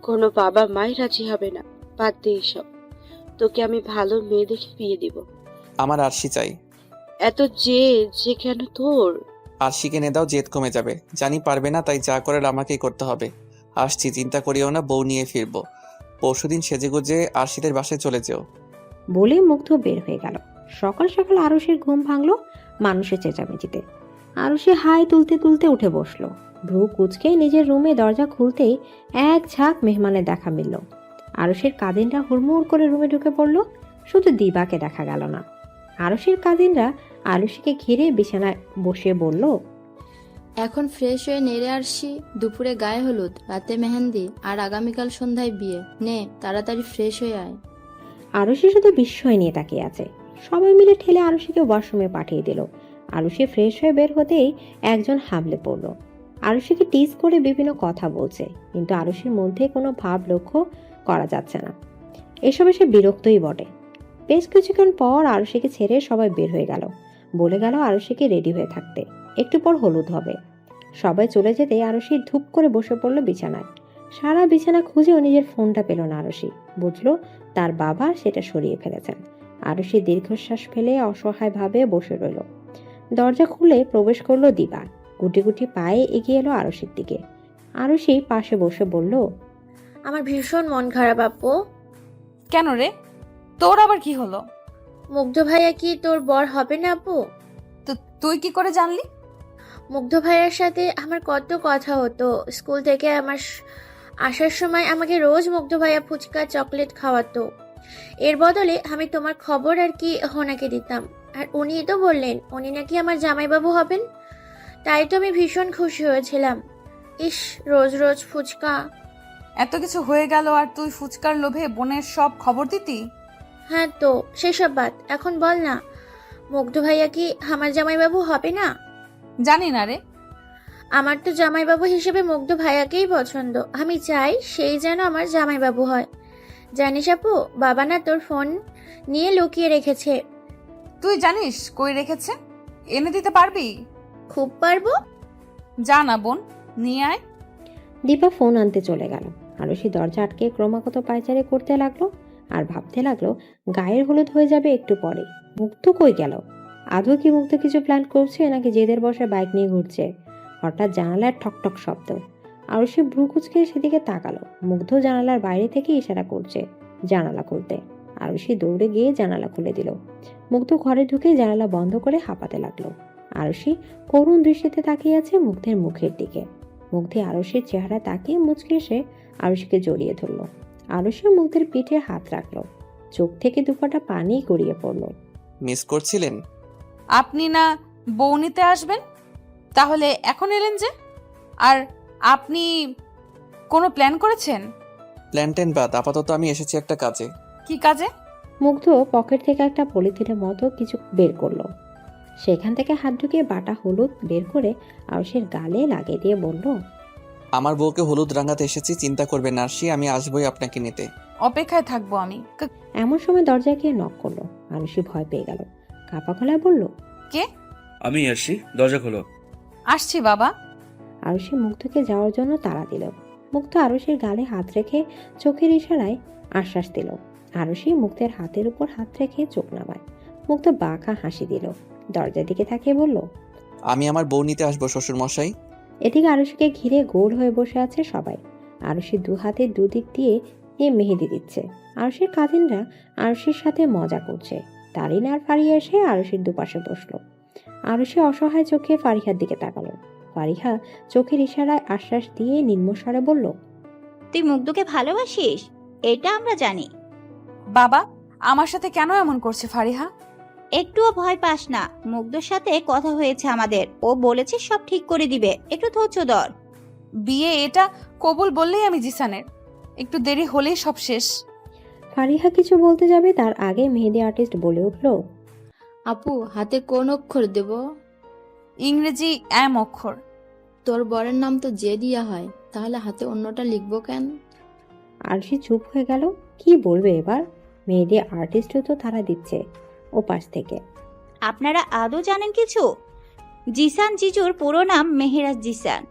S8: কোনো বাবা মাই রাজি হবে না। বাদ দে এসব। তোকে আমি ভালো মেয়ে দেখে বিয়ে দিব।
S3: আমার আরশি চাই।
S8: এত যে কেন তোর?
S3: আরশিকে নে দাও, জেদ কমে যাবে। জানি পারবে না, তাই যা করার আমাকেই করতে হবে। আসছি, চিন্তা করিও না, বউ নিয়ে ফিরবো। পরশুদিন সেজেগুজে আরশিদের বাসায় চলে যেও।
S2: বলে মুগ্ধ বের হয়ে গেল। সকাল সকাল আরুষের ঘুম ভাঙলো মানুষের চেঁচামেচিতে। আরুষি হাই তুলতে তুলতে উঠে বসলো। ভ্রু কুচকে নিজের রুমে দরজা খুলতেই এক ঝাঁক মেহমানের দেখা মিলল। আরুষির কাজিনরা হুড়মুড় করে রুমে ঢুকে পড়ল। শুধু দিবাকে দেখা গেল না। আরুষির কাজিনরা আরুষিকে ঘিরে বিছানায় বসে বলল,
S5: এখন ফ্রেশ হয়ে নেড়ে আসছি, দুপুরে গায়ে হলুদ, রাতে মেহেন্দি, আর আগামীকাল সন্ধ্যায় বিয়ে। নে তাড়াতাড়ি ফ্রেশ হয়ে আয়।
S2: আরুষি শুধু বিস্ময় নিয়ে তাকিয়ে আছে। সবাই মিলে ঠেলে আরুষিকে ওয়াশরুমে পাঠিয়ে দিল। আরুষি ফ্রেশ হয়ে বের হতেই একজন হামলে পড়ল। আরুষিকে টিজ করে বিভিন্ন কথা বলছে, কিন্তু আরুষির মধ্যে কোনো ভাব লক্ষ্য করা যাচ্ছে না। এসবে সে বিরক্তই বটে। বেশ কিছুক্ষণ পর আরুষিকে ছেড়ে সবাই বের হয়ে গেল। বলে গেল আরুষিকে রেডি হয়ে থাকতে, একটু পর হলুদ হবে। সবাই চলে যেতে আরুষি ধূপ করে বসে পড়ল বিছানায়। সারা বিছানা খুঁজেও নিজের ফোনটা পেল না আরুষি। বুঝলো তার বাবা সেটা সরিয়ে ফেলেছেন। আরুষি দীর্ঘশ্বাস ফেলে অসহায়ভাবে বসে রইল। দরজা খুলে প্রবেশ করলো দিবা। গুটি গুটি পায়ে এগিয়ে এলো আরুষির দিকে। আরুষি পাশে বসে বলল,
S6: আমার ভীষণ মন খারাপ আপু।
S1: কেন রে, তোর আবার কি হলো?
S6: মুগ্ধ ভাইয়া কি তোর বর হবে না আপু?
S1: তো তুই কি করে জানলি?
S6: মুগ্ধ ভাইয়ার সাথে আমার কত কথা হতো। স্কুল থেকে আসার সময় আমাকে রোজ মুগ্ধ ভাইয়া ফুচকা চকলেট খাওয়াতো। এর বদলে আমি তোমার খবর আর কি ওনাকে দিতাম। আর উনি তো বললেন উনি নাকি আমার জামাইবাবু হবেন। তাই তো আমি ভীষণ খুশি হয়েছিলাম। ইস, রোজ রোজ ফুচকা।
S1: এত কিছু হয়ে গেল আর তুই ফুচকার লোভে বোনের সব খবর দিতি?
S6: হ্যাঁ তো সেসব বাদ, এখন বল না, মুগ্ধ ভাইয়া কি আমার জামাইবাবু হবে না?
S1: জানি না রে।
S6: আমার তো জামাইবাবু হিসেবে মুগ্ধ ভাইয়াকেই পছন্দ। আমি চাই সেই যেন আমার জামাইবাবু হয়। জানিস আপু, বাবা না তোর ফোন নিয়ে লুকিয়ে রেখেছে।
S1: তুই জানিস কই রেখেছে? এনে দিতে পারবি?
S6: খুব পারবো।
S1: যা না বোন, নিয়ে আয়।
S2: দীপা ফোন আনতে চলে গেল। আরুষি দরজা আটকে ক্রমাগত পায়চারি করতে লাগলো আর ভাবতে লাগলো গায়ের হলুদ হয়ে যাবে একটু পরে। মুগ্ধ কই গেল? আদৌ কি মুগ্ধ কিছু প্ল্যান করছে নাকি জেদের বসে বাইক নিয়ে ঘুরছে? হঠাৎ জানালার ঠকঠক শব্দ। আরুষি ভ্রু কুচকে সেদিকে তাকালো। মুগ্ধ জানালার বাইরে থেকে ইশারা করছে জানালা খুলতে। আরুষি দৌড়ে গিয়ে জানালা খুলে দিল। মুগ্ধ ঘরে ঢুকে জানালা বন্ধ করে হাঁপাতে লাগলো। আরুষি করুণ দৃষ্টিতে তাকিয়ে আছে মুগ্ধের মুখের দিকে। মুগ্ধে আরুষির চেহারা তাকিয়ে মুচকে এসে আরুষিকে জড়িয়ে ধরল। আরুষি মুগ্ধের পিঠে হাত রাখলো। চোখ থেকে দুপাটা পানি গড়িয়ে পড়ল।
S3: মিস করছিলেন?
S1: আপনি না বউ নিতে আসবেন, তাহলে এখন এলেন যে? আর আপনি কোনো প্ল্যান করেছেন?
S3: প্ল্যান টেন বাদ, আপাতত আমি এসেছি একটা কাজে।
S1: কি কাজে?
S2: মুগ্ধ পকেট থেকে একটা পলিথিনের মতো কিছু বের করলো। সেখান থেকে হাত ঢুকিয়ে বাটা হলুদ বের করে আরুষির গালে লাগিয়ে দিয়ে বলল,
S3: আমার বউকে হলুদ রাঙাতে এসেছি, চিন্তা করবেন না আরশি, আমি আসবই আপনাকে নিতে।
S1: অপেক্ষায় থাকবো আমি।
S2: এমন সময় দরজায় গিয়ে নক করলো। আরুষি ভয় পেয়ে গেল। কাপা গলায় বলল,
S1: কে?
S7: আমি আসছি, দরজা খোলো।
S1: আসছি বাবা।
S2: আরুষি মুগ্ধকে যাওয়ার জন্য তাড়া দিল। মুগ্ধ আরুষির গালে হাত রেখে চোখের ইশারায় আশ্বাস দিল। আরুষি মুগ্ধের হাতের উপর হাত রেখে চোখ নামায়। মুগ্ধ বাঁকা হাসি দিল। দরজার দিকে তাকিয়ে বলল,
S3: আমি আমার বউ নিতে আসবো শ্বশুর মশাই।
S2: এদিকে আরুষিকে ঘিরে গোল হয়ে বসে আছে সবাই। আরুষি দু হাতে দুদিক দিয়ে মেহেদি দিচ্ছে। আরুষির কাজিনরা আরুষির সাথে মজা করছে। তারিন আর ফারিয়া এসে আরুষির দুপাশে বসলো। আরুষি অসহায় চোখে ফারিহার দিকে তাকালো। ফারিহা চোখের ইশারায় আশ্বাস দিয়ে নিম্নস্বরে বলল,
S4: তুই মুগ্ধকে ভালোবাসিস, এটা আমরা জানি।
S1: বাবা, আমার সাথে কেন এমন করছে ফারিহা?
S4: একটুও ভয় পাস না, মুগ্ধর সাথে কথা হয়েছে আমাদের। ও বলেছে সব ঠিক করে দিবে, একটু ধৈর্য ধর।
S1: বিয়ে এটা কবুল বললেই আমি জিসানের, একটু দেরি হলেই সব শেষ।
S2: ফারিহা কিছু বলতে যাবে তার আগে মেহেদি আর্টিস্ট বলে উঠল,
S5: আপু, হাতে কোন অক্ষর দেব?
S1: ইংরেজি এম অক্ষর।
S5: তোর বরের নাম তো জে দিয়া হয়, তাহলে হাতে অন্যটা লিখবো কেন?
S2: আরশি চুপ হয়ে গেল। কি বলবে এবার? মেহেদি আর্টিস্টও তো তারা দিচ্ছে ওপাশ থেকে।
S4: আপনারা আদৌ জানেন কিছু? জিসান জিজুর পুরো নাম মেহেরাজ জিসান।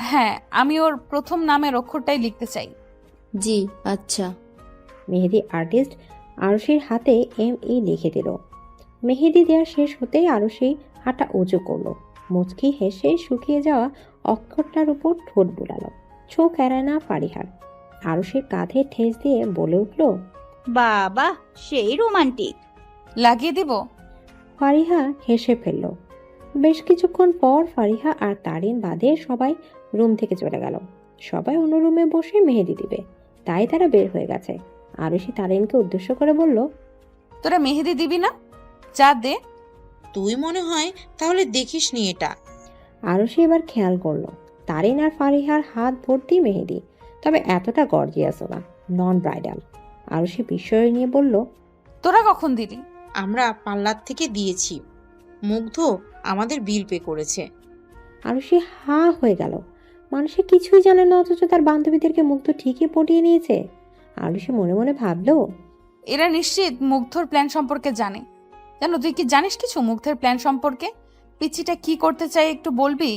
S1: হ্যাঁ, আমি ওর প্রথম নামের অক্ষরটাই লিখতে চাই।
S5: জি আচ্ছা।
S2: মেহেদি আর্টিস্ট আরশির হাতে ME লিখে দিল। মেহেদি দেওয়া শেষ হতেই আরশি হাঁটা উঁচু করলো। মুচকি হেসে শুকিয়ে যাওয়া অক্ষরটার উপর ঠোঁট বুলালো। চোখ এড়ায় না ফারিহার। আরশির কাঁধে ঠেস দিয়ে বলে উঠল,
S4: বাবা, সেই রোমান্টিক।
S1: লাগিয়ে দিব?
S2: ফারিহা হেসে ফেলল। বেশ কিছুক্ষণ পর ফারিহা আর তারিন বাদে সবাই রুম থেকে চলে গেল। সবাই অন্য রুমে বসে মেহেদি দিবে, তাই তারা বের হয়ে গেছে। আরুষি তারিনকে উদ্দেশ্য করে বলল,
S1: তোরা মেহেদি দিবি না? যা দে।
S9: তুই মনে হয় তাহলে দেখিসনি এটা।
S2: আরুষি এবার খেয়াল করলো তারিন আর ফারিহার হাত ভর্তি মেহেদি, তবে এতটা গর্জিয়াসও না, নন ব্রাইডাল। আরুষি বিস্ময় নিয়ে বলল,
S1: তোরা কখন দিলি?
S9: আমরা পার্লার থেকে দিয়েছি, মুগ্ধ আমাদের বিল পে করেছে।
S2: আরুষি হা হয়ে গেল। মানুষে কিছুই জানে না, অথচ তার বান্ধবীদেরকে মুগ্ধ ঠিকই পটিয়ে নিয়েছে। আরুষি মনে মনে ভাবলো,
S1: এরা নিশ্চিত মুগ্ধর প্ল্যান সম্পর্কে জানে। জানো, তুই কি জানিস কিছু মুগ্ধের প্ল্যান সম্পর্কে? পিচ্চিটা কি করতে চাই একটু বলবি?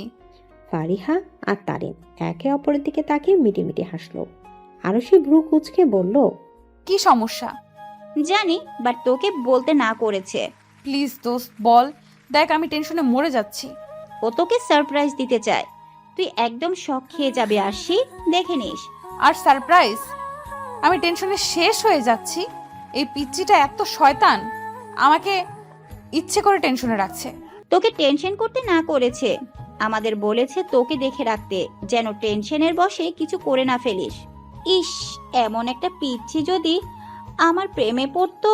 S2: ফারিহা আর তারিন একে অপরের দিকে তাকিয়ে মিটিমিটি হাসলো। আরুষি ভ্রু কুঁচকে বলল,
S1: কি সমস্যা?
S4: জানি, বাট তোকে বলতে না করেছে।
S1: প্লিজ দোস্ত বল, দেখ আমি টেনশনে মরে যাচ্ছি।
S4: ও তোকে সারপ্রাইজ দিতে চায়, তুই একদম শক খেয়ে যাবে। আসি, দেখে নিস।
S1: আর সারপ্রাইজ? আমি টেনশনে শেষ হয়ে যাচ্ছি। এই পিচ্চিটা এত শয়তান, আমাকে ইচ্ছে করে টেনশনে রাখছে।
S4: তোকে টেনশন করতে না করেছে, আমাদের বলেছে তোকে দেখে রাখতে, যেন টেনশনের বশে কিছু করে না ফেলিস। ইস, এমন একটা পিচ্ছি যদি আমার প্রেমে পড়তো।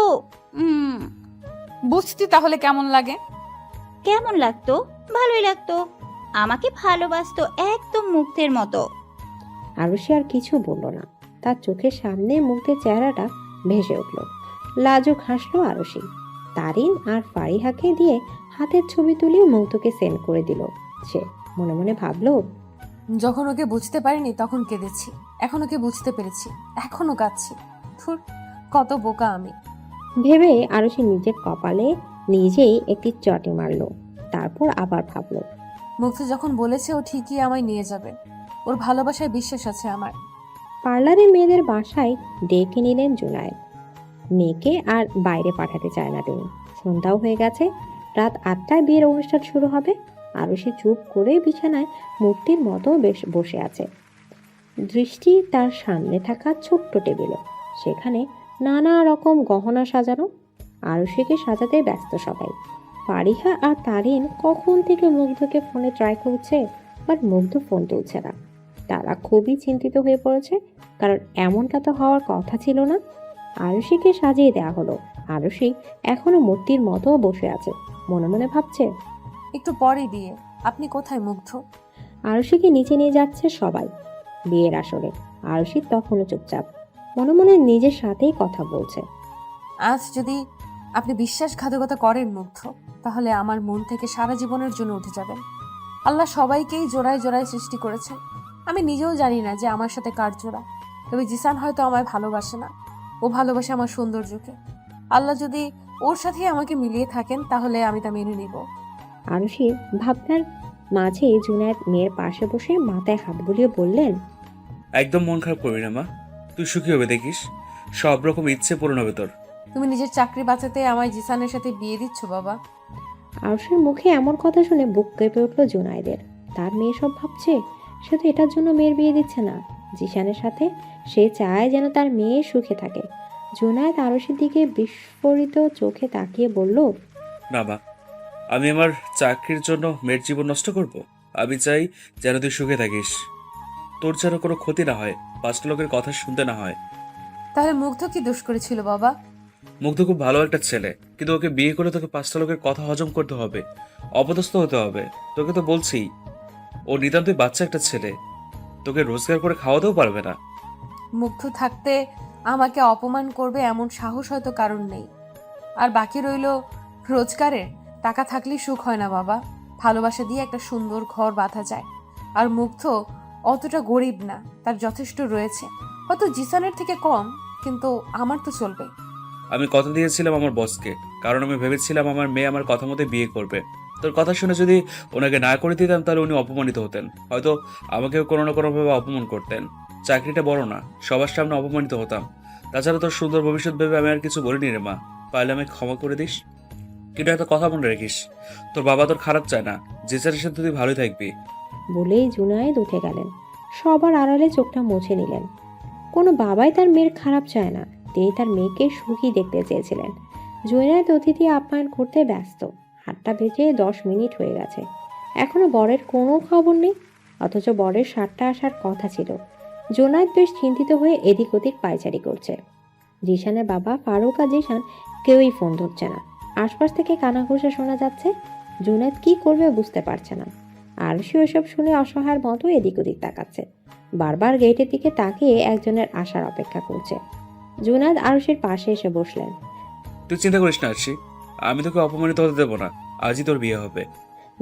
S1: বুঝতি তাহলে কেমন লাগে?
S4: কেমন লাগতো? ভালোই লাগতো। আমাকে ভালোবাসতো একদম মুগ্ধের মতো।
S2: আরুষি আর কিছু বলল না। তার চোখের সামনে মুগ্ধের চেহারাটা ভেসে উঠল। লাজুক হাসলো আরুষি। তারিন আর ফারিহাকে দিয়ে হাতের ছবি তুলে মুগ্ধকে সেন্ড করে দিল। সে মনে মনে ভাবলো,
S1: যখন ওকে বুঝতে পারিনি তখন কেঁদেছি, এখন ওকে বুঝতে পেরেছি, এখনো কাঁদছি। ধুর, কত বোকা আমি।
S2: ভেবে আরুষি নিজের কপালে নিজেই একটি চটি মারল। তারপর আবার ভাবলো,
S1: মুগ্ধ যখন বলেছে ও ঠিকই আমায় নিয়ে যাবে, ওর ভালোবাসায় বিশ্বাস আছে আমার।
S2: পার্লারে মেয়েদের বাসায় ডেকে নিলেন জুনায়েদ। মেয়েকে আর বাইরে পাঠাতে চায় না তিনি। সন্ধ্যাও হয়ে গেছে, রাত 8টায় বিয়ের অনুষ্ঠান শুরু হবে। আরুষি চুপ করে বিছানায় মূর্তির মতো বেশ বসে আছে। দৃষ্টি তার সামনে থাকা ছোট্ট টেবিলে, সেখানে নানা রকম গহনা সাজানো। আরুষিকে সাজাতে ব্যস্ত সবাই। ফারিহা আর তারিন কখন থেকে মুগ্ধকে ফোনে ট্রাই করছে, বাট মুগ্ধ ফোন তুলছে না। তারা খুবই চিন্তিত হয়ে পড়েছে, কারণ এমনটা তো হওয়ার কথা ছিল না। আরুষিকে সাজিয়ে দেওয়া হলো। আরুষি এখনো মূর্তির মতো বসে আছে, মনে মনে ভাবছে,
S1: একটু পরে বিয়ে, আপনি কোথায় মুগ্ধ?
S2: আরুষিকে নিচে নিয়ে যাচ্ছে সবাই বিয়ের আসরে। আরুষি তখনও চুপচাপ, মনে মনে নিজের সাথেই কথা বলছে।
S1: আজ যদি আপনি বিশ্বাসঘাতকতা করেন মুগ্ধ, তাহলে আমার মন থেকে সারা জীবনের জন্য উঠে যাবেন। আল্লাহ সবাইকেই জোড়ায় জোড়ায় সৃষ্টি করেছে। আমি নিজেও জানি না যে আমার সাথে কার জোড়া, তবে জিসান হয়তো আমায় ভালোবাসে না, ও ভালোবাসে আমার সৌন্দর্যকে। আল্লাহ যদি ওর সাথে আমাকে মিলিয়ে থাকেন তাহলে আমি তা মেনে নিব।
S2: আরুষির ভাবনার মাঝে জুনায়েদ মেয়ের পাশে বসে মাথায় হাত বুলিয়ে বললেন,
S7: একদম মন খারাপ করবি না মা, তুই সুখী হবে দেখিস, সব রকম ইচ্ছে পূরণ হবে তোর।
S1: তুমি নিজের চাকরি বাঁচাতে আমায় জিসানের সাথে বিয়ে দিচ্ছ বাবা?
S2: আরুষির মুখে এমন কথা শুনে বুক কেঁপে উঠল জুনায়েদের। তার মেয়ে সব ভাবছে, সে তো এটার জন্য মেয়ের বিয়ে দিচ্ছে না জিসানের সাথে। সে চায় যেন তার মেয়ে সুখে থাকে। জুনায়েদ আরুষির দিকে বিস্ফোরিত চোখে তাকিয়ে বলল,
S7: না মা, আমি আমার চাকরির জন্য মেয়ের জীবন নষ্ট করব? আমি চাই যেন তুই সুখে থাকিস, তোর যেন কোনো ক্ষতি না হয়, 5টা লোকের কথা শুনতে না হয়।
S1: তাহলে মুগ্ধ কি দোষ করেছিল বাবা?
S7: মুগ্ধ খুব ভালো একটা ছেলে, কিন্তু ওকে বিয়ে করে তোকে 5টা লোকের কথা হজম করতে হবে, অপদস্থ হতে হবে। তোকে তো বলছি, ও নিতান্তই বাচ্চা একটা ছেলে, তোকে রোজগার করে খাওয়াতেও পারবে না।
S1: মুগ্ধ থাকতে আমাকে অপমান করবে এমন সাহস হয়তো কারণ নেই। আর বাকি রইল রোজগারের। টাকা থাকলেই সুখ হয় না বাবা, ভালোবাসা দিয়ে একটা সুন্দর ঘর বাঁধা যায়। আর মুগ্ধ অতটা গরিব না, তার যথেষ্ট রয়েছে, হয়তো জিসানের থেকে কম, কিন্তু আমার তো চলবে।
S7: আমি কথা দিয়েছিলাম আমার বসকে, কারণ আমি ভেবেছিলাম আমার মেয়ে আমার কথা মতো বিয়ে করবে। তোর কথা শুনে যদি ওনাকে না করে দিতাম তাহলে উনি অপমানিত হতেন, হয়তো আমাকেও কোনো না কোনোভাবে অপমান করতেন। চাকরিটা বড় না, সবার সামনে অপমানিত হতাম। তাছাড়া তোর সুন্দর ভবিষ্যৎ ভেবে আমি আর কিছু বলিনি রে মা, পারলে আমায় ক্ষমা করে দিস। কিন্তু একটা কথা মনে রাখিস, তোর বাবা তোর খারাপ চায় না, যে চারের সাথে তুই ভালোই থাকবি।
S2: বলেই জুনায়েদ উঠে গেলেন। সবার আড়ালে চোখটা মুছে নিলেন। কোনো বাবাই তার মেয়ের খারাপ চায় না, তিনি তার মেয়েকে সুখী দেখতে চেয়েছিলেন। জুনায়েদ অতিথি আপ্যায়ন করতে ব্যস্ত। 8:10 হয়ে গেছে, এখনো বরের কোনো খবর নেই। অথচ বরের 7টা আসার কথা ছিল। জোনায়েদ বেশ চিন্তিত হয়ে এদিক ওদিক পায়চারি করছে। জিশানের বাবা ফারুক আর জিশান কেউই ফোন ধরছে না। আশপাশ থেকে কানাঘুষা শোনা যাচ্ছে। জুনায়েদ কি করবে বুঝতে পারছে না। আরশি ওসব শুনে অসহায়ের মতো এদিক ওদিক তাকাচ্ছে। বারবার গেটের দিকে তাকিয়ে একজনের আসার অপেক্ষা করছে। জুনায়েদ আরশির পাশে এসে বসলেন।
S7: তুই চিন্তা করিস না আরশি, আমি তোকে অপমানিত হতে দেবো না। আজই তোর বিয়ে হবে।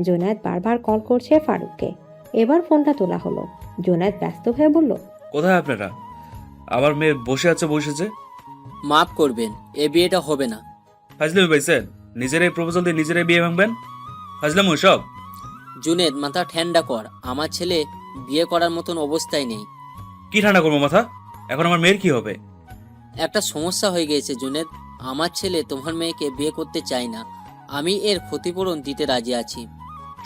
S2: জুনায়েদ বারবার কল করছে ফারুককে। এবার ফোনটা তোলা হলো। জুনায়েদ ব্যস্ত হয়ে বলল,
S7: কোথায় আপনারা? আমার মেয়ে বসে আছে বসেছে।
S13: মাফ করবেন, এ বিয়েটা হবে না।
S7: ফাজলামি পাইছেন? নিজেরাই প্রপোজাল দিয়ে নিজেরাই বিয়ে ভাঙবেন? ফাজলাম সব।
S13: জুনেদ, মাথা ঠান্ডা কর। আমার ছেলে বিয়ে করার মতন অবস্থায় নেই।
S7: কি ঠান্ডা করবো মাথা? এখন আমার মেয়ের কি হবে?
S13: একটা সমস্যা হয়ে গিয়েছে জুনেদ। আমার ছেলে তোমার মেয়েকে বিয়ে করতে চায় না। আমি এর ক্ষতিপূরণ দিতে রাজি আছি।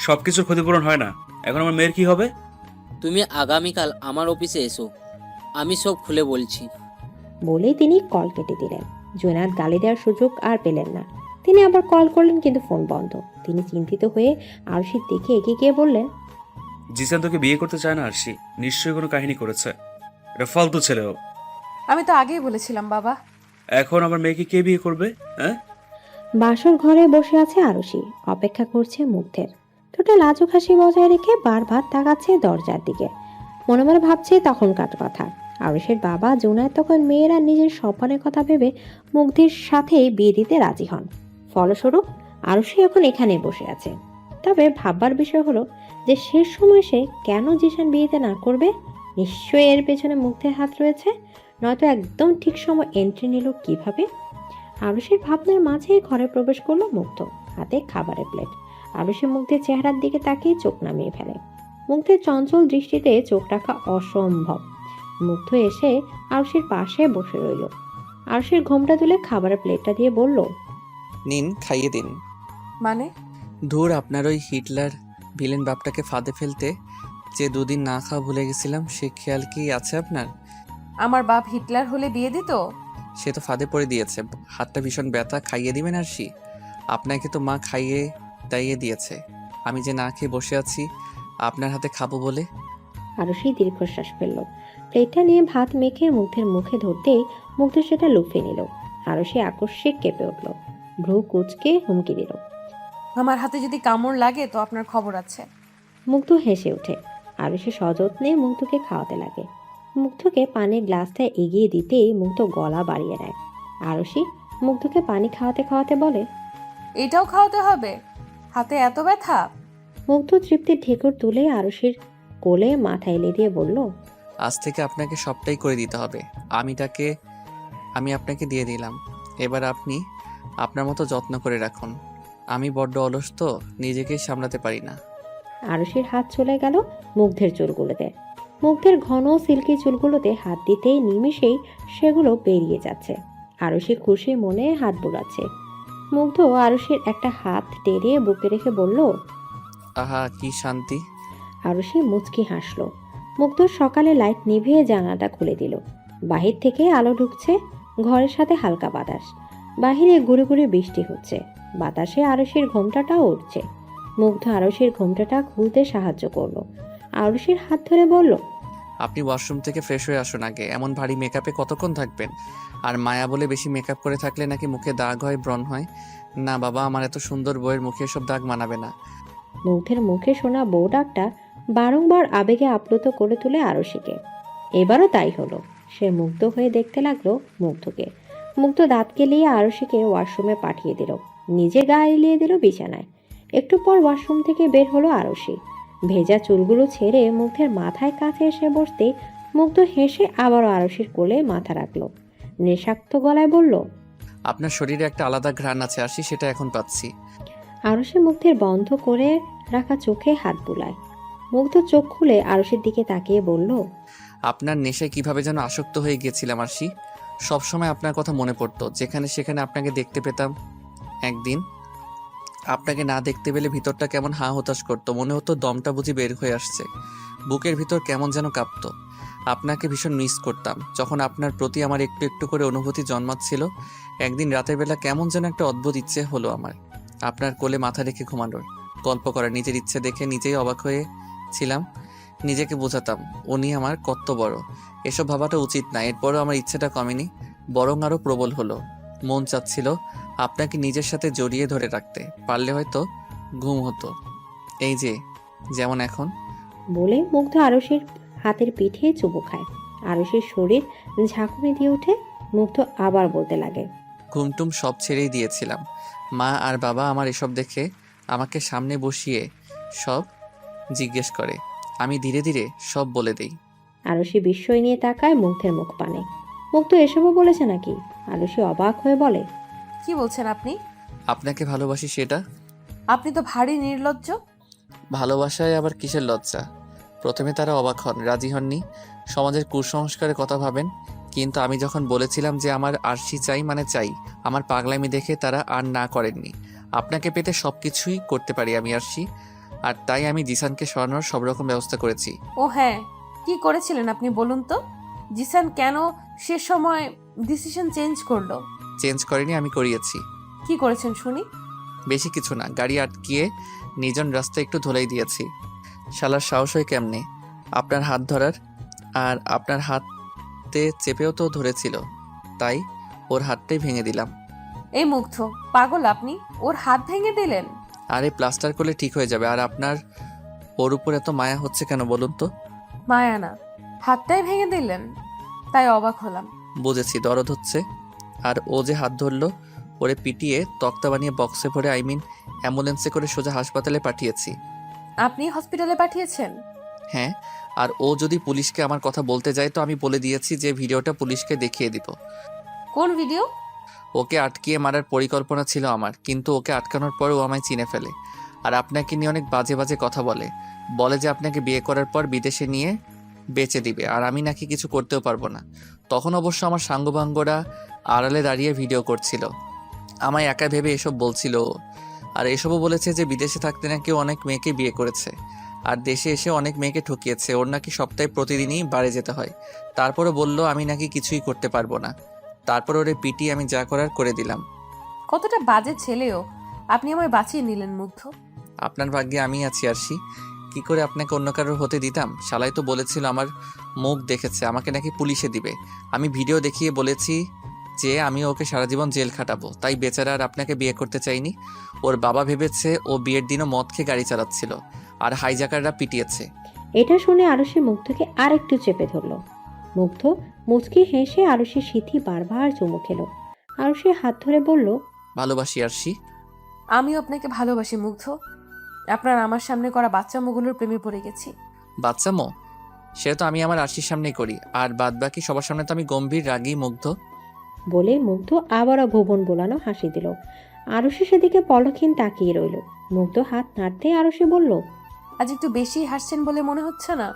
S7: সবকিছুর ক্ষতিপূরণ হয় না। এখন আমার মেয়ের কি হবে?
S13: তুমি আগামীকাল আমার অফিসে এসো, আমি সব খুলে বলছি।
S2: বলেই তিনি কল কেটে দিলেন। জুনায়েদ গালি দেওয়ার সুযোগ আর পেলেন না। তিনি আবার কল করলেন, কিন্তু ফোন বন্ধ। তিনি চিন্তিত হয়ে আরশির দিকে এগিয়ে গিয়ে বললেন,
S7: জিসান তোকে বিয়ে করতে চায় না আরশি, নিশ্চয়ই কোনো কাহিনী করেছে। এটা ফালতু ছেলেও।
S1: আমি তো আগেই বলেছিলাম বাবা।
S7: এখন আমার মেয়েকে কে বিয়ে করবে? হ্যাঁ,
S2: বাসর ঘরে বসে আছে আরশি, অপেক্ষা করছে মুগ্ধের। ঠোঁটে লাজুক হাসি বজায় রেখে বারবার তাকাচ্ছে দরজার দিকে। মনে মনে ভাবছে তখনকার কথা। আরশির বাবা জুনায়েদ তখন মেয়েরা নিজের স্বপ্নের কথা ভেবে মুগ্ধের সাথেই বিয়ে দিতে রাজি হন। ফলস্বরূপ আরশি এখন এখানে বসে আছে। তবে ভাববার বিষয় হলো যে শেষ সময় সে কেন জিশান বিয়েতে না করবে? নিশ্চয়ই এর পেছনে মুগ্ধের হাত রয়েছে, নয়তো একদম ঠিক সময় এন্ট্রি নিল কিভাবে? আরুষের ভাবনার মাঝে ঘরে প্রবেশ করলো মুগ্ধ, হাতে খাবারের প্লেট। আরুষি মুগ্ধের চেহারার দিকে তাকিয়ে চোখ নামিয়ে ফেলে। মুগ্ধের চঞ্চল দৃষ্টিতে চোখ রাখা অসম্ভব। মুগ্ধ এসে আরুষির পাশে বসে রইল। আরুষির ঘোমটা তুলে খাবারের প্লেটটা দিয়ে বলল,
S3: নিন, খাইয়ে দিন।
S1: মানে?
S3: ধুর, আপনার ওই হিটলার ভিলেন বাপটাকে ফাঁদে ফেলতে যে 2 দিন না খাওয়া ভুলে গেছিলাম, সে খেয়াল কি আছে আপনার?
S1: আমার বাপ হিটলার হলে বিয়ে দিত?
S3: সে তো ফাঁদে পড়ে দিয়েছে। হাতটা ভীষণ ব্যথা, খাইয়ে দিবেন আরশি? আপনাকে তো মা খাইয়ে দাইয়ে দিয়েছে। আমি যে না খেয়ে বসে আছি আপনার হাতে খাবো বলে।
S2: আরুষি দীর্ঘশ্বাস ফেলল। প্লেটটা নিয়ে ভাত মেখে মুগ্ধের মুখে ধরতেই মুগ্ধ সেটা লুফে নিল। আরুষি আকস্মিক কেঁপে উঠল, ভ্রু কুঁচকে হুমকি দিল,
S1: আমার হাতে যদি কামড় লাগে তো আপনার খবর আছে।
S2: মুগ্ধ হেসে ওঠে। আরুষি সযত্নে মুগ্ধকে খাওয়াতে লাগে। মুগ্ধকে পানির গ্লাসটা এগিয়ে দিতেই মুগ্ধ গলা বাড়িয়ে নেয়। আরুষি মুগ্ধকে পানি খাওয়াতে খাওয়াতে বলে,
S1: এটাও খাওয়াতে হবে? হাতে এত ব্যথা?
S2: মুগ্ধ তৃপ্তির ঢেকুর তুলে আরুষির কোলে মাথা এলে দিয়ে বলল,
S3: আজ থেকে আপনাকে সবটাই করে দিতে হবে। আমি আপনাকে দিয়ে দিলাম। এবার আপনি আপনার মতো যত্ন করে রাখুন। আমি বড্ড অলস তো, নিজেকেই সামলাতে পারি না।
S2: আরুষির হাত চলে গেল মুগ্ধের চুলগুলোতে। মুগ্ধের ঘন সিল্কি চুলগুলোতে হাত দিতেই নিমিষেই সেগুলো বেরিয়ে যাচ্ছে। আরুষি খুশি মনে হাত বুলাচ্ছে। মুগ্ধ আরুষির একটা হাত টেনে বুকে রেখে বলল,
S3: আহা, কি শান্তি।
S2: আরুষি মুচকি হাসলো। মুগ্ধ সকালে লাইট নিভিয়ে জানালাটা খুলে দিল। বাহির থেকে আলো ঢুকছে, ঘরের সাথে হালকা বাতাস। বাহিরে গুড়ি গুড়ি বৃষ্টি হচ্ছে। বাতাসে আরুষির ঘোমটাটাও উঠছে। মুগ্ধ আরুষির ঘোমটাটা খুলতে সাহায্য করলো। আরুষির হাত ধরে বলল,
S3: আপনি ওয়াশরুম থেকে ফ্রেশ হয়ে আসুন আগে। এমন ভারী মেকআপে কতক্ষণ থাকবেন? আর মায়া বলে বেশি মেকআপ করে থাকলে নাকি মুখে দাগ হয়, ব্রণ হয়। না বাবা, আমার এত সুন্দর বউয়ের মুখে এসব দাগ মানাবে না।
S2: মুগ্ধের মুখে শোনা বউ ডাকটা বারংবার আবেগে আপ্লুত করে তুলে আরুষিকে। এবারও তাই হলো। সে মুগ্ধ হয়ে দেখতে লাগলো মুগ্ধকে। মুগ্ধ দাঁত কেলিয়ে আরুষিকে ওয়াশরুমে পাঠিয়ে দিল। নিজে গা এলিয়ে দিল বিছানায়। একটু পর ওয়াশরুম থেকে বের হলো আরুষি। ভেজা চুলগুলো ছেড়ে মুগ্ধের মাথায় কাছে এসে বসতে মুগ্ধ হেসে আবারও আরুষির কোলে মাথা রাখলো। নেশাক্ত গলায় বলল,
S3: আপনার শরীরে একটা আলাদা ঘ্রাণ আছে আরশি, সেটা এখন পাচ্ছি।
S2: আরুষি মুগ্ধের বন্ধ করে রাখা চোখে হাত বুলায়। মুগ্ধ চোখ খুলে আরুষির দিকে তাকিয়ে বলল,
S3: আপনার নেশায় কিভাবে যেন আসক্ত হয়ে গিয়েছিলাম আরশি। সবসময় আপনার কথা মনে পড়তো, যেখানে সেখানে আপনাকে দেখতে পেতাম। একদিন আপনাকে না দেখতে পেলে ভিতরটা কেমন হা হতাশ করতো, মনে হতো দমটা বুঝি বের হয়ে আসছে। বুকের ভিতর কেমন যেন কাঁপতো। আপনাকে ভীষণ মিস করতাম। যখন আপনার প্রতি আমার একটু একটু করে অনুভূতি জন্মাচ্ছিল, একদিন রাতের বেলা কেমন যেন একটা অদ্ভুত ইচ্ছে হলো আমার। আপনার কোলে মাথা রেখে ঘুমানোর, গল্প করা, নিজের ইচ্ছে দেখে নিজেই অবাক হয়েছিলাম। নিজেকে বোঝাতাম উনি আমার কত বড়। এসব ভাবাটা উচিত না, এরপরও আমার ইচ্ছেটা কমেনি, বরং আরও প্রবল হলো। মন চাচ্ছিল আপনাকে নিজের সাথে জড়িয়ে ধরে রাখতে, পারলে হয়তো ঘুম হতো, এই যে যেমন এখন।
S2: বলে মুগ্ধ আরুষির হাতের পিঠে চুমু খায়। আরুষির শরীর ঝাঁকুনি দিয়ে ওঠে। মুগ্ধ আবার বলতে লাগে,
S3: ঘুমটুম সব ছেড়েই দিয়েছিলাম। মা আর বাবা আমার এসব দেখে আমাকে সামনে বসিয়ে সব জিজ্ঞেস করে, আমি ধীরে ধীরে সব বলে দেই।
S2: আরুষি বিস্ময় নিয়ে তাকায় মুগ্ধের মুখ পানে। মুগ্ধ এসবও বলেছে নাকি? আরুষি অবাক হয়ে বলে,
S1: কি বলছেন আপনি?
S3: আপনাকে ভালোবাসি সেটা।
S1: আপনি তো ভারী নির্লজ্জ।
S3: ভালোবাসায় আবার কিসের লজ্জা? প্রথমে তারা অবাক হন, রাজি হননি, সমাজের কুসংস্কারের কথা ভাবেন। কিন্তু আমি যখন বলেছিলাম যে আমার আরশি চাই মানে চাই, আমার পাগলামি দেখে তারা আর না করেননি। আপনাকে পেতে সব কিছুই করতে পারি আমি আরশি, আর তাই আমি জিসানকে সরানোর সব রকম ব্যবস্থা করেছি।
S1: ও হ্যাঁ, কি করেছিলেন আপনি বলুন তো? জিসান কেন সে সময় ডিসিশন চেঞ্জ করলো?
S3: চেঞ্জ করেনি, আমি করিয়েছি।
S1: কি করেছেন শুনি?
S3: বেশি কিছু না, গাড়ি আটকিয়ে নিজন রাস্তায় একটু ধোলাই দিয়েছি। শালার সাহস হয় কেমনে আপনার হাত ধরার? আর আপনার হাতে চেপেও তো ধরেছিল, তাই ওর হাতটাই ভেঙে দিলাম।
S1: এই মুগ্ধ, পাগল আপনি? ওর হাত ভেঙে দিলেন?
S3: আরে প্লাস্টার করলে ঠিক হয়ে যাবে। আর আপনার ওর উপর এত মায়া হচ্ছে কেন বলুন তো?
S1: মায়া না, হাতটাই ভেঙে দিলেন, তাই অবাক হলাম।
S3: বুঝেছি, দরদ হচ্ছে। আর ও যে হাত ধরলো, ওরে পিটিয়ে তক্তা বানিয়ে বক্সে ভরে অ্যাম্বুলেন্সে করে সোজা হাসপাতালে পাঠিয়েছি।
S1: আপনি হসপিটালে পাঠিয়েছেন?
S3: হ্যাঁ, আর ও যদি পুলিশকে আমার কথা বলতে যায় তো আমি বলে দিয়েছি যে ভিডিওটা পুলিশকে দেখিয়ে দিব।
S1: কোন ভিডিও?
S3: ওকে আটকিয়ে মারার পরিকল্পনা ছিল আমার, কিন্তু ওকে আটকানোর পর ও আমায় চিনে ফেলে। আর আপনাকে নিয়ে অনেক বাজে বাজে কথা বলে যে আপনাকে বিয়ে করার পর বিদেশে নিয়ে বেচে দিবে, আর আমি নাকি কিছু করতেও পারবো না। তখন অবশ্য আমার সাঙ্গপাঙ্গরা আড়ালে দাঁড়িয়ে ভিডিও করছিল, আমায় একা ভেবে এসব বলছিল ও। আর এসবও বলেছে যে বিদেশে থাকতে নাকি ও অনেক মেয়েকে বিয়ে করেছে, আর দেশে এসে অনেক মেয়েকে ঠকিয়েছে। ওর নাকি সপ্তাহে প্রতিদিনই বাড়ি যেতে হয়। তারপরে বলল আমি নাকি কিছুই করতে পারবো না। তারপর ওরে পিটি আমি যা করার করে দিলাম।
S1: কতটা বাজে ছেলেও! আপনি আমায় বাঁচিয়ে নিলেন মুগ্ধ।
S3: আপনার ভাগ্যে আমি আছি আরশি, কি করে আপনাকে অন্য কারোর হতে দিতাম? শালাই তো বলেছিল আমার মুখ দেখেছে, আমাকে নাকি পুলিশে দিবে। আমি ভিডিও দেখিয়ে বলেছি যে আমি ওকে সারা জীবন জেল খাটাবো, তাই বেচারা আর আপনাকে বিয়ে করতে চাইনি। ওর বাবা ভেবেছে ও বিয়ের দিনও মদ খেয়ে গাড়ি চালাচ্ছিল, আর হাইজাকাররা পিটিয়েছে।
S2: এটা শুনে আরুষি মুগ্ধকে আরেকটু চেপে ধরল। মুগ্ধ মুচকি হেসে আরুষির সিথি বারবার চুমু খেলো। আরুষি হাত ধরে বলল,
S3: ভালোবাসি আরশি।
S1: আমিও আপনাকে ভালোবাসি মুগ্ধ। আপনার আমার সামনে করা বাচ্চামোগুলোর প্রেমে পড়ে গেছি।
S3: বাচ্চামো? সেটা তো আমি আমার আরশির সামনেই করি, আর বাদ বাকি সবার সামনে তো আমি গম্ভীর রাগী মুগ্ধ।
S2: বলে মুগ্ধ আবারও ভুবন বোলানো হাসি দিল। আরুষি সেদিকে পলকহীন তাকিয়ে রইল। মুগ্ধ হাত নাড়তে আরুষি বলল,
S1: আজ একটু বেশি হাসছেন বলে মনে হচ্ছে না?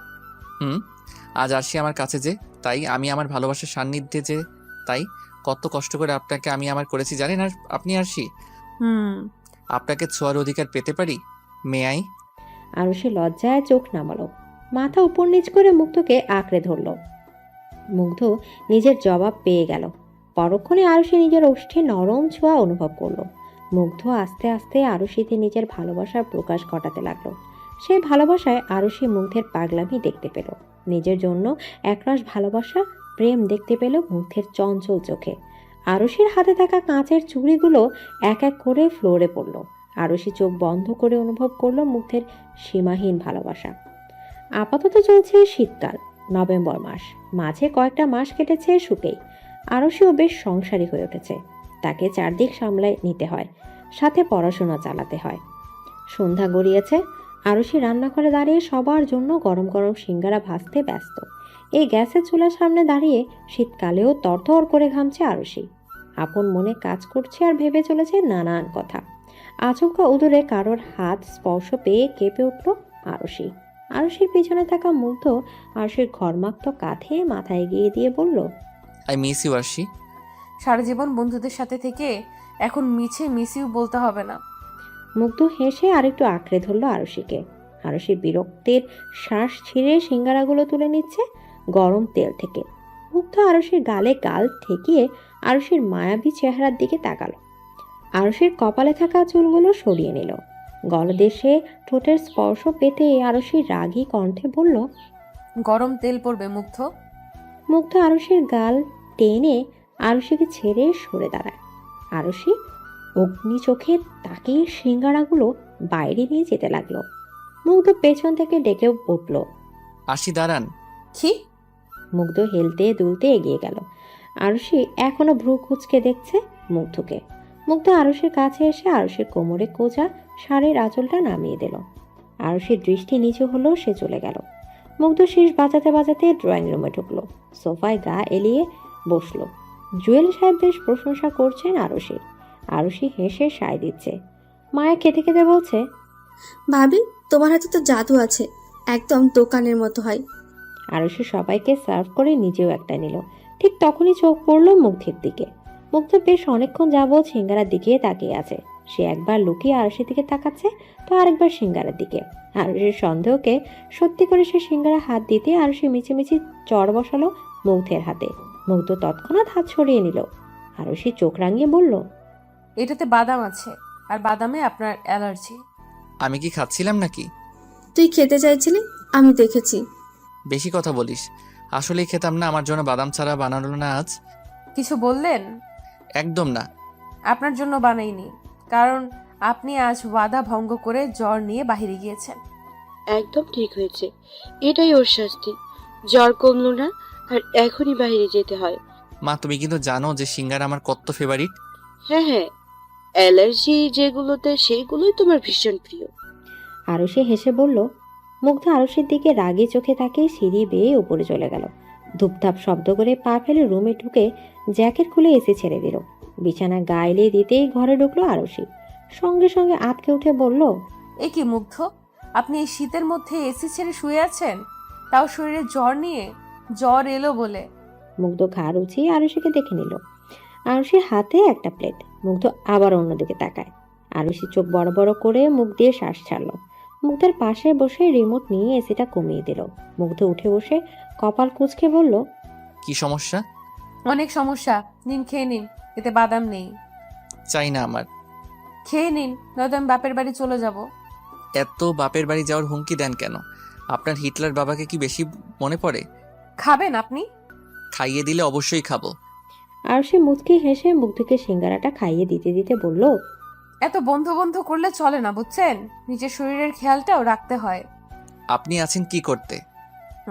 S3: আজ আরশি আমার কাছে যে, তাই আমি আমার ভালোবাসার সান্নিধ্যে যে, তাই কত কষ্ট করে আপনাকে আমি আমার করেছি জানেন? আর আপনি আরশি, আপনাকে ছোঁয়ার অধিকার পেতে পারি? মেয়াই।
S2: আরুষি লজ্জায় চোখ নামালো, মাথা উপর নিচ করে মুগ্ধকে আঁকড়ে ধরল। মুগ্ধ নিজের জবাব পেয়ে গেল। পরক্ষণে আরুষি নিজের ওষ্ঠে নরম ছোঁয়া অনুভব করলো। মুগ্ধ আস্তে আস্তে আরুষিতে নিজের ভালোবাসার প্রকাশ ঘটাতে লাগলো। সেই ভালোবাসায় আরুষি মুগ্ধের পাগলামি দেখতে পেল, নিজের জন্য একরাশ ভালোবাসা প্রেম দেখতে পেল মুগ্ধের চঞ্চল চোখে। আরুষির হাতে থাকা কাঁচের চুড়িগুলো এক এক করে ফ্লোরে পড়ল। আরুষি চোখ বন্ধ করে অনুভব করলো মুগ্ধের সীমাহীন ভালোবাসা। আপাতত চলছে শীতকাল, নভেম্বর মাস, মাঝে কয়েকটা মাস কেটেছে শুকেই। আরুষিও বেশ সংসারী হয়ে উঠেছে, তাকে চারদিক সামলায় নিতে হয়, সাথে পড়াশোনা চালাতে হয়। সন্ধ্যা গড়িয়েছে। আরুষি রান্নাঘরে দাঁড়িয়ে সবার জন্য গরম গরম সিঙ্গারা ভাজতে ব্যস্ত। এই গ্যাসের চুলার সামনে দাঁড়িয়ে শীতকালেও তরতর করে ঘামছে আরুষি। আপন মনে কাজ করছে আর ভেবে চলেছে নানান কথা। আচমকা উদরে কারোর হাত স্পর্শ পেয়ে কেঁপে উঠল আরুষি। আরুষির পিছনে থাকা মুগ্ধ আরুষির ঘর্মাক্ত কাঁধে মাথা এগিয়ে দিয়ে বলল,
S3: আই মিস ইউ আরশি।
S1: সারা জীবন বন্ধুদের সাথে থেকে এখন মিছে মিস ইউ বলতে হবে না।
S2: মুগ্ধ হেসে আরেকটু আঁকড়ে ধরল আরুষিকে। আরুষি বিরক্তির শ্বাস ছিঁড়ে সিঙ্গারাগুলো তুলে নিচ্ছে গরম তেল থেকে। মুগ্ধ আরুষির গালে গাল ঠেকিয়ে আরুষির মায়াবী চেহারার দিকে তাকালো। আরুষির কপালে থাকা চুলগুলো সরিয়ে নিল। গলদেশে ঠোঁটের স্পর্শ পেতে আরুষি রাগী কণ্ঠে বলল।
S1: গরম তেল পড়বে মুগ্ধ।
S2: মুগ্ধ আরুষির গাল টেনে আরুষিকে ছেড়ে সরে দাঁড়ায়। আরুষি অগ্নি চোখে তাকিয়ে সিঙ্গারাগুলো বাইরে নিয়ে যেতে লাগলো। মুগ্ধ পেছন থেকে ডেকে উঠল।
S3: আরশি দাঁড়ান।
S1: কি?
S2: মুগ্ধ হেলতে দুলতে এগিয়ে গেল। আরুষি এখনো ভ্রু কুঁচকে দেখছে মুগ্ধকে। মুগ্ধ আরুষির কাছে এসে আরুষির কোমরে কোজা শাড়ির আঁচলটা নামিয়ে দিল। আরুষির দৃষ্টি নিচু হলো, সে চলে গেল। মুগ্ধ শীষ বাজাতে বাজাতে ড্রয়িং রুমে ঢুকলো। সোফায় গা এলিয়ে বসলো। জুয়েল সাহেব বেশ প্রশংসা করছেন আরুষির। আরুষি হেসে সায় দিচ্ছে। মায়া খেতে খেতে বলছে,
S5: ভাবি তোমার হাতে তো জাদু আছে, একদম দোকানের মতো হয়।
S2: আরুষি সবাইকে সার্ভ করে নিজেও একটা নিল। ঠিক তখনই চোখ পড়ল মুগ্ধের দিকে। মুগ্ধ বেশ অনেকক্ষণ যাবৎ সিঙ্গারার দিকে তাকিয়ে আছে। সে একবার লুকিয়ে আরুষির দিকে তাকাচ্ছে, তো আরেকবার সিঙ্গারার দিকে। আরুষির সন্দেহকে সত্যি করে সে সিঙ্গারা হাত দিতে আরুষি মিছিমিছি চড় বসালো মুগ্ধের হাতে। মুগ্ধ তৎক্ষণাৎ হাত সরিয়ে নিল। আরুষি চোখ রাঙিয়ে বলল,
S1: এটাতে বাদাম আছে, আর বাদামে আপনার অ্যালার্জি।
S3: আমি কি খাচ্ছিলাম নাকি?
S5: তুই খেতে চাইছিলি, আমি দেখেছি।
S3: বেশি কথা বলিস। আসলেই খেতাম না, আমার জন্য বাদাম ছাড়া বানালো না আজ।
S1: কিছু বললেন?
S3: একদম না।
S1: আপনার জন্য বানাইনি, কারণ আপনি আজ ওয়াদা ভঙ্গ করে জ্বর নিয়ে বাইরে গিয়েছেন।
S8: একদম ঠিক হয়েছে, এটাই ওর শাস্তি। জ্বর কমলো না আর এখনই বাইরে যেতে হয়।
S3: মা, তুমি কিন্তু জানো যে সিঙ্গারা আমার কত ফেভারিট।
S8: হ্যাঁ হ্যাঁ, অ্যালার্জি যেগুলোতে সেইগুলোই তোমার ভীষণ প্রিয়।
S2: আরুষি হেসে বলল। মুগ্ধ আরুষির দিকে রাগী চোখে তাকিয়ে সিঁড়ি বেয়ে উপরে চলে গেল। ধূপধাপ শব্দ করে পা ফেলে রুমে ঢুকে জ্যাকেট খুলে এসি ছেড়ে দিল। বিছানা গায়ে দিতেই ঘরে ঢুকলো আরুষি। সঙ্গে সঙ্গে আঁতকে উঠে বলল,
S1: এ কি মুগ্ধ, আপনি এই শীতের মধ্যে এসি ছেড়ে শুয়ে আছেন, তাও শরীরে জ্বর নিয়ে? জ্বর এলো বলে।
S2: মুগ্ধ ঘাড় উঁচিয়ে আরুষিকে দেখে নিল। আরুষির হাতে একটা প্লেট। মুগ্ধ আবার অন্যদিকে তাকায়। আরুষি চোখ বড় বড় করে মুখ দিয়ে শ্বাস ছাড়ল। মুগ্ধের পাশে বসে রিমোট নিয়ে এসিটা কমিয়ে দিল। মুগ্ধ উঠে বসে কপাল কুঁচকে বলল,
S3: কি সমস্যা?
S1: অনেক সমস্যা। নিন, খেয়ে নিন, এতে বাদাম নেই।
S3: চাই না আমার।
S1: খেয়ে নিন, নয়তো আমি বাপের বাড়ি চলে যাব।
S3: এত বাপের বাড়ি যাওয়ার হুমকি দেন কেন? আপনার হিটলার বাবাকে কি বেশি মনে পড়ে?
S1: খাবেন আপনি?
S3: খাইয়ে দিলে অবশ্যই খাবো।
S2: আরুষি মুচকি হেসে মুগ্ধকে সিঙ্গারাটা খাইয়ে দিতে দিতে বলল,
S1: এত বন্ধু বন্ধু করলে চলে না, বুঝছেন? নিজের শরীরের খেয়ালটাও রাখতে হয়।
S3: আপনি আছেন কি করতে?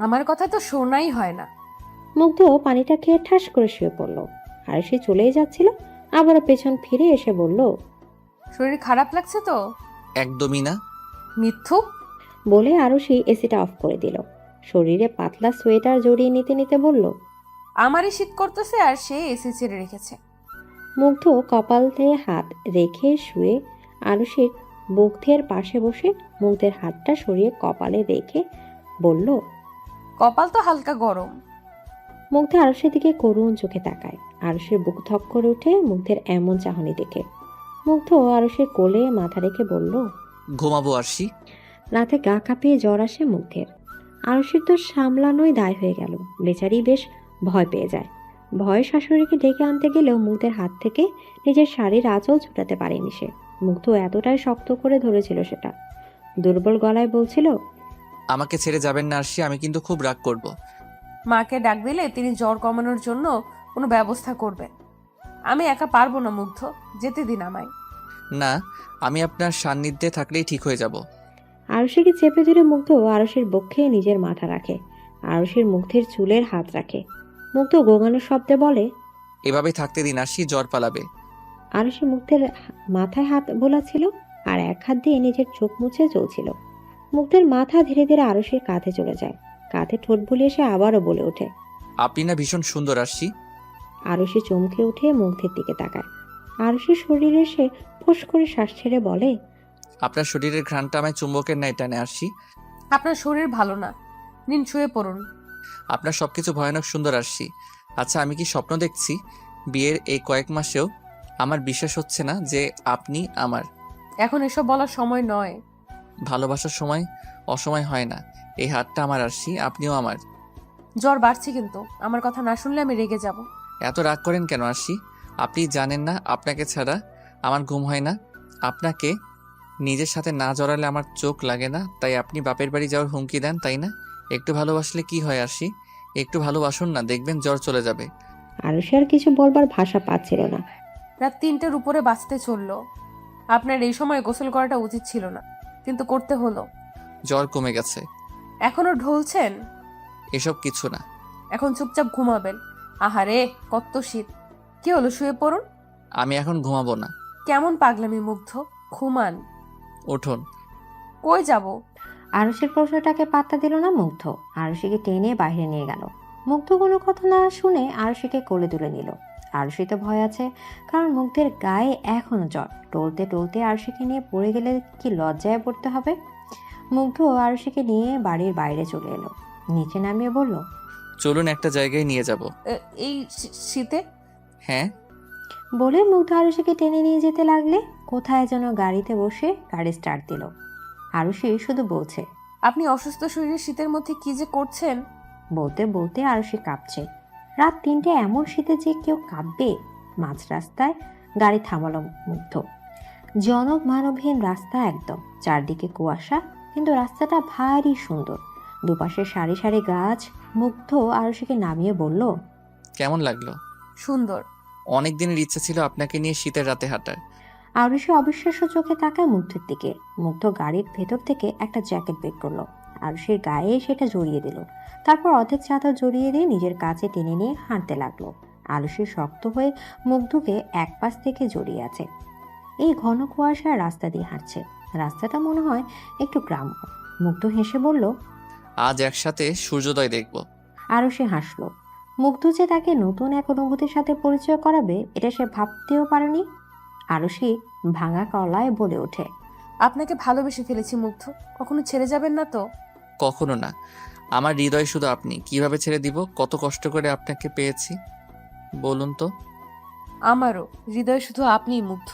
S1: আমার কথা তো শোনাই হয় না।
S2: মুগ্ধ পানিটা খেয়ে ঠাস করে শুয়ে পড়ল। আরুষি চলেই যাচ্ছিল, আবারও পেছন ফিরে এসে বলল,
S1: শরীর খারাপ লাগছে তো?
S3: একদমই না।
S1: মিথ্যু।
S2: বলে আরুষি এসিটা অফ করে দিল। শরীরে পাতলা সোয়েটার জড়িয়ে নিতে নিতে বলল,
S1: আমারই শীত করতেছে আর সে এসি ছেড়ে রেখেছে।
S2: মুগ্ধ কপালে হাত রেখে শুয়ে আরুষির মুগ্ধের পাশে বসে মুগ্ধের হাতটা সরিয়ে কপালে রেখে বলল,
S1: কপাল তো হালকা গরম।
S2: মুগ্ধ আরুষের দিকে করুণ চোখে তাকায়। আরুষের বুক ধক করে ওঠে মুগ্ধের এমন চাহনি দেখে। মুগ্ধ আরুষের কোলে মাথা রেখে বলল,
S3: ঘুমাবো আরশি।
S2: রাতে গা কাঁপিয়ে জ্বর আসে মুগ্ধের। আরুষির তো সামলানোই দায় হয়ে গেল। বেচারি বেশ ভয় পেয়ে যায়। ভয়ে শাশুড়িকে ডেকে আনতে গেলেও মুগ্ধের হাত থেকে নিজের শাড়ির আঁচল ছুটাতে পারেনি সে। মুগ্ধ এতটাই শক্ত করে ধরেছিল সেটা। দুর্বল গলায় বলছিল,
S3: আমাকে ছেড়ে যাবেন না আরশি, আমি কিন্তু খুব রাগ করব।
S1: মাকে ডাক দিলে তিনি জ্বর কমানোর জন্য কোনো ব্যবস্থা করবেন। আমি একা পারবো না মুগ্ধ, যেতে দিন আমায়।
S3: না, আমি আপনার সান্নিধ্যে থাকলেই ঠিক হয়ে যাব।
S2: আরুষিকে চেপে ধরে মুগ্ধ আরুষির বক্ষে নিজের মাথা রাখে। আরুষির মুগ্ধের চুলের হাত রাখে। মুগ্ধ গোঙানোর শব্দে বলে,
S3: এভাবে থাকতে দিন আরশি, জ্বর পালাবে।
S2: আরুষি মুগ্ধের মাথায় হাত বোলাচ্ছিল আর এক হাত দিয়ে নিজের চোখ মুছে চলছিল। মুগ্ধের মাথা ধীরে ধীরে আরুষির কাঁধে চলে যায়। কাঁধে ঠোঁট বুলিয়ে সে আবারও বলে ওঠে,
S3: আপনি না ভীষণ সুন্দর আরশি।
S2: আরুষি চমকে উঠে মুগ্ধের দিকে তাকায়। আরুষির শরীরে সে ফোঁস করে শ্বাস ছেড়ে বলে,
S3: আপনার শরীরের ঘ্রাণটা আমায় চুম্বকের ন্যায় টানে আরশি।
S1: আপনার শরীর ভালো না, নিন শুয়ে পড়ুন।
S3: আপনার সবকিছু ভয়ানক সুন্দর আরশি। আচ্ছা, আমি কি স্বপ্ন দেখছি? বিয়ের এই কয়েক মাসেও আমার বিশ্বাস হচ্ছে না যে আপনি আমার।
S1: এখন এসব বলার সময় নয়।
S3: ভালোবাসার সময় অসময় হয় না। এই হাতটা আমার আরশি, আপনিও আমার।
S1: জ্বর বাড়ছে, কিন্তু আমার কথা না শুনলে আমি রেগে যাব।
S3: এত রাগ করেন কেন আরশি? আপনি জানেন না আপনাকে ছাড়া আমার ঘুম হয় না। আপনাকে নিজের সাথে না জড়ালে আমার চোখ লাগে না, তাই আপনি বাপের বাড়ি যাওয়ার হুমকি দেন, তাই না? একটু ভালোবাসলে কি হয় আরশি, একটু ভালোবাসুন না, দেখবেন জ্বর চলে যাবে।
S2: আরুষি আর কিছু বলবার ভাষা পাচ্ছিল না।
S1: রাত 3টের উপরে বাঁচতে চললো। আপনার এই সময় গোসল করাটা উচিত ছিল না, কিন্তু করতে হলো।
S3: জ্বর কমে গেছে।
S1: এখনো ঢলছেন?
S3: এসব কিছু না।
S1: এখন চুপচাপ ঘুমাবেন। আহারে, কত শীত। কি হলো, শুয়ে পড়ুন।
S3: আমি এখন ঘুমাবো না।
S1: কেমন পাগলামি মুগ্ধ, ঘুমান।
S3: উঠুন।
S1: কই যাব?
S2: আরুষির প্রশ্নটাকে পাত্তা দিল না মুগ্ধ। আরুষিকে টেনে বাইরে নিয়ে গেল। মুগ্ধ কোনো কথা না শুনে আরুষিকে কোলে তুলে নিল। আরুষি তো ভয় আছে, কারণ মুগ্ধের গায়ে এখনো জ্বর। টলতে টলতে আরুষিকে নিয়ে পড়ে গেলে কি লজ্জায় পড়তে হবে। মুগ্ধ আরুষিকে নিয়ে বাড়ির বাইরে চলে এলো। নিচে নামিয়ে বলল,
S3: চলুন একটা জায়গায় নিয়ে যাব।
S1: এই শীতে?
S3: হ্যাঁ।
S2: বলে মুগ্ধ আরুষিকে টেনে নিয়ে যেতে লাগলে কোথায় যেন গাড়িতে বসে গাড়ি স্টার্ট দিল। আরুষি শুধু বলছে,
S1: আপনি অসুস্থ শরীরে শীতের মধ্যে কি যে করছেন।
S2: বলতে বলতে আরুষি কাঁপছে। রাত 3টে এমন শীতে যে কেউ কাঁপবে। মাঝ রাস্তায় গাড়ি থামালো মুগ্ধ। জনক মানবহীন রাস্তা একদম, চারদিকে কুয়াশা, কিন্তু রাস্তাটা ভারী সুন্দর। দুপাশে সারি সারি গাছ। মুগ্ধ আরুষিকে নামিয়ে বলল,
S3: কেমন লাগলো?
S1: সুন্দর।
S3: অনেক দিনের ইচ্ছা ছিল আপনাকে নিয়ে শীতের রাতে হাঁটার।
S2: আরুষি অবিশ্বাস্য চোখে তাকায় মুগ্ধের দিকে। মুগ্ধ গাড়ির ভেতর থেকে একটা জ্যাকেট বের করলো। আরুষির গায়ে সেটা জড়িয়ে দিল। তারপর অর্ধেক চাদর জড়িয়ে দিয়ে নিজের কাছে টেনে নিয়ে হাঁটতে লাগলো। আরুষি শক্ত হয়ে মুগ্ধকে এক পাশ থেকে জড়িয়ে আছে। এই ঘন কুয়াশার রাস্তা দিয়ে হাঁটছে। রাস্তাটা মনে হয় একটু গ্রাম্য। মুগ্ধ হেসে বলল,
S3: আজ একসাথে সূর্যোদয় দেখব।
S2: আরুষি হাসলো। মুগ্ধ যে তাকে নতুন এক অনুভূতির সাথে পরিচয় করাবে, এটা সে ভাবতেও পারেনি। আরুষি ভাঙা গলায় বলে ওঠে,
S1: আপনাকে ভালোবেসে ফেলেছি মুগ্ধ, কখনো ছেড়ে যাবেন না তো?
S3: কখনো না। আমার হৃদয় শুধু আপনি। কিভাবে ছেড়ে দিব? কত কষ্ট করে আপনাকে পেয়েছি বলুন তো।
S1: আমারও হৃদয় শুধু আপনিই মুগ্ধ।